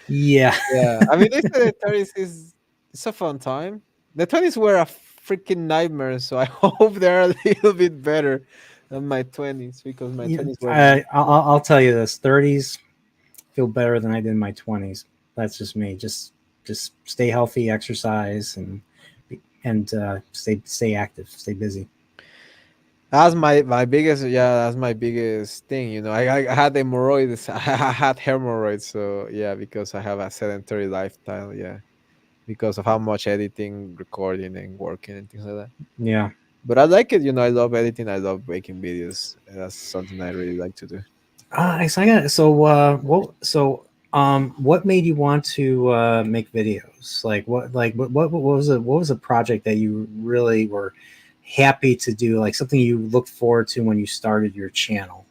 yeah. Yeah, I mean, they say the 30s is it's a fun time. The 20s were a freaking nightmare, so I hope they're a little bit better than my 20s because my 20s were. I'll tell you this: 30s feel better than I did in my 20s. That's just me. Just stay healthy, exercise, and stay active, stay busy. That's my biggest, yeah, that's my biggest thing. I had hemorrhoids. I had hemorrhoids, so yeah, because I have a sedentary lifestyle. Yeah, because of how much editing, recording, and working and things like that. Yeah. But I like it. I love editing. I love making videos. That's something I really like to do. What made you want to make videos? What was a project that you really were happy to do? Like something you looked forward to when you started your channel?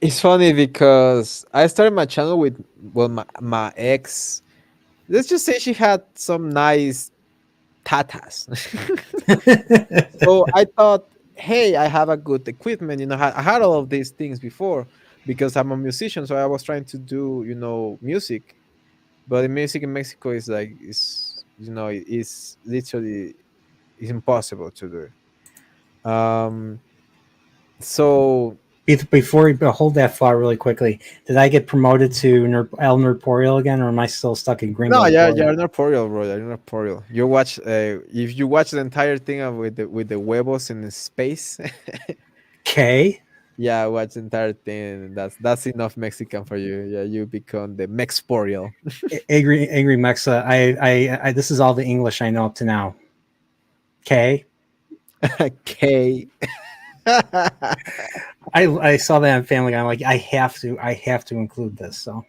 It's funny because I started my channel with, well, my ex. Let's just say she had some nice tatas. So I thought, hey, I have a good equipment. I had all of these things before because I'm a musician. So I was trying to do, music. But the music in Mexico is like, it's literally it's impossible to do. So Before we hold that thought really quickly, did I get promoted to Nerdporeal again, or am I still stuck in Gringo? no, yeah, you're not Nerdporeal, bro. You're Nerdporeal. You watch, if you watch the entire thing with the huevos in space, Okay. yeah, watch the entire thing. That's enough Mexican for you. Yeah, you become the Mexporeal. Angry Mexa. I this is all the English I know up to now. Okay. Okay. I saw that on Family Guy. I'm like, I have to include this. So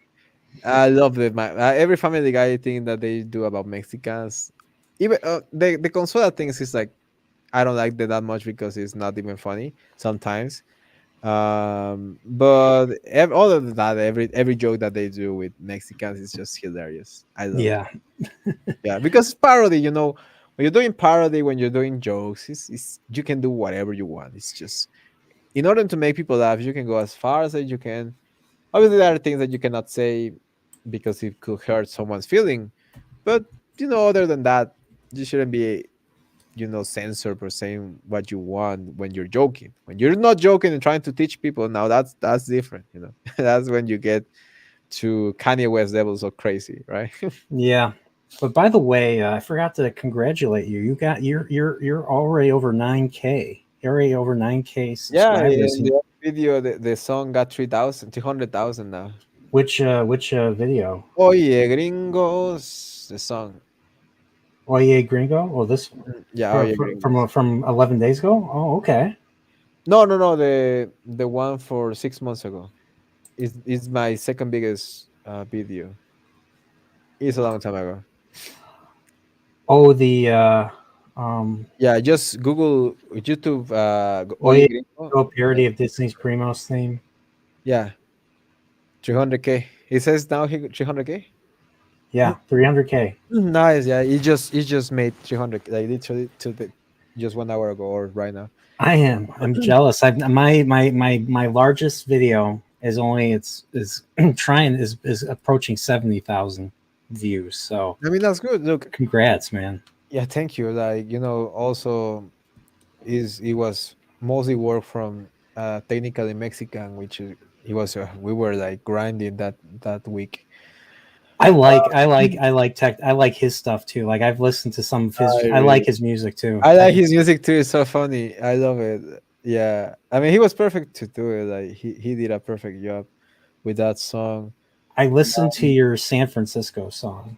I love it, man. Every Family Guy thing that they do about Mexicans, even the consola things is like, I don't like that much because it's not even funny sometimes. But other than that, every joke that they do with Mexicans is just hilarious. I love it. yeah. Yeah, because it's parody. When you're doing parody, when you're doing jokes, it's you can do whatever you want. It's just in order to make people laugh, you can go as far as you can. Obviously, there are things that you cannot say because it could hurt someone's feeling. But other than that, you shouldn't be censored for saying what you want when you're joking. When you're not joking and trying to teach people, now that's different. That's when you get to Kanye West levels of crazy, right? Yeah. But by the way, I forgot to congratulate you. You're already over 9K. You're already over 9K Yeah, subscribers. in the other video, the song got 300,000 now. Which video? Oye, gringos, the song. Oye Gringo? Well, this Yeah, Oye, gringos. from 11 days ago. Oh, okay. No, no, no. The one for 6 months ago. Is my second biggest video. It's a long time ago. Oh, the um Yeah, just Google YouTube. Oye, Oye gringo. Gringo parody of Disney's Primos theme. Yeah, 300K. He says now he 300K. Yeah, 300K. Nice. Yeah, he just made 300 like literally just 1 hour ago or right now. I'm jealous. I've my largest video is only is trying is approaching 70,000 views. So I mean that's good. Look, congrats, man. yeah, thank you. Like also is it was mostly work from technically Mexican, which is he was we were like grinding that week. I like his stuff too. Like I've listened to some of his. I I like really his music too. I like his music too. It's so funny. I love it. Yeah, I mean he was perfect to do it. Like he did a perfect job with that song. I listened to your San Francisco song.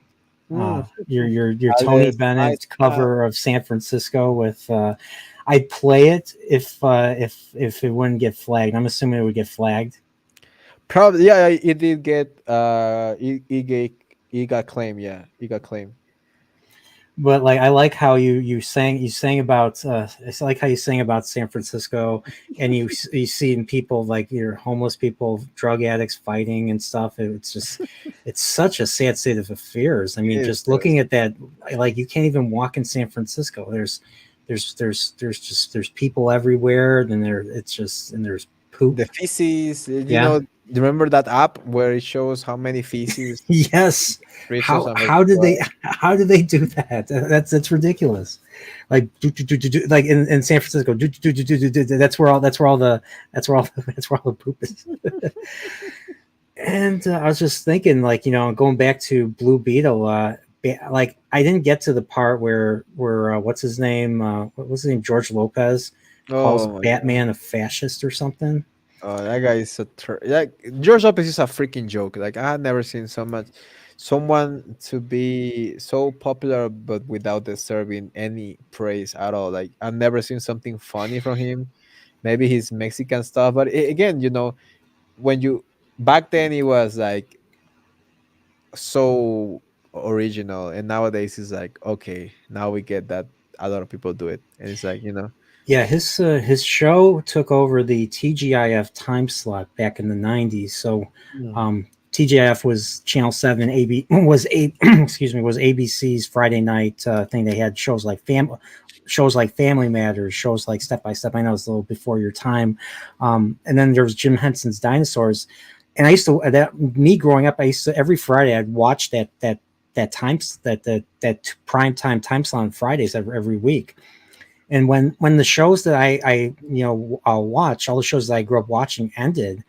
Mm, Your Tony Alice, Bennett Maika. cover of San Francisco with I'd play it if it wouldn't get flagged. I'm assuming it would get flagged. Probably, yeah, it did get he got claim, yeah, he got claim. But like I like how you sang about I like how you sang about San Francisco, and you see people like your homeless people, drug addicts fighting and stuff. It's just it's such a sad state of affairs. I mean, It just is. looking at that, like you can't even walk in San Francisco. There's people everywhere, and there's poop. The feces, Yeah. remember that app where it shows how many feces Yes. reaches on How did they do that? That's ridiculous. Like like in San Francisco, that's where all the that's where all the poop is. And I was just thinking, like going back to Blue Beetle, like I didn't get to the part where what's his name? What was his name? George Lopez calls Oh my god. Batman a fascist or something. Oh, that guy is like George Lopez is a freaking joke. Like I had never seen someone to be so popular but without deserving any praise at all. Like I've never seen something funny from him. Maybe his Mexican stuff, but again, when you back then it was like so original, and nowadays it's like okay, now we get that a lot of people do it, and it's like Yeah, his show took over the TGIF time slot back in the '90s. So TGIF was Channel 7. Excuse me, was ABC's Friday night thing. They had shows like Family Matters, shows like Step by Step. I know it's a little before your time. And then there was Jim Henson's Dinosaurs. And I used to me growing up, I used to every Friday I'd watch that prime time slot on Fridays every week. And when the shows that I watch, all the shows that I grew up watching ended,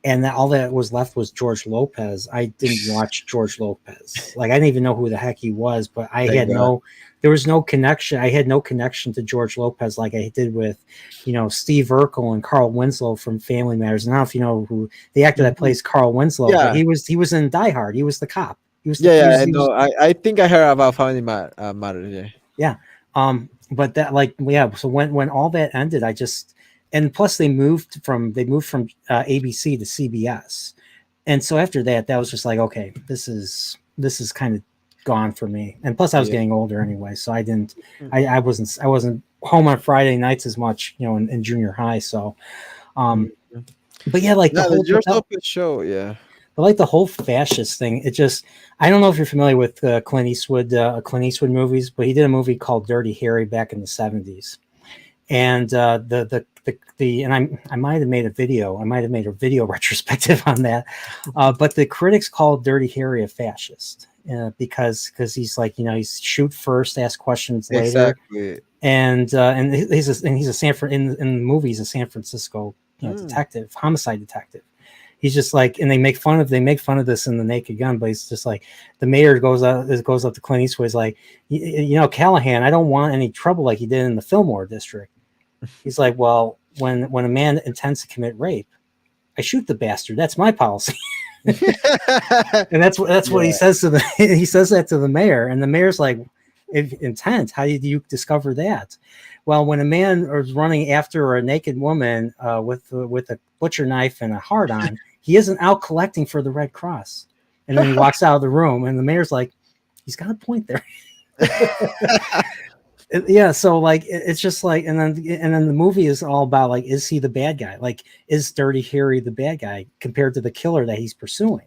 and all that was left was George Lopez. I didn't watch George Lopez. Like I didn't even know who the heck he was, but Thank God. there was no connection. I had no connection to George Lopez like I did with, Steve Urkel and Carl Winslow from Family Matters. And I don't know if you know who the actor that plays Carl Winslow, Yeah. but he was in Die Hard. He was the cop. He was I know. I think I heard about Family Matters. Yeah. Yeah. But that so when all that ended, and plus they moved from ABC to CBS. And so after that was just like, okay, this is kind of gone for me. And plus I was getting older anyway. So I wasn't home on Friday nights as much, in junior high. So, but yeah, like the George Lopez show. Yeah. But like the whole fascist thing, I don't know if you're familiar with Clint Eastwood movies, but he did a movie called Dirty Harry back in the 70s. And I might have made a video retrospective on that. But the critics called Dirty Harry a fascist because he's like, he's shoot first, ask questions later. Exactly. And he's a in the movie, he's a San Francisco detective, homicide detective. He's just like, and they make fun of this in The Naked Gun, but he's just like, the mayor goes up to Clint Eastwood, is like, Callahan, I don't want any trouble like he did in the Fillmore district. He's like, well, when a man intends to commit rape, I shoot the bastard. That's my policy. And that's what he says to the he says that to the mayor, and the mayor's like, intent, how did you discover that? Well, when a man is running after a naked woman with a butcher knife and a heart on, he isn't out collecting for the Red Cross. And then he walks out of the room, and the mayor's like, he's got a point there. Yeah, so like it's just like, and then the movie is all about like, is he the bad guy? Like, is Dirty Harry the bad guy compared to the killer that he's pursuing?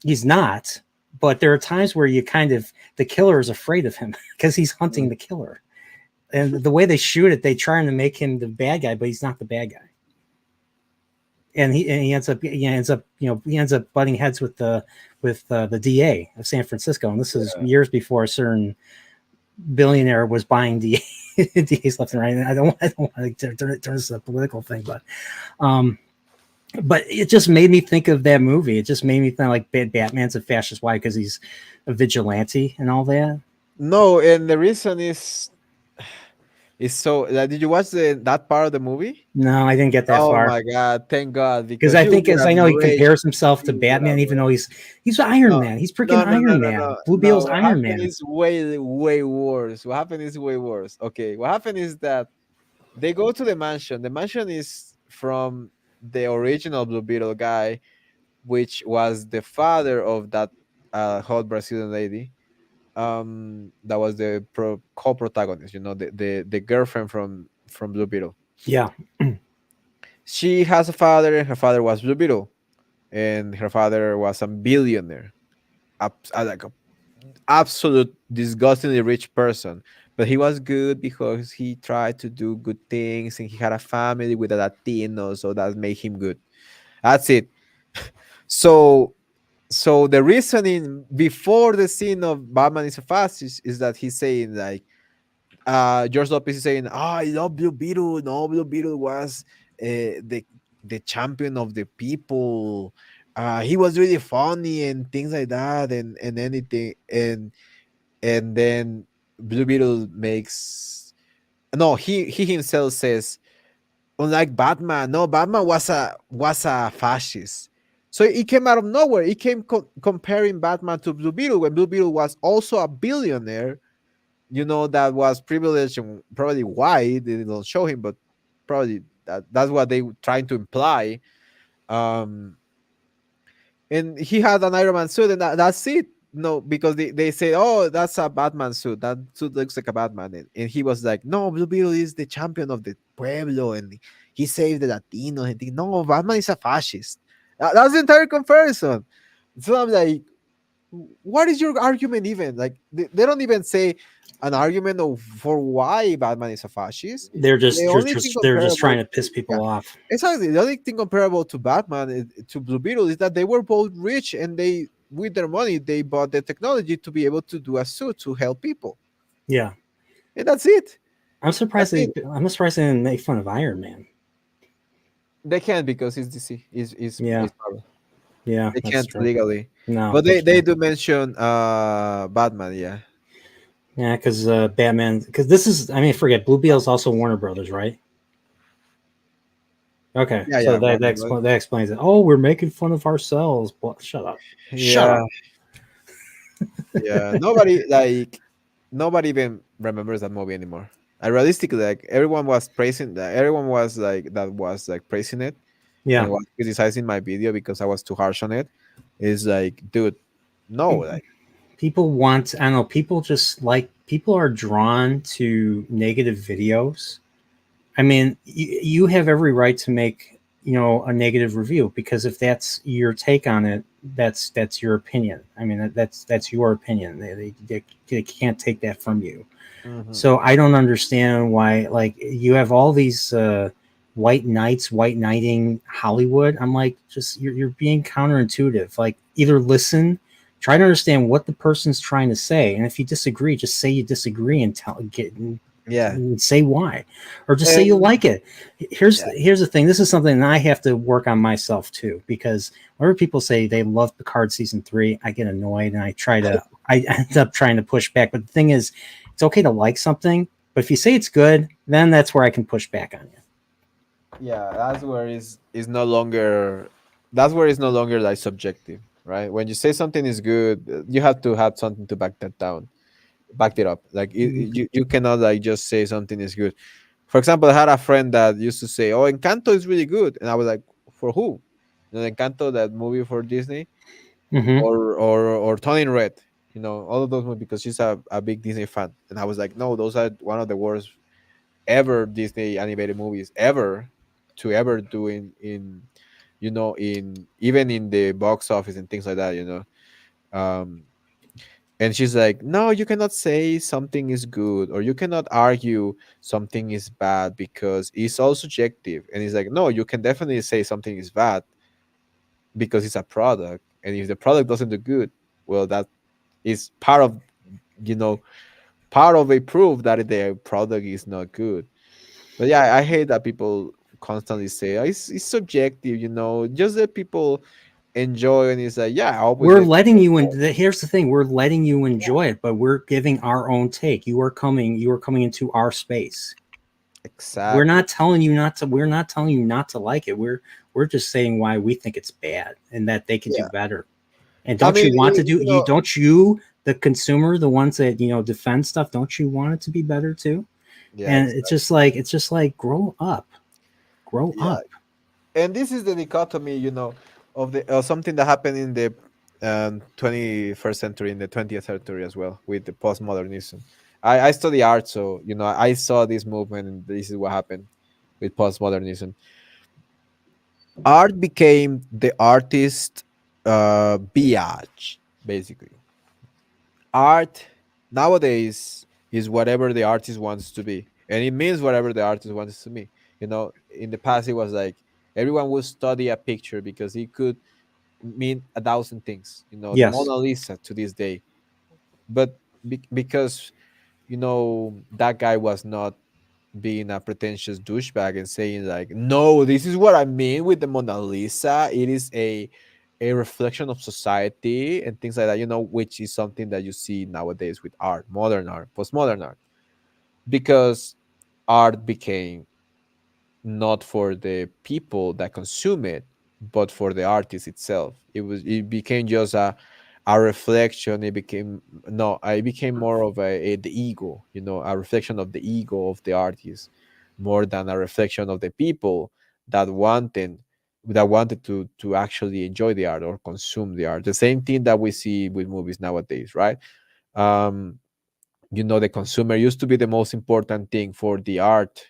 He's not, but there are times where the killer is afraid of him because he's hunting the killer. And the way they shoot it, they trying to make him the bad guy, but he's not the bad guy. And he ends up butting heads with the DA of San Francisco, and this is years before a certain billionaire was buying DAs left and right. And I don't want to turn this into a political thing, but it just made me think of that movie. It just made me think like Batman's a fascist. Why? Because he's a vigilante and all that. No, and the reason is so. Did you watch that part of the movie? No, I didn't get that far. Oh my god! Thank God, because I think, as I know, he compares himself to Batman, even though he's Iron Man. He's freaking Iron Man. Blue Beetle's Iron Man. It's way worse. What happened is way worse. Okay, what happened is that they go to the mansion. The mansion is from the original Blue Beetle guy, which was the father of that hot Brazilian lady. That was the co-protagonist. You know, the girlfriend from Blue Beetle. Yeah. She has a father, and her father was Blue Beetle, and her father was a billionaire, like a absolute disgustingly rich person. But he was good because he tried to do good things, and he had a family with a Latino, so that made him good. That's it. So the reasoning before the scene of Batman is a fascist is that he's saying like, George Lopez is saying, I love Blue Beetle. No, Blue Beetle was the champion of the people. He was really funny and things like that, and anything, and then Blue Beetle makes he himself says, unlike Batman, no, Batman was a fascist. So it came out of nowhere. It came comparing Batman to Blue Beetle when Blue Beetle was also a billionaire. You know, that was privileged and probably white. They don't show him, but probably that's what they were trying to imply. And he had an Iron Man suit, and that's it. No, because they say, oh, that's a Batman suit. That suit looks like a Batman. And he was like, no, Blue Beetle is the champion of the pueblo, and he saved the Latinos. And think, no, Batman is a fascist. That's the entire comparison. So I'm like, what is your argument even? Like, they don't even say an argument for why Batman is a fascist. They're just trying to piss people off. Exactly. The only thing comparable to Batman, to Blue Beetle, is that they were both rich, and they, with their money, they bought the technology to be able to do a suit to help people. Yeah, and that's it. I'm surprised they didn't make fun of Iron Man. They can't because it's DC. It's Marvel. Yeah, they can't true. legally. No, but they do mention Batman. Yeah, because Batman. Because this is, forget Blue Beetle's also Warner Brothers, right? Okay, so that explains it. Oh, we're making fun of ourselves. Well, shut up. Shut up. Yeah, nobody even remembers that movie anymore. Realistically, like everyone was praising praising it. Yeah, and was criticizing my video because I was too harsh on it. Is like, dude, no, like people want. I don't know. People are drawn to negative videos. I mean, you have every right to make a negative review, because if that's your take on it, that's your opinion. I mean, that's your opinion. They can't take that from you. Mm-hmm. So I don't understand why, like, you have all these white knighting Hollywood. I'm like, just you're being counterintuitive. Like, either listen, try to understand what the person's trying to say, and if you disagree, just say you disagree and say why, or just say you like it. Here's the thing. This is something that I have to work on myself too, because whenever people say they love Picard season 3, I get annoyed, and I end up trying to push back. But the thing is, it's okay to like something, but if you say it's good, then that's where I can push back on you. Yeah, that's where is no longer that's where it's no longer like subjective, right? When you say something is good, you have to have something to back that down, back it up. Like you cannot like just say something is good. For example, I had a friend that used to say, "Oh, Encanto is really good," and I was like, "For who?" Encanto, that movie for Disney, Mm-hmm. or Tony in Red, all of those movies, because she's a big Disney fan, and I was like, "No, those are one of the worst ever Disney animated movies ever to ever do in even in the box office and things like that. Um, and she's like, no, you cannot say something is good, or you cannot argue something is bad because it's all subjective. And he's like, no, you can definitely say something is bad because it's a product. And if the product doesn't do good, well, that is you know, part of a proof that the product is not good. But yeah, I hate that people constantly say, "Oh, it's subjective," just that people enjoy, and it's like, yeah, We're obviously, letting you in. Here's the thing: we're letting you enjoy it, but we're giving our own take. You are coming. You are coming into our space. We're exactly. not telling you not to. We're not telling you not to like it. We're just saying why we think it's bad and that they could do Yeah, better. And I don't mean, you want to do? Don't you, the consumer, the ones that defend stuff? Don't you want it to be better too? yeah, And it's just like grow yeah. up. And this is the dichotomy, of the something that happened in the 21st century, in the 20th century as well, with the postmodernism. I study art, so I saw this movement, and this is what happened with postmodernism. Art became the artist biatch, basically. Art nowadays is whatever the artist wants to be, and it means whatever the artist wants to be. In the past, it was like everyone would study a picture because it could mean a thousand things. The Yes. Mona Lisa to this day, but because that guy was not being a pretentious douchebag and saying like, no, this is what I mean with the Mona Lisa. It is a reflection of society and things like that, which is something that you see nowadays with art, modern art, postmodern art, because art became not for the people that consume it, but for the artist itself. It became just a reflection. It became no, it became more of the ego, a reflection of the ego of the artist, more than a reflection of the people that wanted to actually enjoy the art or consume the art. The same thing that we see with movies nowadays, right? Um, the consumer used to be the most important thing for the art,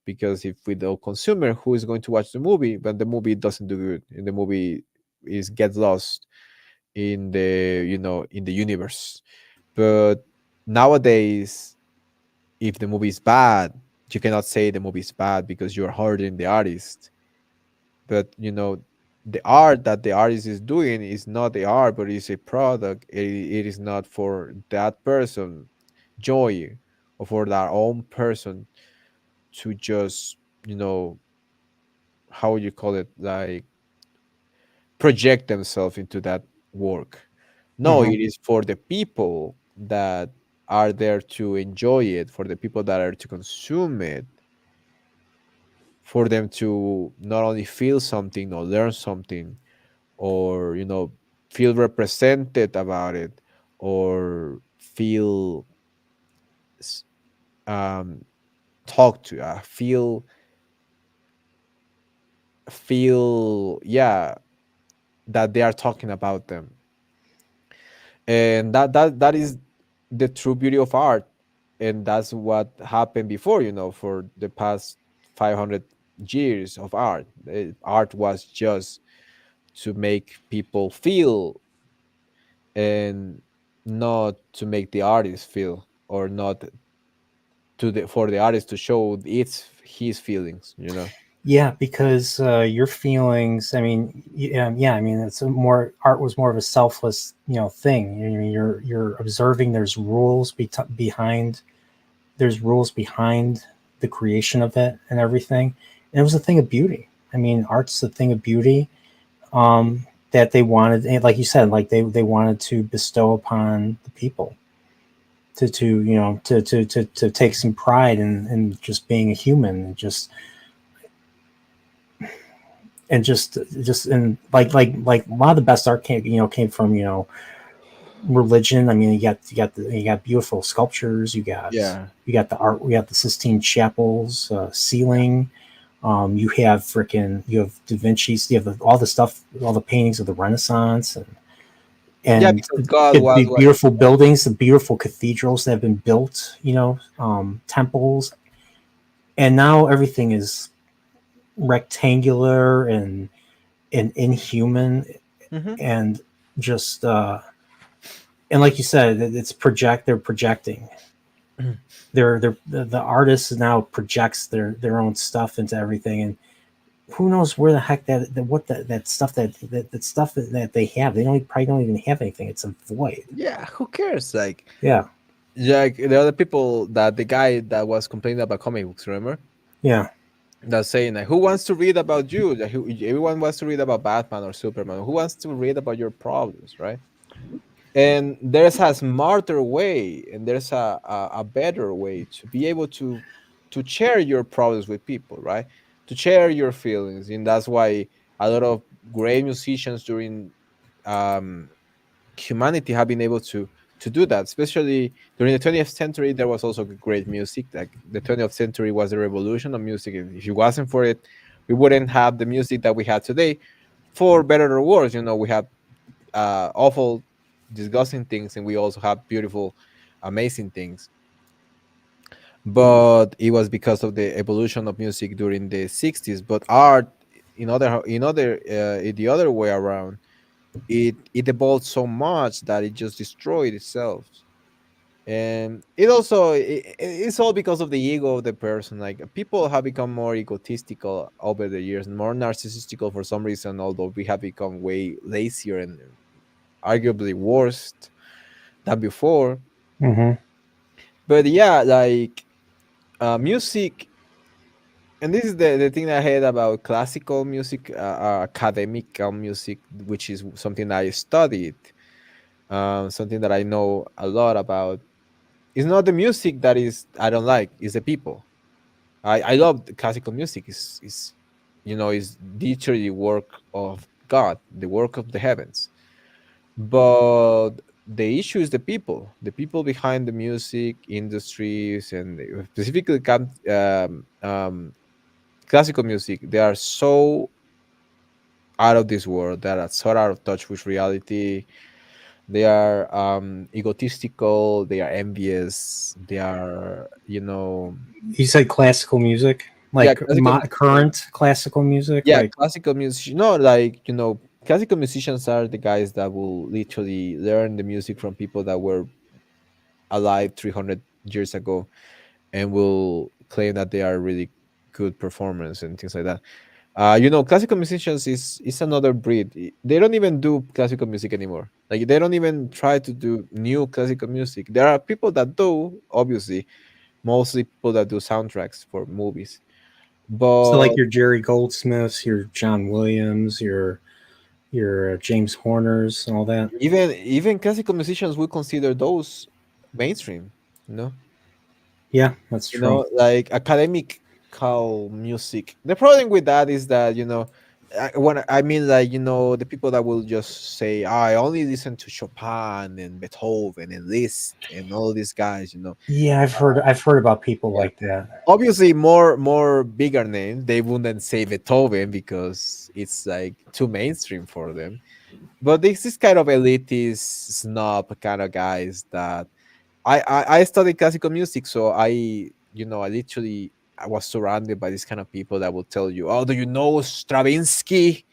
because if with the consumer, who is going to watch the movie when the movie doesn't do good, and the movie is gets lost in the in the universe. But nowadays, if the movie is bad, you cannot say the movie is bad because you're hurting the artist. But the art that the artist is doing is not the art, but it's a product. It is not for that person joy, or for that own person to just how would you call it, like project themselves into that work. No, Hmm. it is for the people that are there to enjoy it, for the people that are to consume it, for them to not only feel something or learn something, or feel represented about it, or feel s- um talk to feel, yeah, that they are talking about them. And that is the true beauty of art. And that's what happened before, for the past 500 years of art. Art was just to make people feel, and not to make the artist feel, or not for the artist to show his feelings. Yeah, because your feelings. I mean, yeah. I mean, it's a more art was more of a selfless, thing. You're observing. Behind. There's rules behind the creation of it and everything. And it was a thing of beauty. I mean, art's a thing of beauty, that they wanted, like you said, like they wanted to bestow upon the people, to take some pride in just being a human, and just and just and like a lot of the best art came from religion. I mean, you got beautiful sculptures. Yeah. You got the art. We got the Sistine Chapel's ceiling. You have Da Vinci's. You have all the stuff, all the paintings of the Renaissance, Yeah, and because God was the what. beautiful buildings, the beautiful cathedrals that have been built. Temples, and now everything is rectangular and inhuman, Mhm. and just and like you said, they're projecting. The artist now projects their own stuff into everything, and who knows where the heck that stuff that stuff that they have, probably don't even have anything. It's a void. Yeah, who cares? Yeah, Like the other people, that the guy that was complaining about comic books, remember? yeah. That's saying like, who wants to read about you? Like, everyone wants to read about Batman or Superman. Who wants to read about your problems, right? And there's a smarter way, and there's a better way to be able to share your problems with people, right? To share your feelings, and that's why a lot of great musicians during um, humanity have been able to do that. Especially during the 20th century, there was also great music. Like the 20th century was the revolution of music. If it wasn't for it, we wouldn't have the music that we have today. For better or worse, we have awful, disgusting things, and we also have beautiful, amazing things. But it was because of the evolution of music during the 60s. But art, in the other way around, it evolved so much that it just destroyed itself. And it's all because of the ego of the person. Like, people have become more egotistical over the years, more narcissistical for some reason, although we have become way lazier and arguably worse than before. Hmm. But yeah, like, music, and this is the thing I heard about classical music, academic music, which is something I studied, something that I know a lot about. It's not the music that is I don't like; it's the people. I love the classical music. Is literally work of God, the work of the heavens. But the issue is the people behind the music industries, and specifically classical music. They are so out of this world. They are so out of touch with reality. They are egotistical. They are envious. They are, You said classical music, yeah, like classical music. current classical music, Yeah, like classical music. No, like, classical musicians are the guys that will literally learn the music from people that were alive 300 years ago, and will claim that they are really good performers and things like that. Classical musicians is another breed. They don't even do classical music anymore. Like, they don't even try to do new classical music. There are people that do, obviously, mostly people that do soundtracks for movies. so But like your Jerry Goldsmiths, your John Williams, your James Horners, and all that. even classical musicians will consider those mainstream. You know, Yeah, that's true. like academic music. The problem with that is that, when I mean, like, the people that will just say, I only listen to Chopin and Beethoven and Liszt and all these guys. Yeah, I've heard about people Yeah. like that. Obviously, more bigger names. They wouldn't say Beethoven because it's like too mainstream for them. But this kind of elitist snob kind of guys that I studied classical music, so I was surrounded by this kind of people that will tell you, "Oh, do you know Stravinsky?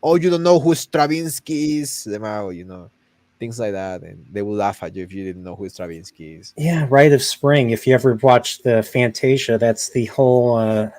Oh, you don't know who Stravinsky is?" Things like that, and they will laugh at you if you didn't know who Stravinsky is. Yeah, Rite of Spring. If you ever watched the Fantasia, that's the whole.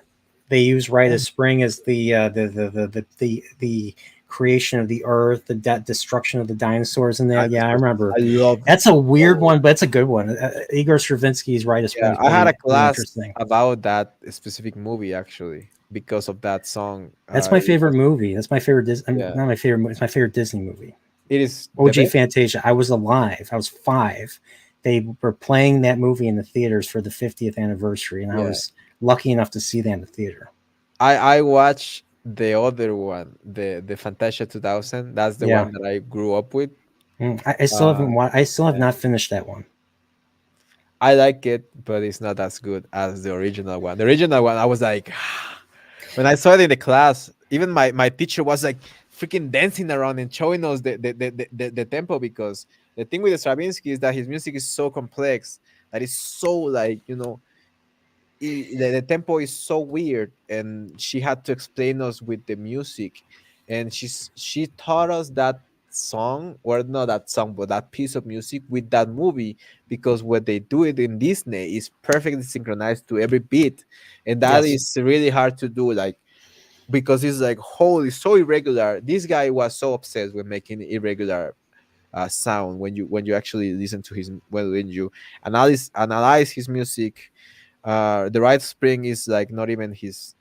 They use Rite of Spring as the creation of the earth, the destruction of the dinosaurs, and that. Yeah, I remember. I love. That's a weird one, but it's a good one. Igor Stravinsky's Rite of Spring Yeah, is I had a pretty class interesting. about that specific movie actually because of that song. That's my favorite movie. That's my favorite Yeah, not my favorite. It's my favorite Disney movie. it is the OG best. Fantasia. I was alive. I was 5. They were playing that movie in the theaters for the 50th anniversary, and I Yeah, was lucky enough to see that in the theater. I watched the other one, the Fantasia 2000. That's the Yeah. one that I grew up with. I still Uh, haven't I still have not finished that one. I like it, but it's not as good as the original one. The original one, I was like, when I saw it in the class, even my teacher was like freaking dancing around and showing us the tempo, because the thing with Stravinsky is that his music is so complex, that is so like, the tempo is so weird, and she had to explain us with the music, and she taught us that song, or not that song, but that piece of music with that movie, because what they do it in Disney is perfectly synchronized to every beat, and that Yes. is really hard to do, like, because it's like holy, so irregular. This guy was so obsessed with making irregular sound. When you actually listen to his, when you analyze his music, the Right Spring is like not even his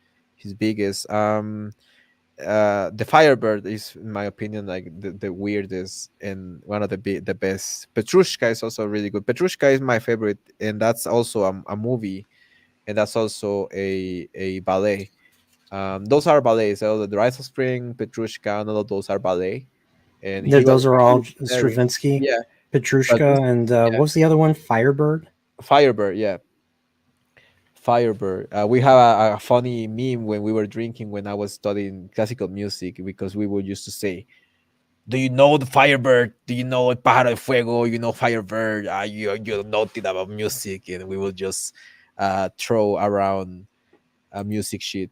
biggest. The Firebird is, in my opinion, like the weirdest and one of the best. Petrushka is also really good. Petrushka is my favorite, and that's also a movie, and that's also a ballet. Those are ballets. So the Rise of Spring, Petrushka, and all of those are ballet, and he was Those are all really very, Stravinsky, yeah. But this, Petrushka, and yeah, what was the other one? Firebird. Firebird, yeah. Firebird. We have a funny meme when we were drinking when I was studying classical music, because we would used to say, "Do you know the Firebird? Do you know Pájaro de Fuego? You know Firebird? You don't know nothing about music," and we will just throw around music shit.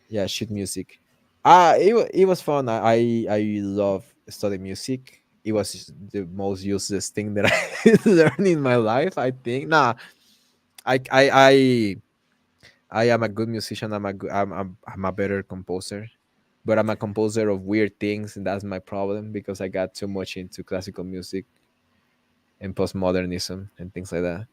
Yeah, shit music. It was fun. I love studying music. It was just the most useless thing that I learned in my life, I think. Nah, I I I I am a good musician. I'm a better composer, but I'm a composer of weird things, and that's my problem, because I got too much into classical music and postmodernism and things like that.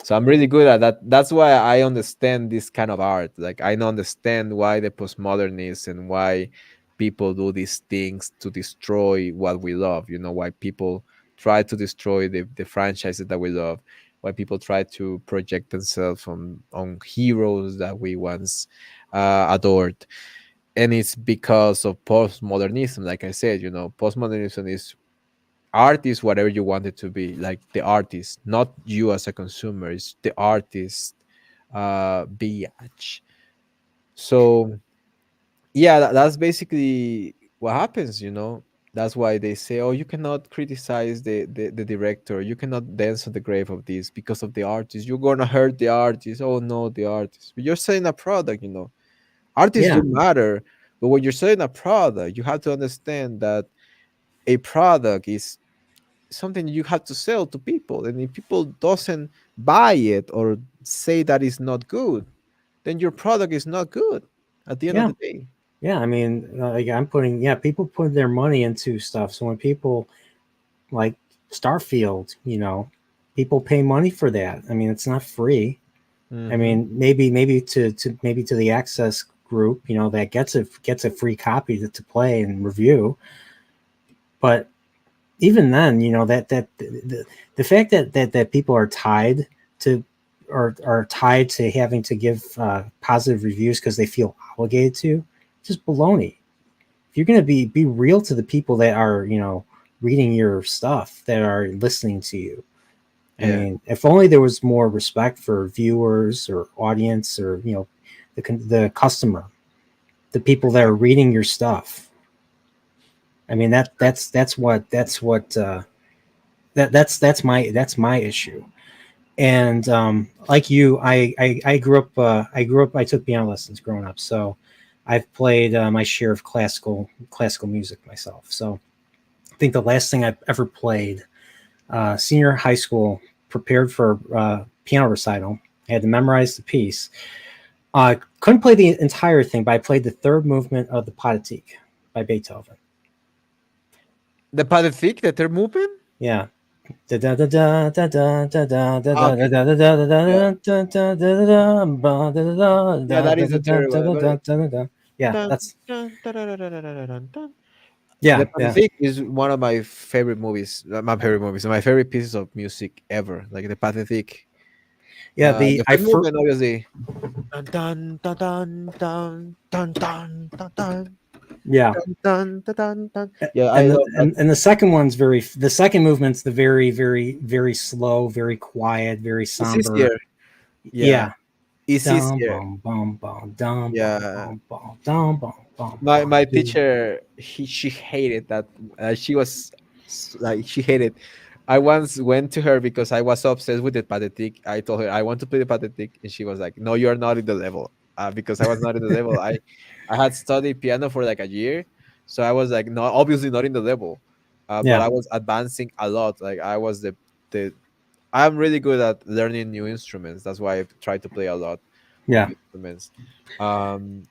So I'm really good at that. That's why I understand this kind of art. Like, I don't understand why the postmodernists and why people do these things to destroy what we love. Why people try to destroy the franchises that we love. Why people try to project themselves on heroes that we once adored. And it's because of postmodernism. Like I said, postmodernism is, art is whatever you want it to be, like the artist, not you as a consumer. It's the artist, biatch. So yeah, that's basically what happens. That's why they say, oh, you cannot criticize the director, you cannot dance on the grave of this because of the artist, you're gonna hurt the artist. Oh no, the artist, but you're selling a product. Artists Yeah. do matter, but when you're selling a product, you have to understand that a product is something you have to sell to people, and if people doesn't buy it or say that it's not good, then your product is not good at the end of Yeah. the day. Yeah. I mean, like people put their money into stuff. So when people like Starfield, people pay money for that. I mean, it's not free. I Hmm. mean, maybe to the access group, that gets a free copy to play and review. But even then, the fact that people are tied to are tied to having to give positive reviews because they feel obligated to, just baloney. If you're gonna be real to the people that are reading your stuff, that are listening to you. I Yeah, mean, if only there was more respect for viewers or audience, or the customer, the people that are reading your stuff. I mean, that's my issue. And like you, I grew up. I took piano lessons growing up, so I've played my share of classical music myself. So I think the last thing I've ever played, senior high school, prepared for piano recital. I had to memorize the piece. Couldn't play the entire thing, but I played the third movement of the Pathetique by Beethoven. the Pacific, the third movement. Yeah. Ah, okay. Yeah, yeah, that is the third one. Yeah, Dun, that's dun, dun, dun. The yeah, yeah, Pacific is one of my favorite movies. My favorite movies, my favorite pieces of music ever. Like the Pacific. Yeah, the The I first fir- movement, obviously. Dun, dun, dun, dun, dun, dun, dun, dun, dun, yeah, dun, dun, dun, dun. Yeah, I and the love that. and the second one's the second movement's the very slow, very quiet, very It's somber. easier. Yeah, Yeah. it's Dum easier. bum bum bum dum bum Yeah, bum bum dum bum bum my bum. Dude. teacher, she hated that. She was like, she hated. I once went to her because I was obsessed with the pathetic. I told her I want to play the pathetic, and she was like, "No, you're not in the level." Because I was not in the level. I had studied piano for like a year, so I was like, no, obviously not in the level. But Yeah, I was advancing a lot. Like I was the I'm really good at learning new instruments. That's why I try to play a lot of yeah. instruments.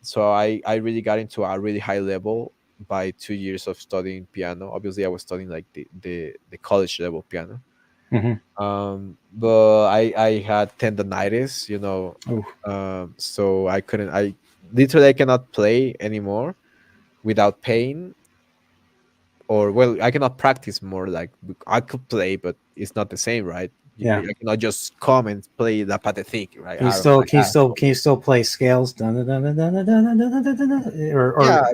So I really got into a really high level by 2 years of studying piano. Obviously, I was studying like the college level piano. Hmm. But I had tendonitis, Oh, so I couldn't. I literally I cannot play anymore without pain, or well, I cannot practice more. Like I could play, but it's not the same, right? yeah. I cannot just come and play the pathetic, right? Can you I don't still like that. can you still play scales? Dun, dun, dun, dun, dun, dun, dun, dun, dun, dun, dun, Yeah,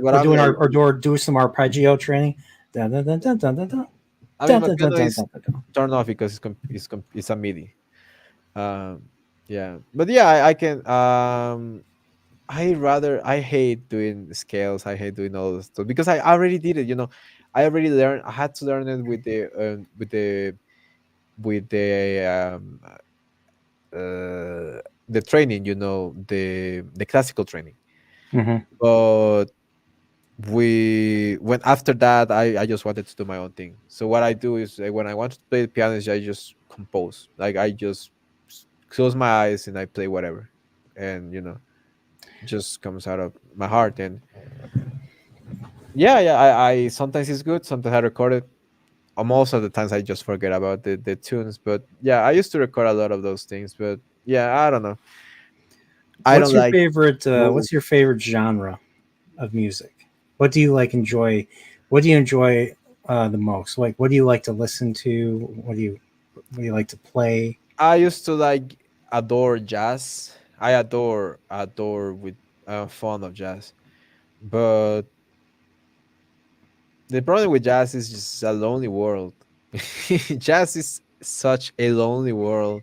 but or I'm doing like, or do some arpeggio training. Dun, dun, dun, dun, dun, dun, dun, I mean, dun, my dun, dun, piano dun, is dun, dun. turned off because it's a MIDI. Um, yeah, but yeah, I can. I hate doing scales. I hate doing all this stuff because I already did it. I already learned. I had to learn it with the training. The classical training. Mhm. But we when after that, I just wanted to do my own thing. So what I do is, when I want to play the piano, is I just compose. Like I just close my eyes and I play whatever, and just comes out of my heart. And yeah, I sometimes it's good, sometimes I record it. Most of the times I just forget about the tunes. But yeah, I used to record a lot of those things. But yeah, I don't know. I don't like. What's your favorite genre of music? What do you like enjoy? What do you enjoy the most? Like, what do you like to listen to? What do you like to play? I used to like adore jazz. I adore with fond of jazz. But the problem with jazz is just a lonely world. Jazz is such a lonely world.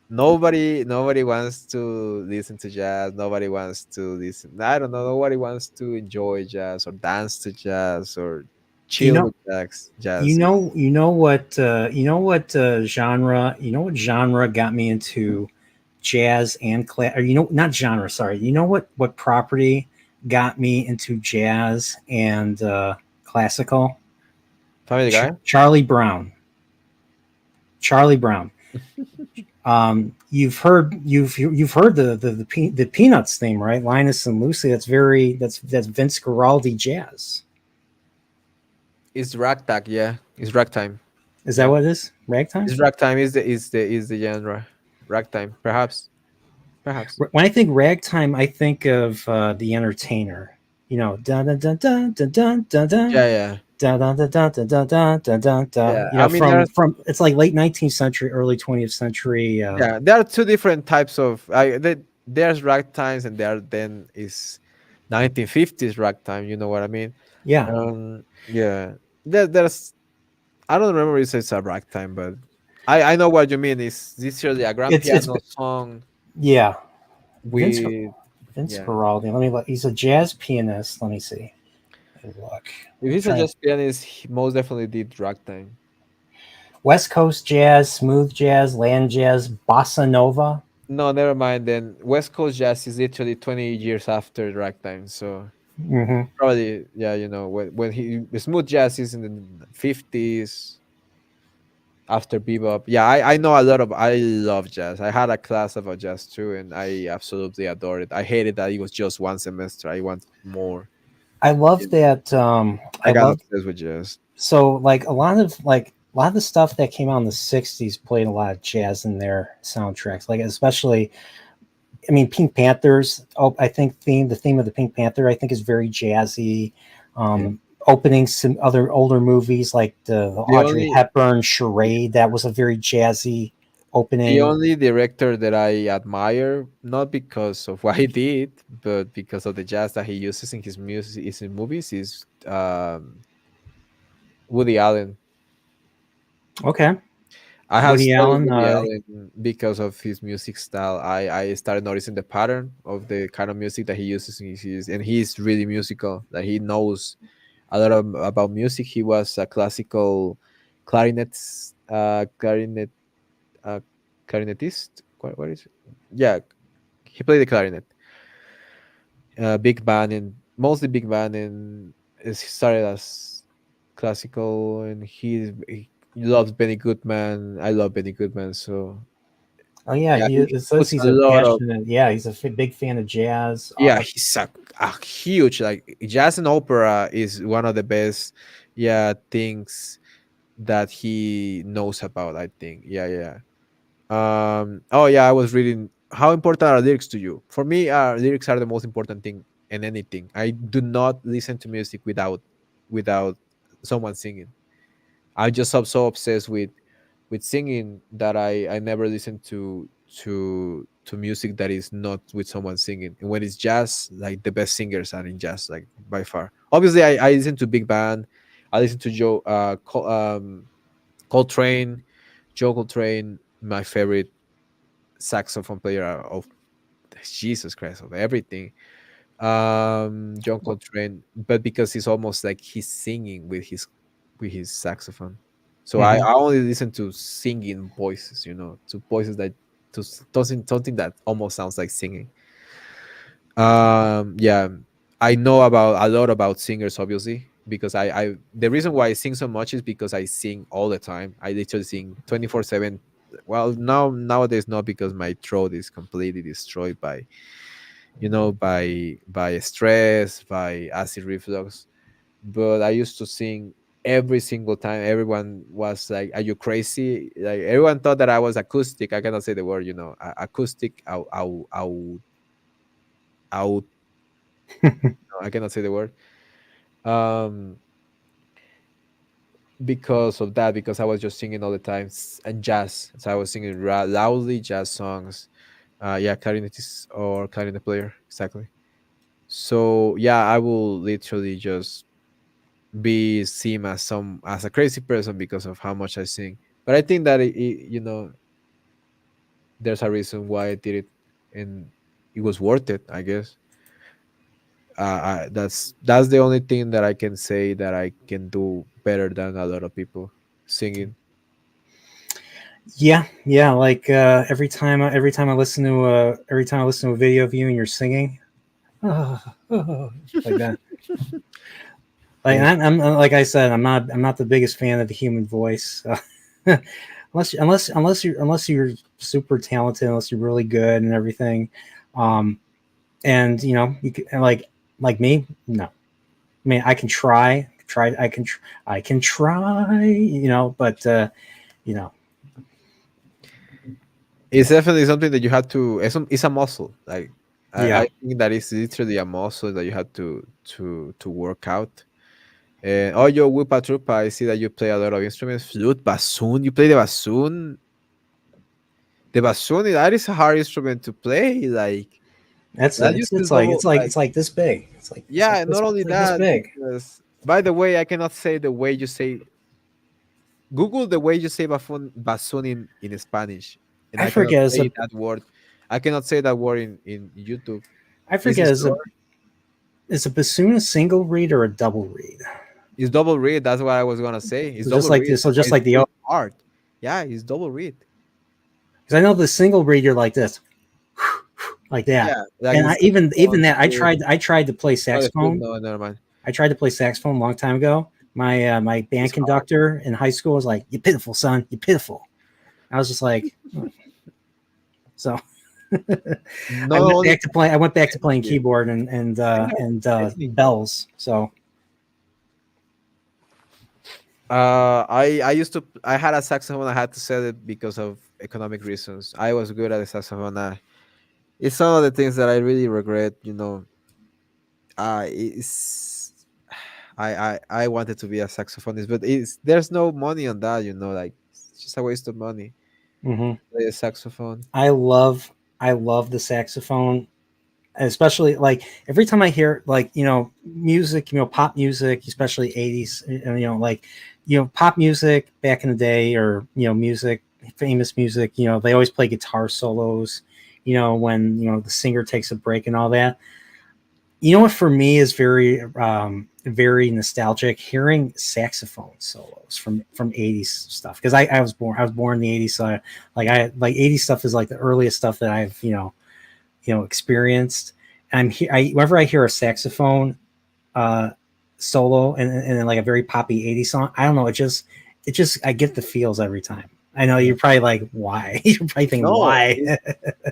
Nobody wants to listen to jazz. Nobody wants to listen. I don't know. Nobody wants to enjoy jazz or dance to jazz or You chill know, with jazz. genre. You know what genre got me into jazz and class? Or not genre. Sorry. You know what property got me into jazz and classical? Family Guy. Charlie Brown. Charlie Brown. You've heard the Peanuts theme, right? Linus and Lucy. That's Vince Guaraldi jazz. It's ragtag. Yeah, it's ragtime. Is that Yeah, what it is? Ragtime. it's ragtime. Is the genre ragtime? Perhaps. Perhaps. When I think ragtime, I think of the Entertainer. Dun dun dun dun dun dun dun dun. Yeah, yeah, Dun, dun, dun, dun, dun, dun, dun, dun, dun, dun. yeah. I mean, From it's like late 19th century, early 20th century. there are two different types of. There's ragtimes, and there then is 1950s ragtime. You know what I mean? Yeah, Yeah. There's. I don't remember if it's a ragtime, but I know what you mean. It's literally a grand it's piano song yeah. Vince with. Vince Yeah. Guaraldi. Let me look. He's a jazz pianist. Let me see. Look. If he's a Try jazz pianist, he most definitely did ragtime. West Coast jazz, smooth jazz, land jazz, bossa nova. No, never mind. Then West Coast jazz is literally 20 years after ragtime. So Hmm. probably, yeah, when the smooth jazz is in the 50s after bebop. Yeah, I know a lot of. I love jazz. I had a class about jazz too, and I absolutely adored it. I hated that it was just one semester. I want more. I Yeah. love that. I I got love obsessed with jazz. so like a lot of the stuff that came out in the '60s played a lot of jazz in their soundtracks. Like especially, I mean, Pink Panthers. Oh, I think the theme of the Pink Panther, I think, is very jazzy. Yeah. Opening some other older movies like the The Audrey only Hepburn Charade, that was a very jazzy. The opening. only director that I admire, not because of what he did, but because of the jazz that he uses in his music, is in movies, is Woody Allen. Okay, I have Woody studied Allen. Woody Allen because of his music style. I started noticing the pattern of the kind of music that he uses in his, and he's really musical. That he knows a lot about music. He was a classical clarinet, clarinet, uh, clarinetist. What is it? Yeah, he played the clarinet. Big band and mostly big band, and he started as classical, and he loves Benny Goodman. I love Benny Goodman, so Oh yeah, yeah, he it says puts he's a a lot of passionate. Yeah, he's a big fan of jazz. yeah. He's a huge like jazz and opera is one of the best yeah things that he knows about. I think yeah. Oh yeah, I was reading how important are lyrics to you. For me, lyrics are the most important thing in anything. I do not listen to music without someone singing. I just am so obsessed with singing that I never listen to music that is not with someone singing. And when it's jazz, like the best singers are in jazz, like by far. Obviously, I listen to big band. I listen to Coltrane, Joe Coltrane, my favorite saxophone player of Jesus Christ of everything. John Coltrane, but because he's almost like he's singing with his saxophone. So Mhm. I only listen to singing voices, to voices that to something that almost sounds like singing. Yeah, I know about a lot about singers, obviously, because I the reason why I sing so much is because I sing all the time. I literally sing 24/7. Well, nowadays not because my throat is completely destroyed by by stress, by acid reflux. But I used to sing every single time. Everyone was like, "Are you crazy?" Like everyone thought that I was acoustic. I cannot say the word, acoustic. Out. I cannot say the word. Um, because of that, because I was just singing all the time and jazz. So I was singing loudly jazz songs. Yeah, clarinetist or clarinet player, exactly. So yeah, I will literally just be seen as a crazy person because of how much I sing. But I think that there's a reason why I did it, and it was worth it. I guess that's the only thing that I can say that I can do better than a lot of people singing. Yeah. Like every time I listen to a video of you and you're singing, like that. Like Thank like I said, I'm not the biggest fan of the human voice. Unless you're super talented, unless you're really good and everything, um, and you can, like me, no. I mean, I can try, I can try, but you know, It's definitely something that you have to. It's a muscle. Like yeah. I think that is literally a muscle that you have to work out. And oh, yo, Whoopa Troopa, I see that you play a lot of instruments. Flute, bassoon. You play the bassoon. The bassoon, that is a hard instrument to play. Like that uses double. Like it's like this big. yeah, not only It's like this that, big. because by the way, I cannot say the way you say. Google the way you say bassoon in Spanish, and I I cannot forget. say that word. I cannot say that word in YouTube. I Is forget. it slower? Is a bassoon a single read or a double read? It's double read. That's what I was gonna say. It's So just double like read. this. So That's why just it's like the really because hard. Yeah, it's double read. I know the single read you're like this, like that. Yeah, like And the I even saxophone, that flute. I tried to play Oh, the flute. saxophone. No, never mind. I tried to play saxophone a long time ago. My band It's hard. conductor in high school was like, "You pitiful son, you pitiful." I was just like, so Not only I went back to playing yeah. keyboard Yeah, technique. bells. So I used to. I had a saxophone. I had to sell it because of economic reasons. I was good at the saxophone. It's some of the things that I really regret. It's I wanted to be a saxophonist, but there's no money on that. Like it's just a waste of money. Hmm. play the saxophone. I love the saxophone, especially like every time I hear like music, pop music, especially 80s, like pop music back in the day, or music, famous music, they always play guitar solos, when the singer takes a break and all that. What for me is very nostalgic, hearing saxophone solos from 80s stuff, because I was born in the 80s, so like 80s stuff is like the earliest stuff that I've experienced. Whenever I hear a saxophone uh solo, and then like a very poppy 80s song, I don't know, it just I get the feels every time. I know Yeah. you're probably like, why? You're probably thinking, No, why?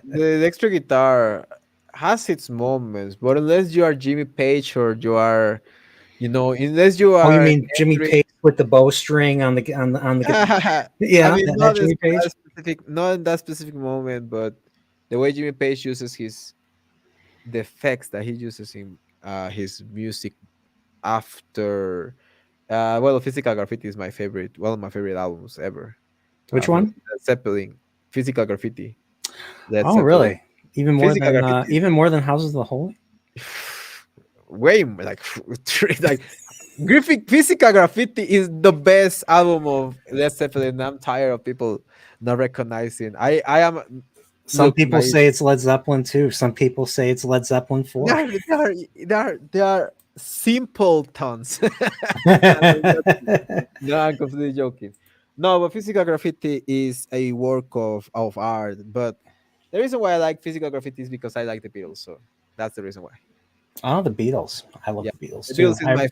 the electric guitar has its moments, but unless you are Jimmy Page or you are, unless you Oh, you are mean Jimmy Hendrix. Page with the bowstring on the guitar? I Yeah, mean, that Jimmy Page. not in that specific moment, but the way Jimmy Page uses the effects that he uses in his music after. Well, Physical Graffiti is my favorite, one of my favorite albums ever. Which From one? Led Zeppelin, Physical Graffiti, Led Oh, Zeppelin. really? Even more Physical than Graffiti, even more than Houses of the Holy? way more, like like Griffith. Physical Graffiti is the best album of Led Zeppelin. I'm tired of people not recognizing. I am. Some Look, people my say it's Led Zeppelin 2. Some people say it's Led Zeppelin 4. they are simpletons. No, I'm completely joking. No, but Physical Graffiti is a work of art. But the reason why I like Physical Graffiti is because I like the Beatles. So that's the reason why. Oh, the Beatles. I love Yeah, the Beatles the too. Beatles is my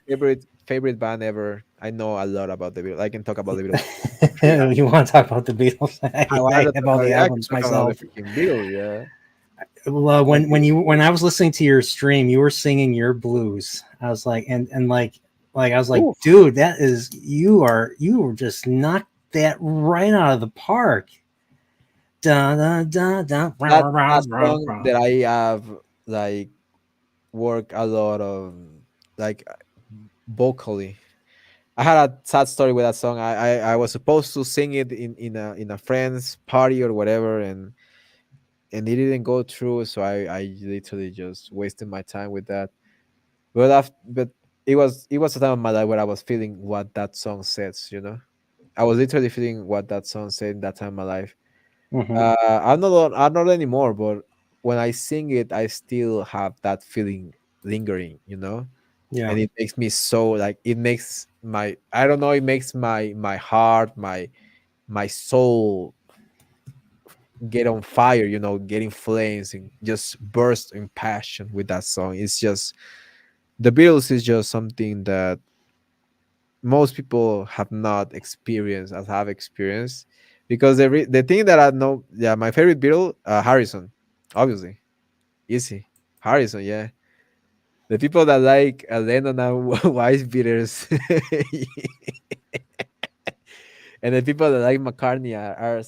favorite band ever. I know a lot about the Beatles. I can talk about the Beatles for 3 hours. You want to talk about the Beatles? I I want to have talk all about. the I can albums talk about the myself. freaking Beatles. Yeah. Well, My when favorite. I was listening to your stream, you were singing your blues. I was like, and like I was like, Oof. dude, you were just knocked that right out of the park. Da da da da. Rah, That's rah, a rah, song rah. that I have like work a lot of, like vocally. I had a sad story with that song. I was supposed to sing it in a friend's party or whatever, and it didn't go through. So I literally just wasted my time with that. But it was a time of my life where I was feeling what that song says. I was literally feeling what that song said in that time of my life. Mhm. I'm not anymore, but when I sing it, I still have that feeling lingering. Yeah. And it makes me so, like, it makes my, I don't know, it makes my heart, my soul get on fire, get in flames and just burst in passion with that song. It's just, the Beatles is just something that most people have not experienced as have experienced, because the thing that I know, yeah, my favorite Beatle, Harrison, obviously, easy, Harrison, yeah. The people that like Lennon and Wife beaters, and the people that like McCartney are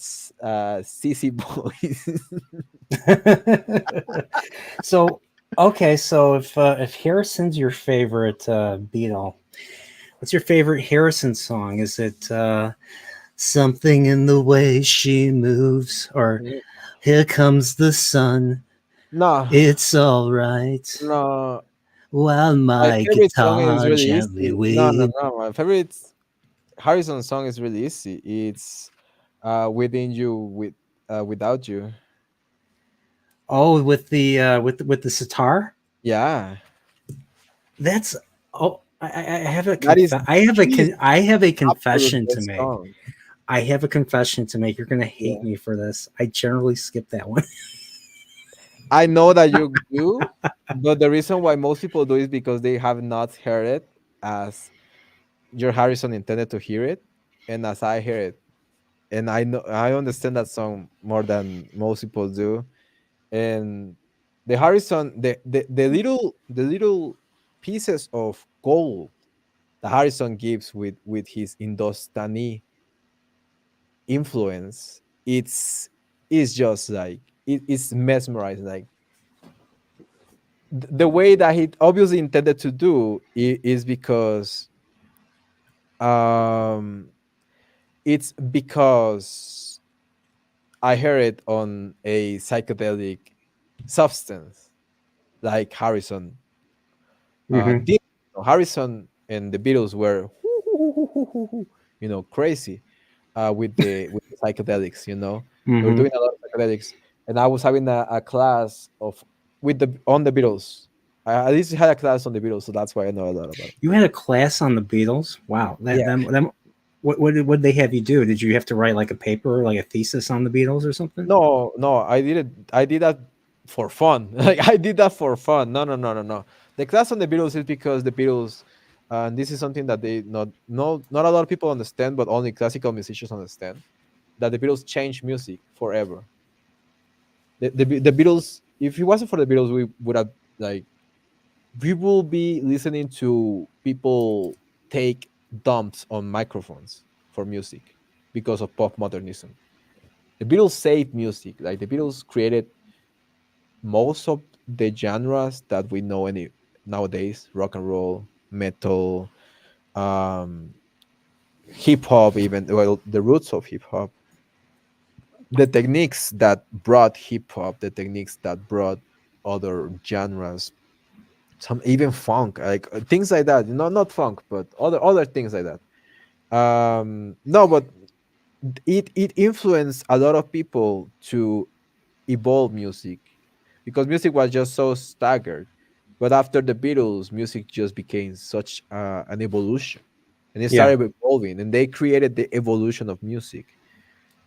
CC boys. So okay, so if Harrison's your favorite Beatle, what's your favorite Harrison song? Is it something in the way she moves, or here comes the sun? No, It's all right no. while My my favorite song is guitar really gently easy. No, no, weeps. no. My favorite Harrison song is really easy. It's Within You, Without You. Oh, with the sitar. Yeah, That's oh, I have a that is his I have a absolute confession to best make. song. I have a confession to make. You're gonna hate Yeah. me for this. I generally skip that one. I know that you do, but the reason why most people do is because they have not heard it as George Harrison intended to hear it, and as I hear it. And I understand that song more than most people do. And the Harrison, the little pieces of gold that Harrison gives with his Hindustani influence, it's just like it's mesmerizing. Like the way that he obviously intended to do is because um it's because I heard it on a psychedelic substance like Harrison. Hmm. Did, Harrison and the Beatles were crazy with the psychedelics. They were Hmm. doing a lot of psychedelics, and I was having a class of with the on the Beatles. I at least had a class on the Beatles, so that's why I know a lot about it. You had a class on the Beatles. Wow. Yeah. What did they have you do? Did you have to write like a paper, like a thesis on the Beatles or something? No, no, I did it. I did that for fun. Like I did that for fun. No, no, no, no, no. The class on the Beatles is because the Beatles, and this is something that they not a lot of people understand, but only classical musicians understand that the Beatles changed music forever. The Beatles, if it wasn't for the Beatles, we would have like we will be listening to people take dumps on microphones for music because of pop modernism. The Beatles saved music. Like the Beatles created most of the genres that we know any nowadays: rock and roll, metal, um, hip hop, even well, the roots of hip hop, the techniques that brought hip hop, the techniques that brought other genres, some even funk, like things like that. Not funk, but other things like that. No, but it influenced a lot of people to evolve music because music was just so staggered. But after the Beatles, music just became such an evolution, and it Yeah. started evolving, and they created the evolution of music.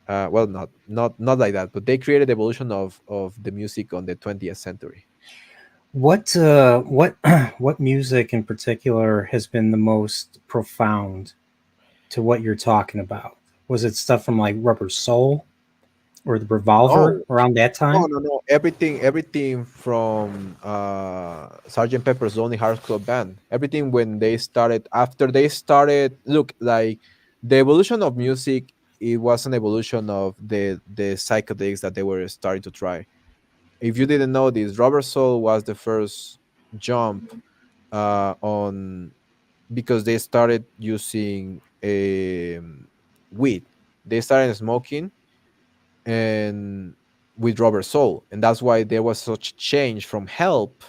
Well, not like that, but they created the evolution of the music on the 20th century. What what music in particular has been the most profound to what you're talking about? Was it stuff from like Rubber Soul or the Revolver No, around that no, time? no, no. Everything from Sergeant Pepper's Lonely Hearts Club Band. Everything when they started, after they started, look like the evolution of music. It was an evolution of the psychedelics that they were starting to try. If you didn't know this, Rubber Soul was the first jump on because they started using weed. They started smoking and with Robert Soul, and that's why there was such change from Help.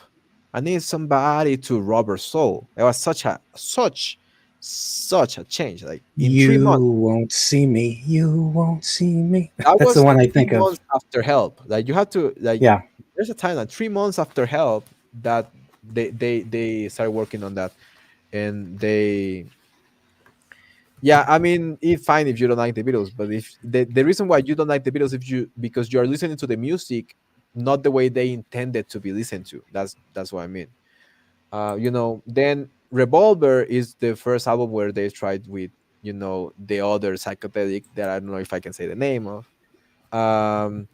I need somebody to Robert Soul. It was such a change. Like in three You months, won't see me. You won't see me. that That's the was one I three think of. months after Help. Like you have to like. Yeah. There's a time like 3 months after Help that they started working on that, and they yeah, I mean, it's fine if you don't like the Beatles, but if the reason why you don't like the Beatles if you because you are listening to the music not the way they intended to be listened to. That's what I mean. Then Revolver is the first album where they tried with the other psychedelic that I don't know if I can say the name of. Um,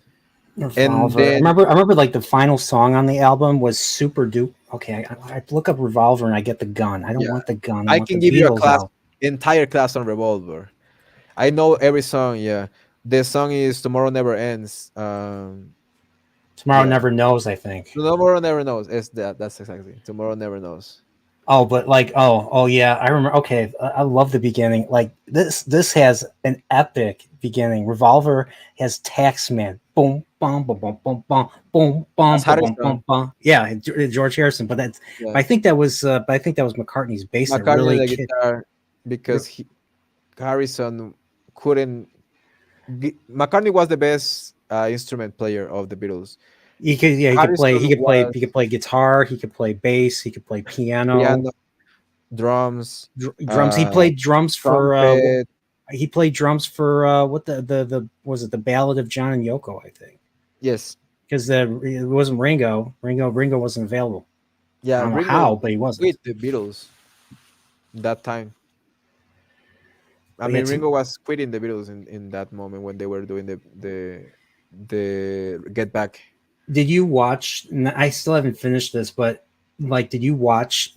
and Revolver. I then remember. I remember like the final song on the album was Super Dupe. Okay, I look up Revolver and I get the gun. I don't yeah, want the gun. I I want the can give you a Beatles class out. entire class on Revolver. I know every song. Yeah, the song is Tomorrow Never Ends. Tomorrow Yeah. Never Knows. I think. Tomorrow never knows. It's that. That's exactly. Tomorrow never knows. Oh, but like, oh yeah, I remember. Okay, I love the beginning. Like this has an epic beginning. Revolver has Taxman. Boom, boom, boom, boom, boom, boom, boom, That's boom, boom, boom, Harrison. boom, boom. Yeah, George Harrison. Yeah. But I think that was, McCartney's bass that McCartney on really the kid. guitar because Harrison couldn't. McCartney was the best instrument player of the Beatles. He could, yeah, Harrison was he could play guitar, he could play bass, he could play piano, piano, drums, drums. He uh, played drums for trumpet. he played drums for what the was it the Ballad of John and Yoko, I think. Yes. Because it wasn't Ringo. Ringo wasn't available. I Yeah. don't know Ringo how, but he wasn't. quit the Beatles that time. I But yeah, mean, Ringo was quitting the Beatles in that moment when they were doing the Get Back. did you watch? I still haven't finished this, but like, did you watch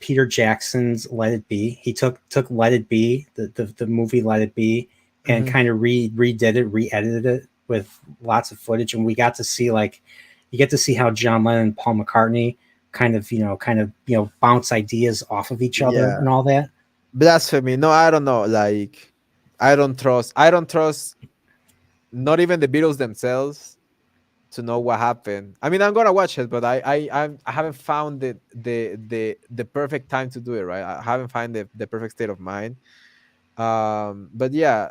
Peter Jackson's Let It Be? He took Let It Be, the movie Let It Be, and Mhm. kind of redid it, re-edited it with lots of footage, and we got to see like you get to see how John Lennon and Paul McCartney bounce ideas off of each other Yeah. and all that. Blasphemy. No, I don't know. Like, I don't trust. not even the Beatles themselves to know what happened. I mean, I'm gonna watch it, but I haven't found the perfect time to do it. Right, I haven't found the perfect state of mind. But yeah,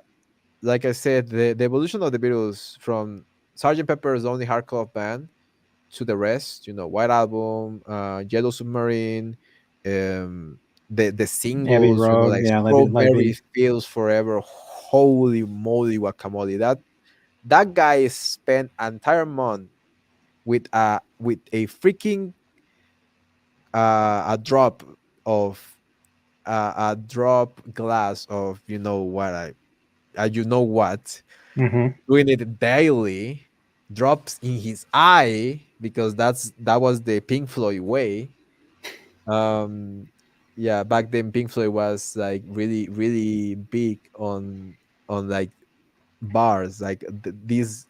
like I said, the evolution of the Beatles from Sergeant Pepper's Lonely Heart Club Band to the rest, White Album, Yellow Submarine, the Abbey singles, Road, like yeah, Strawberry Levy. Fields Forever. Holy moly, guacamole! That guy spent an entire month with a freaking a drop of a drop glass of you know what, Hmm. doing it daily, drops in his eye because that was the Pink Floyd way. Um, yeah, back then Pink Floyd was like really really big on like bars, like these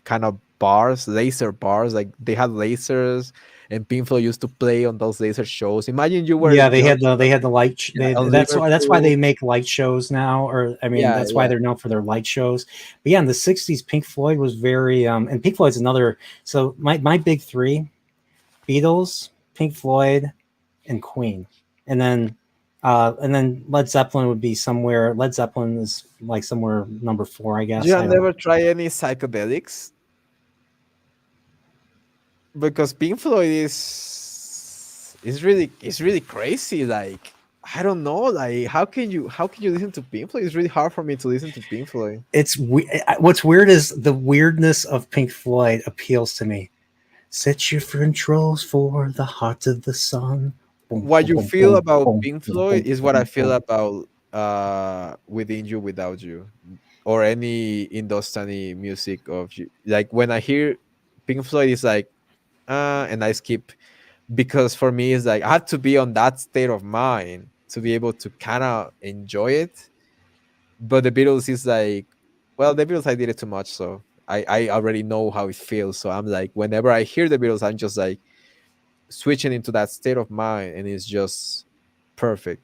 kind of bars, laser bars, like they had lasers, and Pink Floyd used to play on those laser shows. Imagine you were Yeah, they young, had the light. yeah, on That's why Liverpool. they make light shows now, or I mean, Yeah, that's why yeah. they're known for their light shows. But yeah, in the '60s, Pink Floyd was very and Pink Floyd's another. So my big three: Beatles, Pink Floyd, and Queen, and then Led Zeppelin would be somewhere. Led Zeppelin is like somewhere number four, I You guess. have I don't know. never tried any psychedelics? Because Pink Floyd is really crazy. Like, I don't know. Like, how can you listen to Pink Floyd? It's really hard for me to listen to Pink Floyd. What's weird is the weirdness of Pink Floyd appeals to me. Set your controls for the heart of the sun. Boom, What boom, you boom, feel boom, about boom, Pink boom, Floyd boom, is what I boom, feel boom. about Within You Without You, or any Hindustani music of you. Like when I hear Pink Floyd, it's like and I skip, because for me it's like I have to be on that state of mind to be able to kind of enjoy it. But the Beatles is like, well, the Beatles I did it too much, so I already know how it feels. So I'm like, whenever I hear the Beatles, I'm just like switching into that state of mind, and it's just perfect.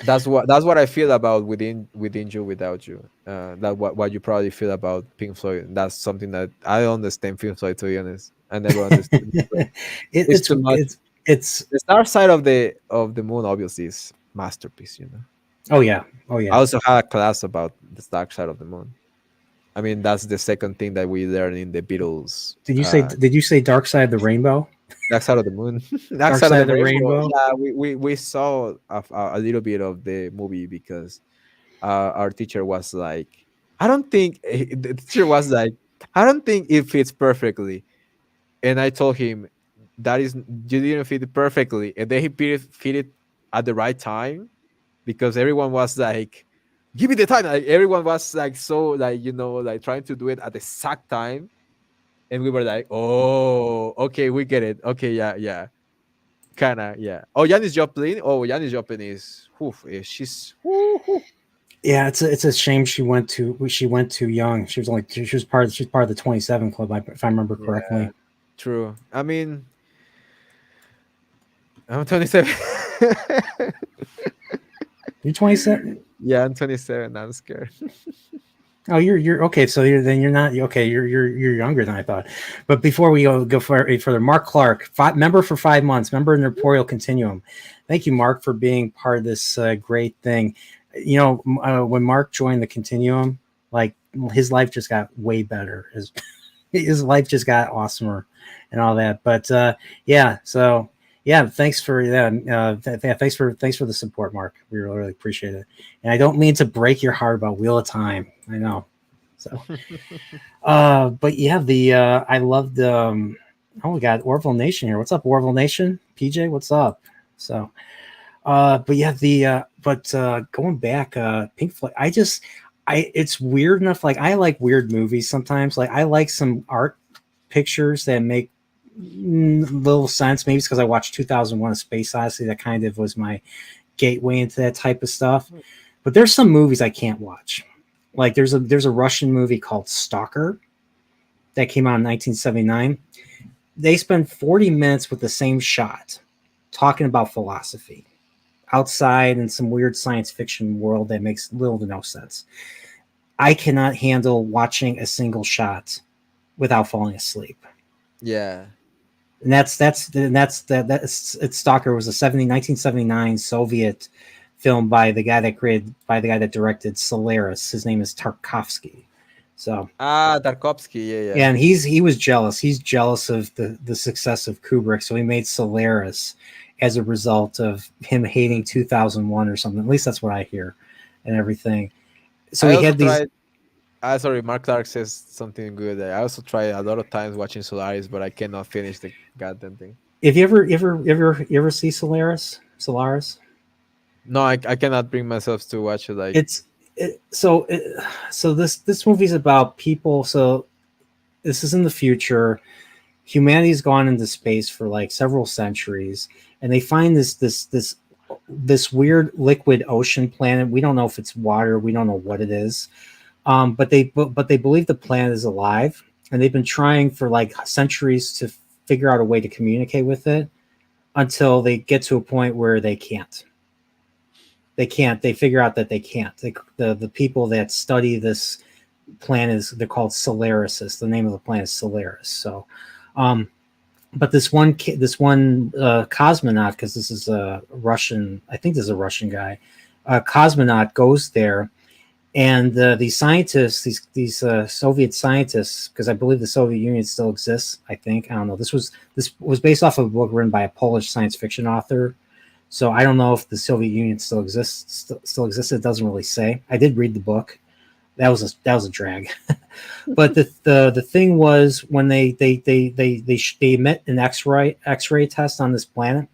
That's what I feel about Within You Without You. That what you probably feel about Pink Floyd. That's something that I don't understand Pink Floyd, to be honest. I never understood Pink Floyd. It's It's too much. it's The Dark Side of the Moon obviously is masterpiece. oh yeah, oh I yeah. also had a class about the Dark Side of the Moon. I mean, that's the second thing that we learn in the Beatles. Did you say Dark Side of the Rainbow? Dark Side of the Moon, Dark Dark Side of Side the of the Rainbow. Rainbow? Yeah, we saw a little bit of the movie because our teacher was like, I don't think the teacher was like, I don't think it fits perfectly. And I told him that is you didn't fit it perfectly, and then he fit it at the right time, because everyone was like, give me the time. Like everyone was like so like like trying to do it at the exact time, and we were like, oh, okay, we get it. Okay, yeah, yeah, kind of, yeah. Oh, Janis Joplin. Oh, Janis Joplin is, she's, Yeah, it's a shame she went too young. She was part of the 27 club, if I remember yeah, correctly. true. I mean, I'm 27. You're 27. Yeah, I'm 27. I'm scared. Oh, you're okay. So you're not okay. You're younger than I thought. But before we go further, Mark Clark, member for 5 months, member in the Nerdporeal Continuum. Thank you, Mark, for being part of this great thing. When Mark joined the Continuum, like his life just got way better. His life just got awesomer and all that. But yeah, so yeah, thanks for that. Thanks for the support, Mark. We really appreciate it. And I don't mean to break your heart about Wheel of Time. I know. So, but yeah, the I loved. Oh, we got Orville Nation here. What's up, Orville Nation? PJ, what's up? So, but yeah, going back, Pink Floyd. It's weird enough. Like I like weird movies sometimes. Like I like some art pictures that make little sense. Maybe it's because I watched 2001: A Space Odyssey. That kind of was my gateway into that type of stuff. But there's some movies I can't watch. Like there's a Russian movie called Stalker that came out in 1979. They spend 40 minutes with the same shot talking about philosophy outside in some weird science fiction world that makes little to no sense. I cannot handle watching a single shot without falling asleep. Yeah. And that's it's Stalker was a 1979 Soviet film by the guy that directed Solaris. His name is Tarkovsky. So Ah, Tarkovsky. Yeah, yeah. and he was jealous. He's jealous of the success of Kubrick, so he made Solaris as a result of him hating 2001 or something. At least that's what I hear, and everything. So I he also had these. tried. Sorry, Mark Clark says something good. I also tried a lot of times watching Solaris, but I cannot finish the goddamn thing. If you ever see Solaris? Solaris? No, I cannot bring myself to watch it. Like, It's it, so it, so this movie's about people. So this is in the future. Humanity's gone into space for like several centuries, and they find this weird liquid ocean planet. We don't know if it's water. We don't know what it is. But they believe the planet is alive, and they've been trying for like centuries to figure out a way to communicate with it until they get to a point where they can't. They can't. They figure out that they can't. The people that study this planet is they're called Solarists. The name of the planet is Solaris. So, um, but this one cosmonaut, because this is a Russian, I think this is a Russian guy, cosmonaut goes there, and these scientists, these Soviet scientists, because I believe the Soviet Union still exists. I think I don't know. This was based off of a book written by a Polish science fiction author. So I don't know if the Soviet Union still exists. Still exists. It doesn't really say. I did read the book. That was a drag. But the thing was when they emit an X-ray test on this planet,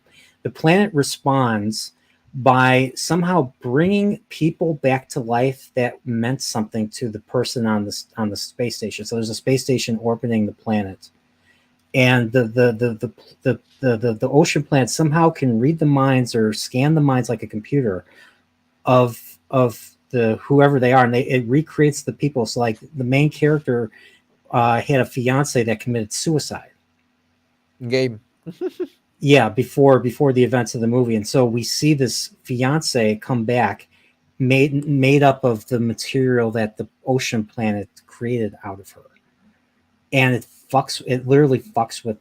the planet responds by somehow bringing people back to life that meant something to the person on the space station. So there's a space station orbiting the planet, and the ocean planet somehow can read the minds or scan the minds like a computer of the whoever they are, and it recreates the people. So like the main character had a fiance that committed suicide. game. Yeah, before the events of the movie, and so we see this fiance come back, made up of the material that the ocean planet created out of her, and it literally fucks with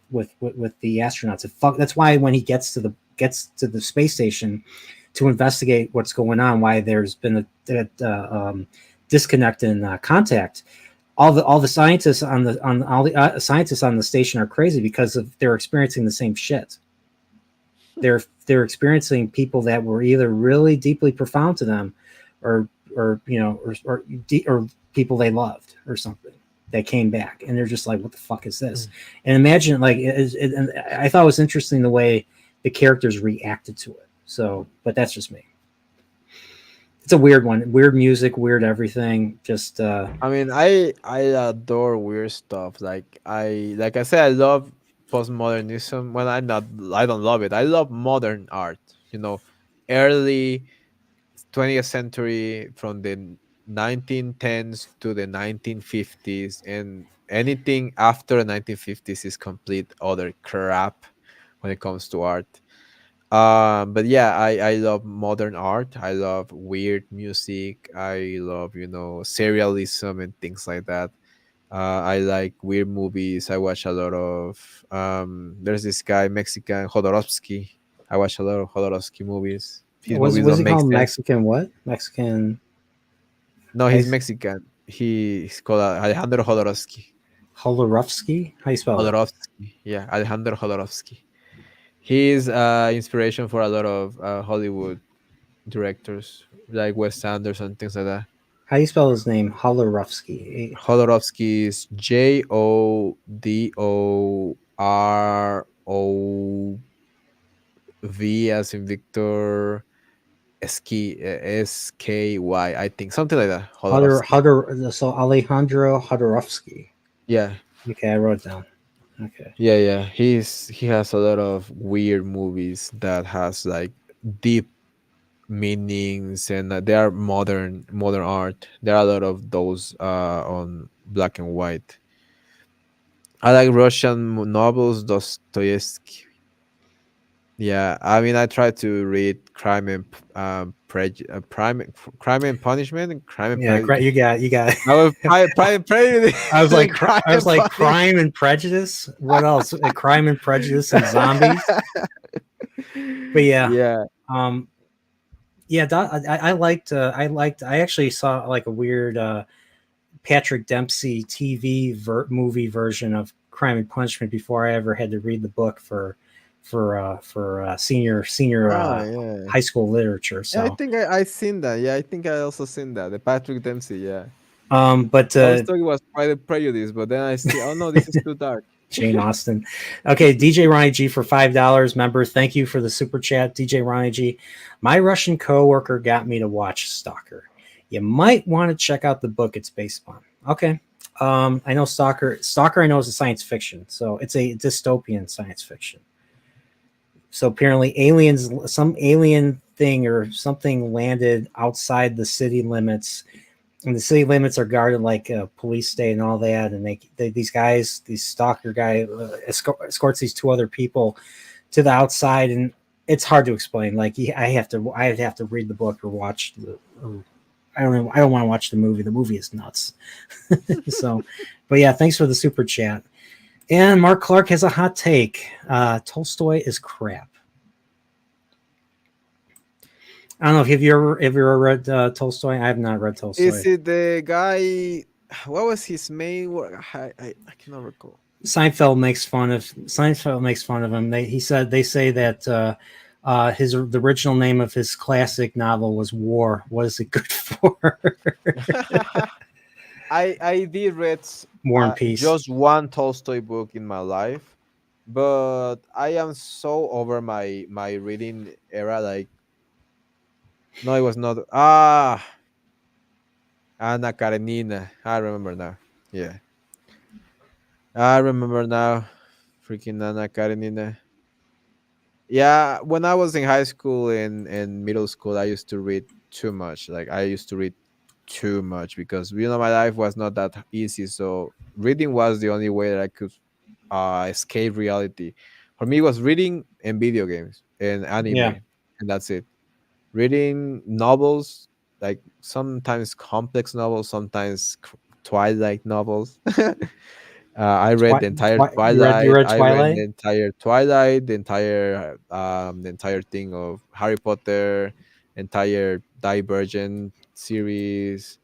the astronauts. That's why when he gets to the space station to investigate what's going on, why there's been a disconnect in contact. All the scientists on the scientists on the station are crazy because they're experiencing the same shit. They're experiencing people that were either really deeply profound to them, or or people they loved or something that came back, and they're just like, what the fuck is this? And imagine like and I thought it was interesting the way the characters reacted to it. So, but that's just me. It's a weird one. Weird music, weird everything. Just I mean, I adore weird stuff. Like I said, I love postmodernism. Well, I don't love it. I love modern art. You know, early 20th century from the 1910s to the 1950s, and anything after the 1950s is complete other crap when it comes to art. But yeah, I love modern art. I love weird music. I love, serialism and things like that. I like weird movies. I watch a lot of there's this guy Mexican Jodorowsky. I watch a lot of Jodorowsky movies. His movies was don't he make called sense. Mexican? What Mexican? No, he's Mexican. He's called Alejandro Jodorowsky. Holorowski? How you spell it? Jodorowsky. Yeah, Alejandro Jodorowsky. He's inspiration for a lot of Hollywood directors like Wes Anderson, things like that. How you spell his name? Holorowski. Jodorowsky is Jodorov as in Victor, SKY, I think, something like that. Jodorowsky. So Alejandro Jodorowsky. Yeah, Okay, I wrote it down. Okay. yeah. He has a lot of weird movies that has like deep meanings, and they are modern art. There are a lot of those on black and white. I like Russian novels, Dostoevsky. Yeah, I mean, I tried to read Crime and Punishment, and Crime and Yeah, Prejudice. you got. I was Pride and Prejudice, and Crime I was and like Punishment. Crime and Prejudice. What else? Crime and Prejudice and zombies. But yeah, Yeah. um, yeah, I actually saw like a weird Patrick Dempsey TV movie version of Crime and Punishment before I ever had to read the book for senior Oh yeah. high school literature. Yeah, I So, think I seen that. Yeah, I think I also seen that. The Patrick Dempsey. Yeah, but I was talking about Pride and Prejudice, but then I see. Oh no, this is too dark. Jane Austen. Okay, DJ Ronnie G for $5. Member, thank you for the super chat, DJ Ronnie G. My Russian coworker got me to watch Stalker. You might want to check out the book it's based on. Okay. I know Stalker. Stalker, I know is a science fiction, so it's a dystopian science fiction. So apparently, some alien thing or something landed outside the city limits, and the city limits are guarded like a police state and all that. And these stalker guy escorts these two other people to the outside, and it's hard to explain. Like I'd have to read the book or watch I don't want to watch the movie. The movie is nuts. So, but yeah, thanks for the super chat. And Mark Clark has a hot take. Tolstoy is crap. I don't know if you ever read Tolstoy. I have not read Tolstoy. Is it the guy? What was his main? I cannot recall. Seinfeld makes fun of him. They say that the original name of his classic novel was War. What is it good for? I did read War and Peace. just one Tolstoy book in my life, but I am so over my reading era. Like, no, it was not. Anna Karenina. I remember now. Yeah, I remember now. Freaking Anna Karenina. Yeah, when I was in high school and middle school, I used to read too much. Like, I used to read too much because my life was not that easy. So reading was the only way that I could escape reality. For me, it was reading and video games and anime, Yeah. and that's it. Reading novels, like sometimes complex novels, sometimes Twilight novels. I read the entire You Twilight. read I read the Twilight? entire Twilight, the entire thing of Harry Potter, entire Divergent series.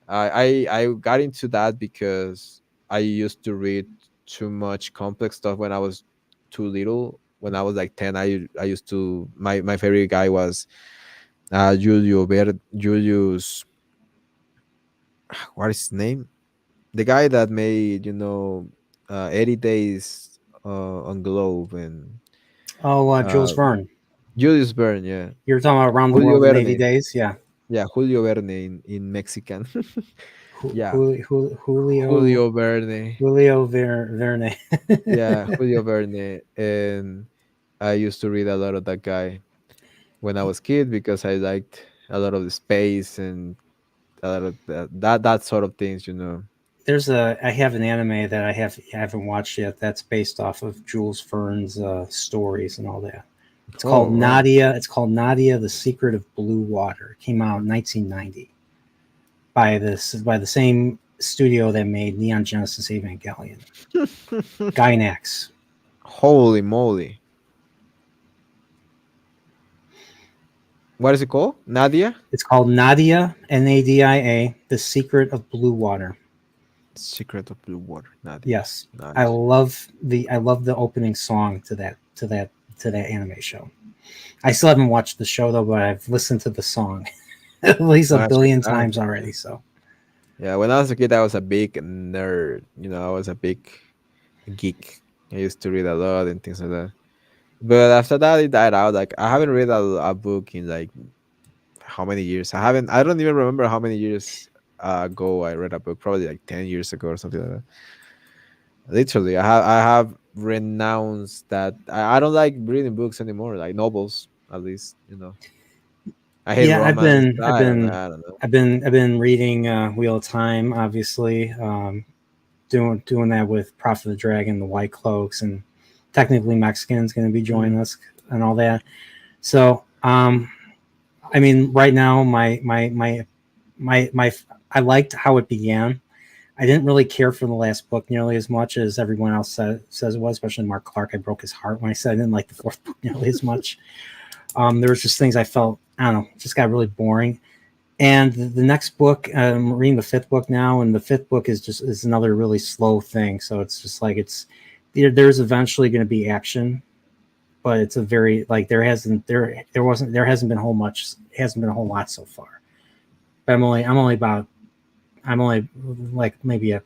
I got into that because I used to read too much complex stuff when I was too little. When I was like 10, I used to my favorite guy was Julius. What is his name? The guy that made 80 days on Globe and Oh, Jules uh Verne. Julius Verne. Yeah, You were talking about Around the Julio World in 80 Verne. Days? Yeah. Yeah, Julio Verne in Mexican. Yeah, Julio Julio Verne. Verne. Yeah, Julio Verne. And I used to read a lot of that guy when I was kid because I liked a lot of the space and a lot of that sort of things. I have an anime that I haven't watched yet that's based off of Jules Verne's stories and all that. It's Oh, called wow. Nadia. It's called Nadia: The Secret of Blue Water. It came out in 1990 by the same studio that made Neon Genesis Evangelion. Gainax. Holy moly. What is it called? Nadia? It's called Nadia, Nadia: The Secret of Blue Water. Secret of Blue Water. Nadia. Yes, Nice. I love the opening song to that anime show. I still haven't watched the show though, but I've listened to the song at least a billion times already. So yeah, when I was a kid, I was a big nerd. I was a big geek. I used to read a lot and things like that. But after that, it died out. Like, I haven't read a book in like how many years? I don't even remember how many years ago I read a book. Probably like 10 years ago or something like that. Literally, I have renounced that. I don't like reading books anymore, like novels at least. I hate yeah, romance. I don't know. I don't know. I've been reading Wheel of Time, obviously. Doing that with Prophet of the Dragon, the White Cloaks, and technically Mexican's going to be joining us and all that. So, I mean, right now, my I liked how it began. I didn't really care for the last book nearly as much as everyone else says it was, especially Mark Clark. I broke his heart when I said I didn't like the fourth book nearly as much. There was just things I felt, I don't know, just got really boring. And the next book, I'm reading the fifth book now, and the fifth book is another really slow thing. So it's just like there's eventually going to be action, but it's a very like there hasn't been a whole lot so far. But I'm only like maybe a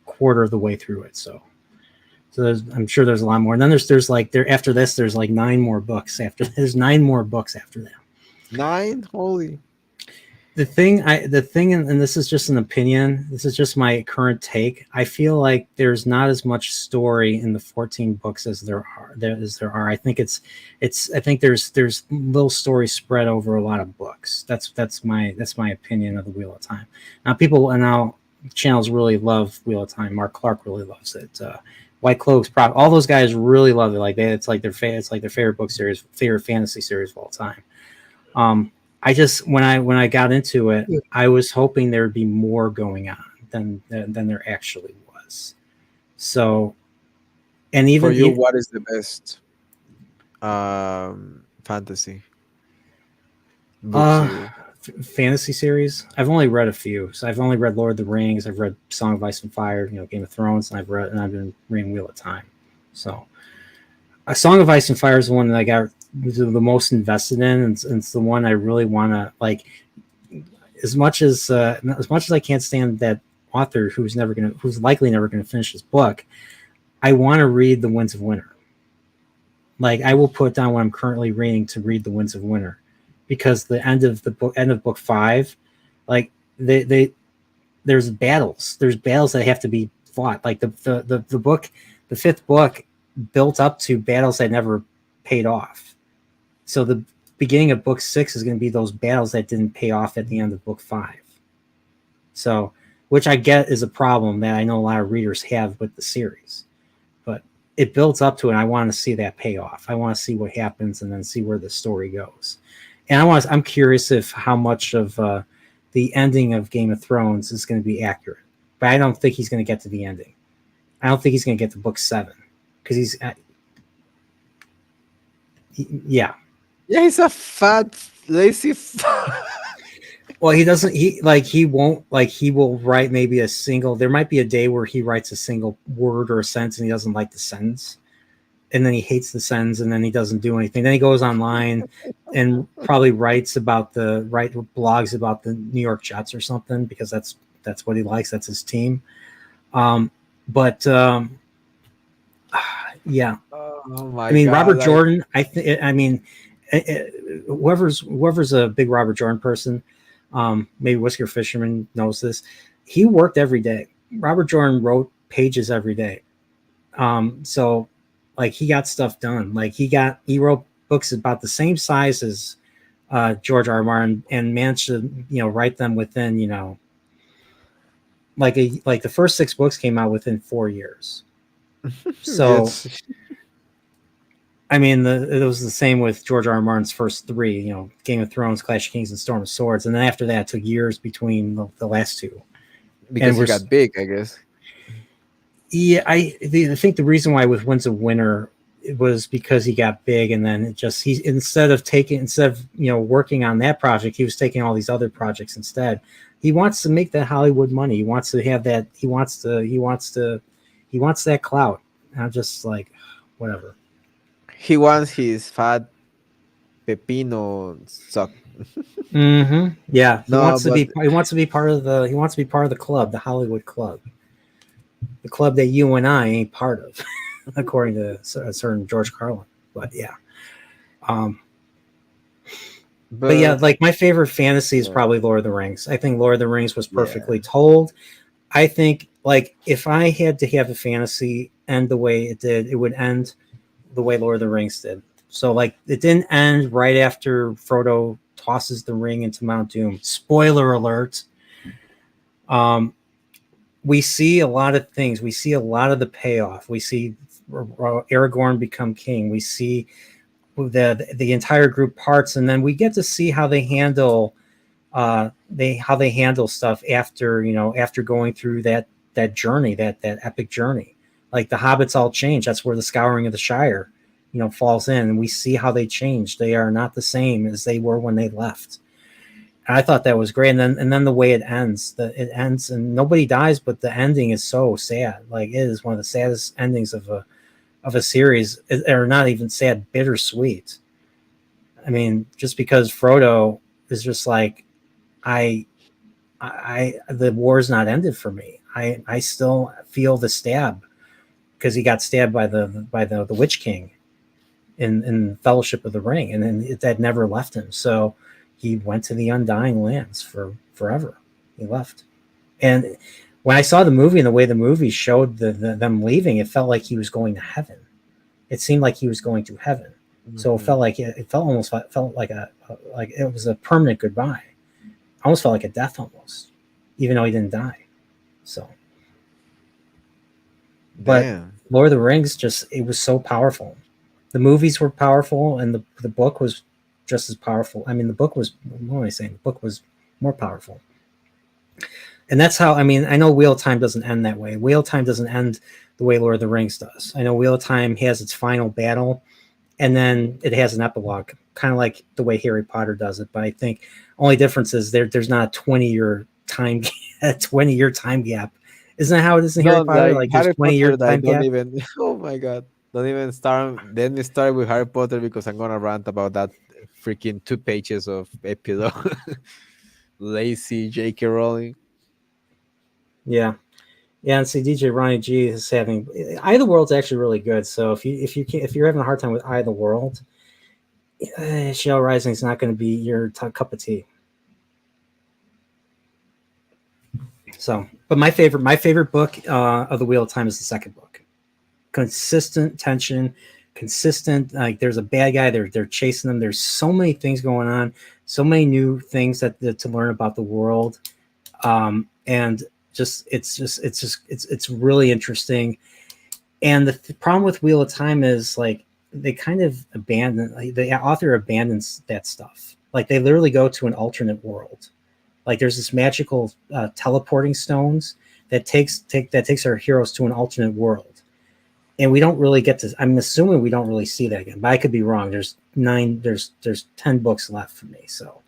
quarter of the way through it. So I'm sure there's a lot more. And then there's like after this there's like 9 more books after that. 9? Holy. The thing, and this is just an opinion. This is just my current take. I feel like there's not as much story in the 14 books as there are. I think I think there's little stories spread over a lot of books. That's my opinion of the Wheel of Time. Now channels really love Wheel of Time. Mark Clark really loves it. White Cloaks, all those guys really love it. Like it's like their favorite book series, favorite fantasy series of all time. I just when I got into it, I was hoping there would be more going on than there actually was. So, and even for you, what is the best fantasy book series? Fantasy series. I've only read a few. So I've only read Lord of the Rings. I've read Song of Ice and Fire. Game of Thrones, and I've been reading Wheel of Time. So, A Song of Ice and Fire is the one that I got the most invested in, and it's the one I really want to like. As much as I can't stand that author who's likely never gonna finish his book, I want to read The Winds of Winter. Like I will put down what I'm currently reading to read The Winds of Winter, because the end of book 5, like there's battles that have to be fought. Like the fifth book built up to battles that never paid off. So the beginning of book 6 is going to be those battles that didn't pay off at the end of book 5. So, which I get is a problem that I know a lot of readers have with the series, but it builds up to it. And I want to see that payoff. I want to see what happens and then see where the story goes. And I'm curious if how much of the ending of Game of Thrones is going to be accurate, but I don't think he's going to get to the ending. I don't think he's going to get to book 7 because he's yeah. Yeah, he's a fat, lazy. Well, he doesn't. He won't. Like he will write maybe a single. There might be a day where he writes a single word or a sentence, and he doesn't like the sentence, and then he hates the sentence, and then he doesn't do anything. Then he goes online and probably blogs about the New York Jets or something, because that's what he likes. That's his team. Yeah. Oh my! I mean, God, Robert Jordan. I mean. Whoever's a big Robert Jordan person, maybe Whisker Fisherman knows this. He worked every day. Robert Jordan wrote pages every day. So like he got stuff done. Like he wrote books about the same size as George R. R. Martin and managed to write them within like the first 6 books came out within 4 years. So. Yes. I mean, it was the same with George R. R. Martin's first 3, Game of Thrones, Clash of Kings, and Storm of Swords. And then after that, it took years between the last 2. Because he got big, I guess. Yeah, I think the reason why with Winds of Winter, it was because he got big, and then instead of working on that project, he was taking all these other projects instead. He wants to make that Hollywood money. He wants to have that. He wants that clout. And I'm just like, whatever. He wants his fat pequeno suck. Mm-hmm. Yeah, he No, wants to be part of the club, the Hollywood club, the club that you and I ain't part of, according to a certain George Carlin. But yeah, but yeah, like my favorite fantasy is probably Lord of the Rings. I think Lord of the Rings was perfectly told. I think like if I had to have a fantasy end the way it did, it would end the way Lord of the Rings did. So like it didn't end right after Frodo tosses the ring into Mount Doom. Spoiler alert. We see a lot of things. We see a lot of the payoff. We see Aragorn become king. We see the entire group parts, and then we get to see how they handle stuff after after going through that journey, that epic journey. Like the hobbits all change. That's where the Scouring of the Shire falls in, and we see how they change. They are not the same as they were when they left. And I thought that was great. And then the way it ends, and nobody dies, but the ending is so sad. Like it is one of the saddest endings of a series, or not even sad, bittersweet. I mean, just because Frodo is just like, the war's not ended for me. I still feel the stab because he got stabbed by the Witch King in Fellowship of the Ring, and then that never left him. So he went to the Undying Lands for forever. He left, and when I saw the movie and the way the movie showed them leaving, it felt like he was going to heaven. It seemed like he was going to heaven. Mm-hmm. So it felt like it felt like it was a permanent goodbye. Almost felt like a death, almost, even though he didn't die. So, but damn. Lord of the Rings it was so powerful. The movies were powerful, and the book was just as powerful. I mean, the book was, what am I saying? The book was more powerful. And that's how, I mean, I know Wheel of Time doesn't end that way. Wheel of Time doesn't end the way Lord of the Rings does. I know Wheel of Time has its final battle, and then it has an epilogue, kind of like the way Harry Potter does it. But I think only difference is there's not a 20-year time gap. Isn't that how it is in Harry Potter? Like there's 20-year time gap. Oh my God. Don't even start. Then we start with Harry Potter because I'm gonna rant about that freaking 2 pages of epilogue. Lazy J.K. Rowling. Yeah, and see, DJ Ronnie G is having Eye of the World's actually really good. So if you're having a hard time with Eye of the World, Shell Rising is not going to be your cup of tea. So, but my favorite book of the Wheel of Time is the second book. Consistent tension, consistent. Like there's a bad guy, they're chasing them. There's so many things going on, so many new things that to learn about the world, and it's really interesting. And the problem with Wheel of Time is like they kind of the author abandons that stuff. Like they literally go to an alternate world. Like there's this magical teleporting stones that takes our heroes to an alternate world. And we don't really get to, I'm assuming we don't really see that again, but I could be wrong. There's 10 books left for me. So,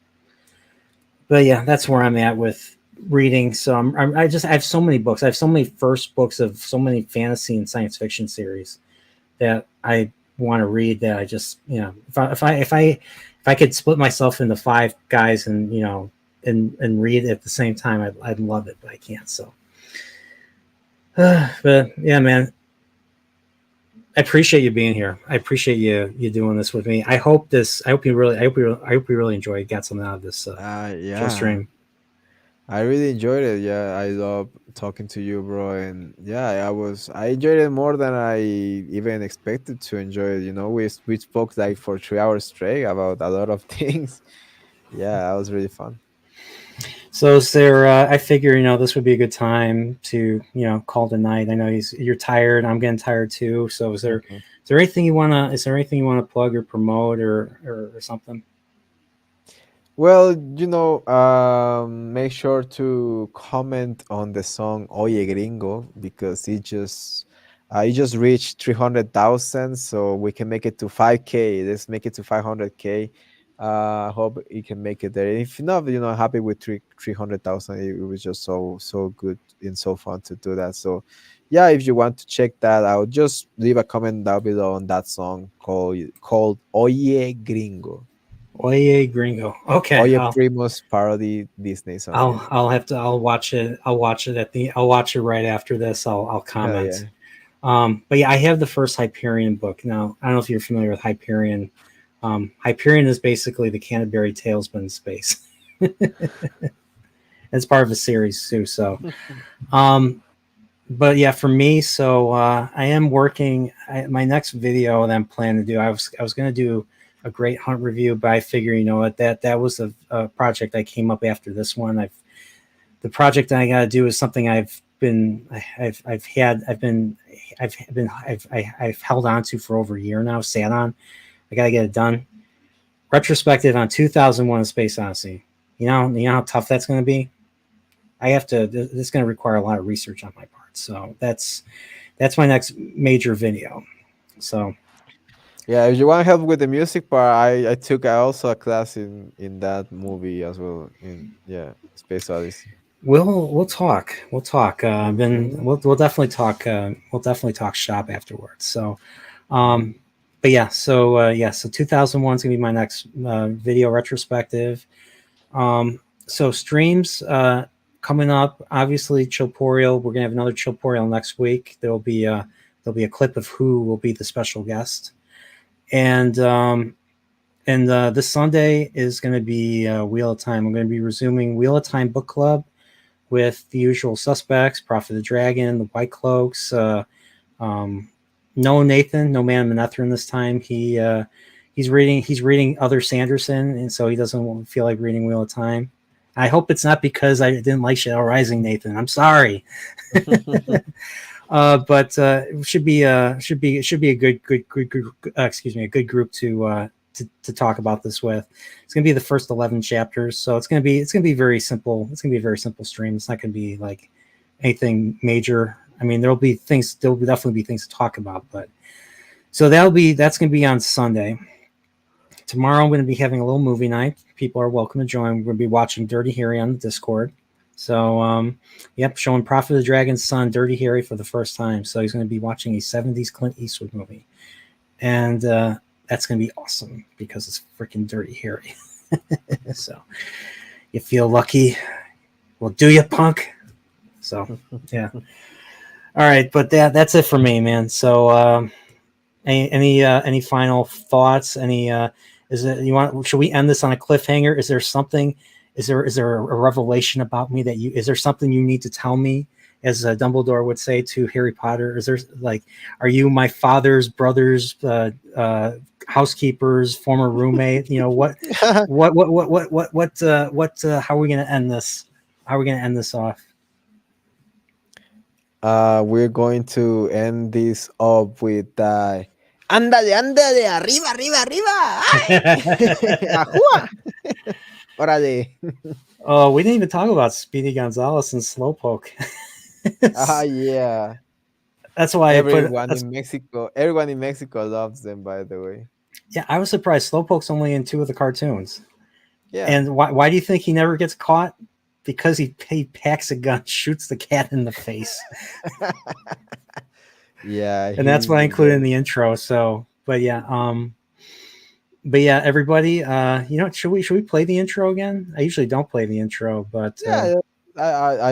but yeah, that's where I'm at with reading. So I have so many books. I have so many first books of so many fantasy and science fiction series that I want to read that I just, if I could split myself into 5 guys and, and read at the same time, I'd love it, but I can't. So, but yeah, man, I appreciate you being here. I appreciate you doing this with me. I hope you really enjoyed, got something out of this show stream. I really enjoyed it. Yeah, I love talking to you, bro. And yeah, I enjoyed it more than I even expected to enjoy it. We spoke like for 3 hours straight about a lot of things. Yeah, that was really fun. So is there, I figure, this would be a good time to, call tonight. I know you're tired. I'm getting tired too. So is there anything you want to plug or promote or something? Well, make sure to comment on the song Oye Gringo because it just reached 300,000, so we can make it to 5K. Let's make it to 500K. I hope you can make it there. If not, happy with 300,000. It was just so good and so fun to do that. So, yeah, if you want to check that out, just leave a comment down below on that song called Oye Gringo. Oye Gringo. Okay. Oye Primo's parody Disney song. I'll watch it. I'll watch it right after this. I'll comment. Yeah. But yeah, I have the first Hyperion book. Now, I don't know if you're familiar with Hyperion. Hyperion is basically the Canterbury Tales but in space. It's part of a series too. So, but yeah, for me, so I am working. My next video that I'm planning to do, I was going to do a Great Hunt review, but I figure that was a project I came up after this one. The project that I got to do is something I've held on to for over a year now, sat on, I gotta get it done. Retrospective on 2001: A Space Odyssey. You know how tough that's going to be. I have to. This is going to require a lot of research on my part. So that's my next major video. So Yeah, if you want help with the music part, I took also a class in that movie as well. In Space Odyssey. we'll talk. We'll talk. Then we'll definitely talk. We'll definitely talk shop afterwards. So, but yeah. So 2001 is gonna be my next video retrospective. So streams coming up. Obviously, Chillporeal. We're gonna have another Chillporeal next week. There'll be a clip of who will be the special guest, and this Sunday is going to be Wheel of Time. I'm going to be resuming Wheel of Time book club with the usual suspects: Prophet of the Dragon, the White Cloaks. No Nathan, no Man Manethrin this time. He's reading other Sanderson, and so he doesn't feel like reading Wheel of Time. I hope it's not because I didn't like Shadow Rising, Nathan. I'm sorry. But it should be a good group to talk about this with. It's going to be the first 11 chapters, so it's going to be very simple. It's going to be a very simple stream. It's not going to be like anything major. I mean, there'll definitely be things to talk about, but so that's going to be on Sunday. Tomorrow I'm going to be having a little movie night. People are welcome to join. We're going to be watching Dirty Harry on the Discord. So, showing Prophet of the Dragon's son, Dirty Harry, for the first time. So he's going to be watching a 70s Clint Eastwood movie. And that's going to be awesome because it's freaking Dirty Harry. So you feel lucky. Well, do you, punk? So, yeah. All right, but that's it for me, man. So any final thoughts? Should we end this on a cliffhanger? Is there something... Is there a revelation about me is there something you need to tell me, as Dumbledore would say to Harry Potter? Is there are you my father's brother's housekeeper's former roommate? What how are we going to end this? How are we going to end this off? We're going to end this up with Ándale, arriba, arriba, arriba. Ajua. Órale. Oh, we didn't even talk about Speedy Gonzalez and Slowpoke. Yeah. That's why everyone in Mexico loves them, by the way. Yeah, I was surprised. Slowpoke's only in 2 of the cartoons. Yeah. And why do you think he never gets caught? Because he packs a gun, shoots the cat in the face. Yeah. And that's what I included in the intro. So, but yeah, everybody, should we play the intro again? I usually don't play the intro, but I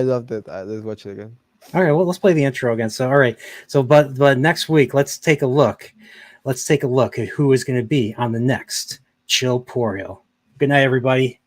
loved it. Let's watch it again. All right, well, let's play the intro again. So, all right. So, but next week, let's take a look. Let's take a look at who is going to be on the next Chillporeal. Good night, everybody.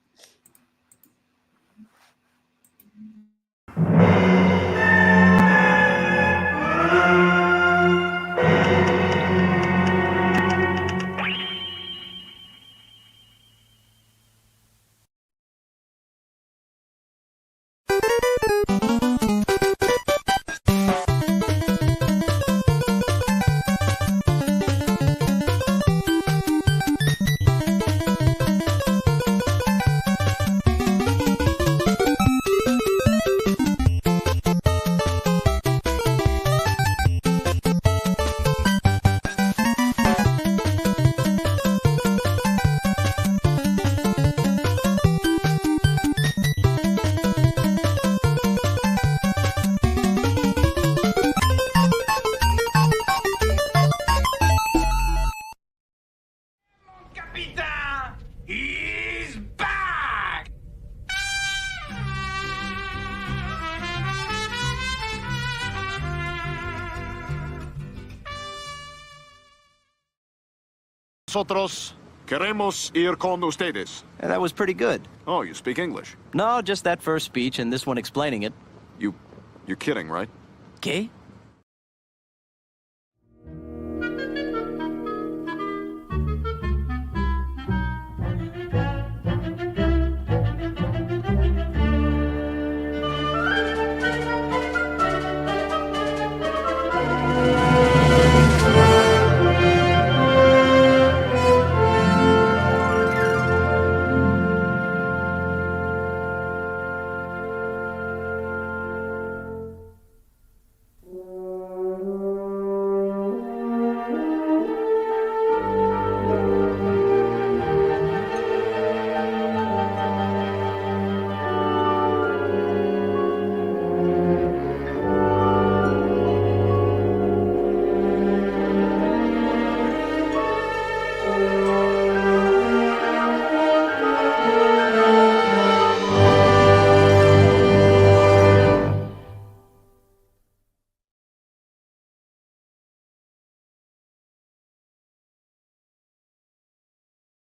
Nosotros queremos ir con ustedes. Yeah, that was pretty good. Oh, you speak English? No, just that first speech and this one explaining it. You're kidding, right? ¿Qué?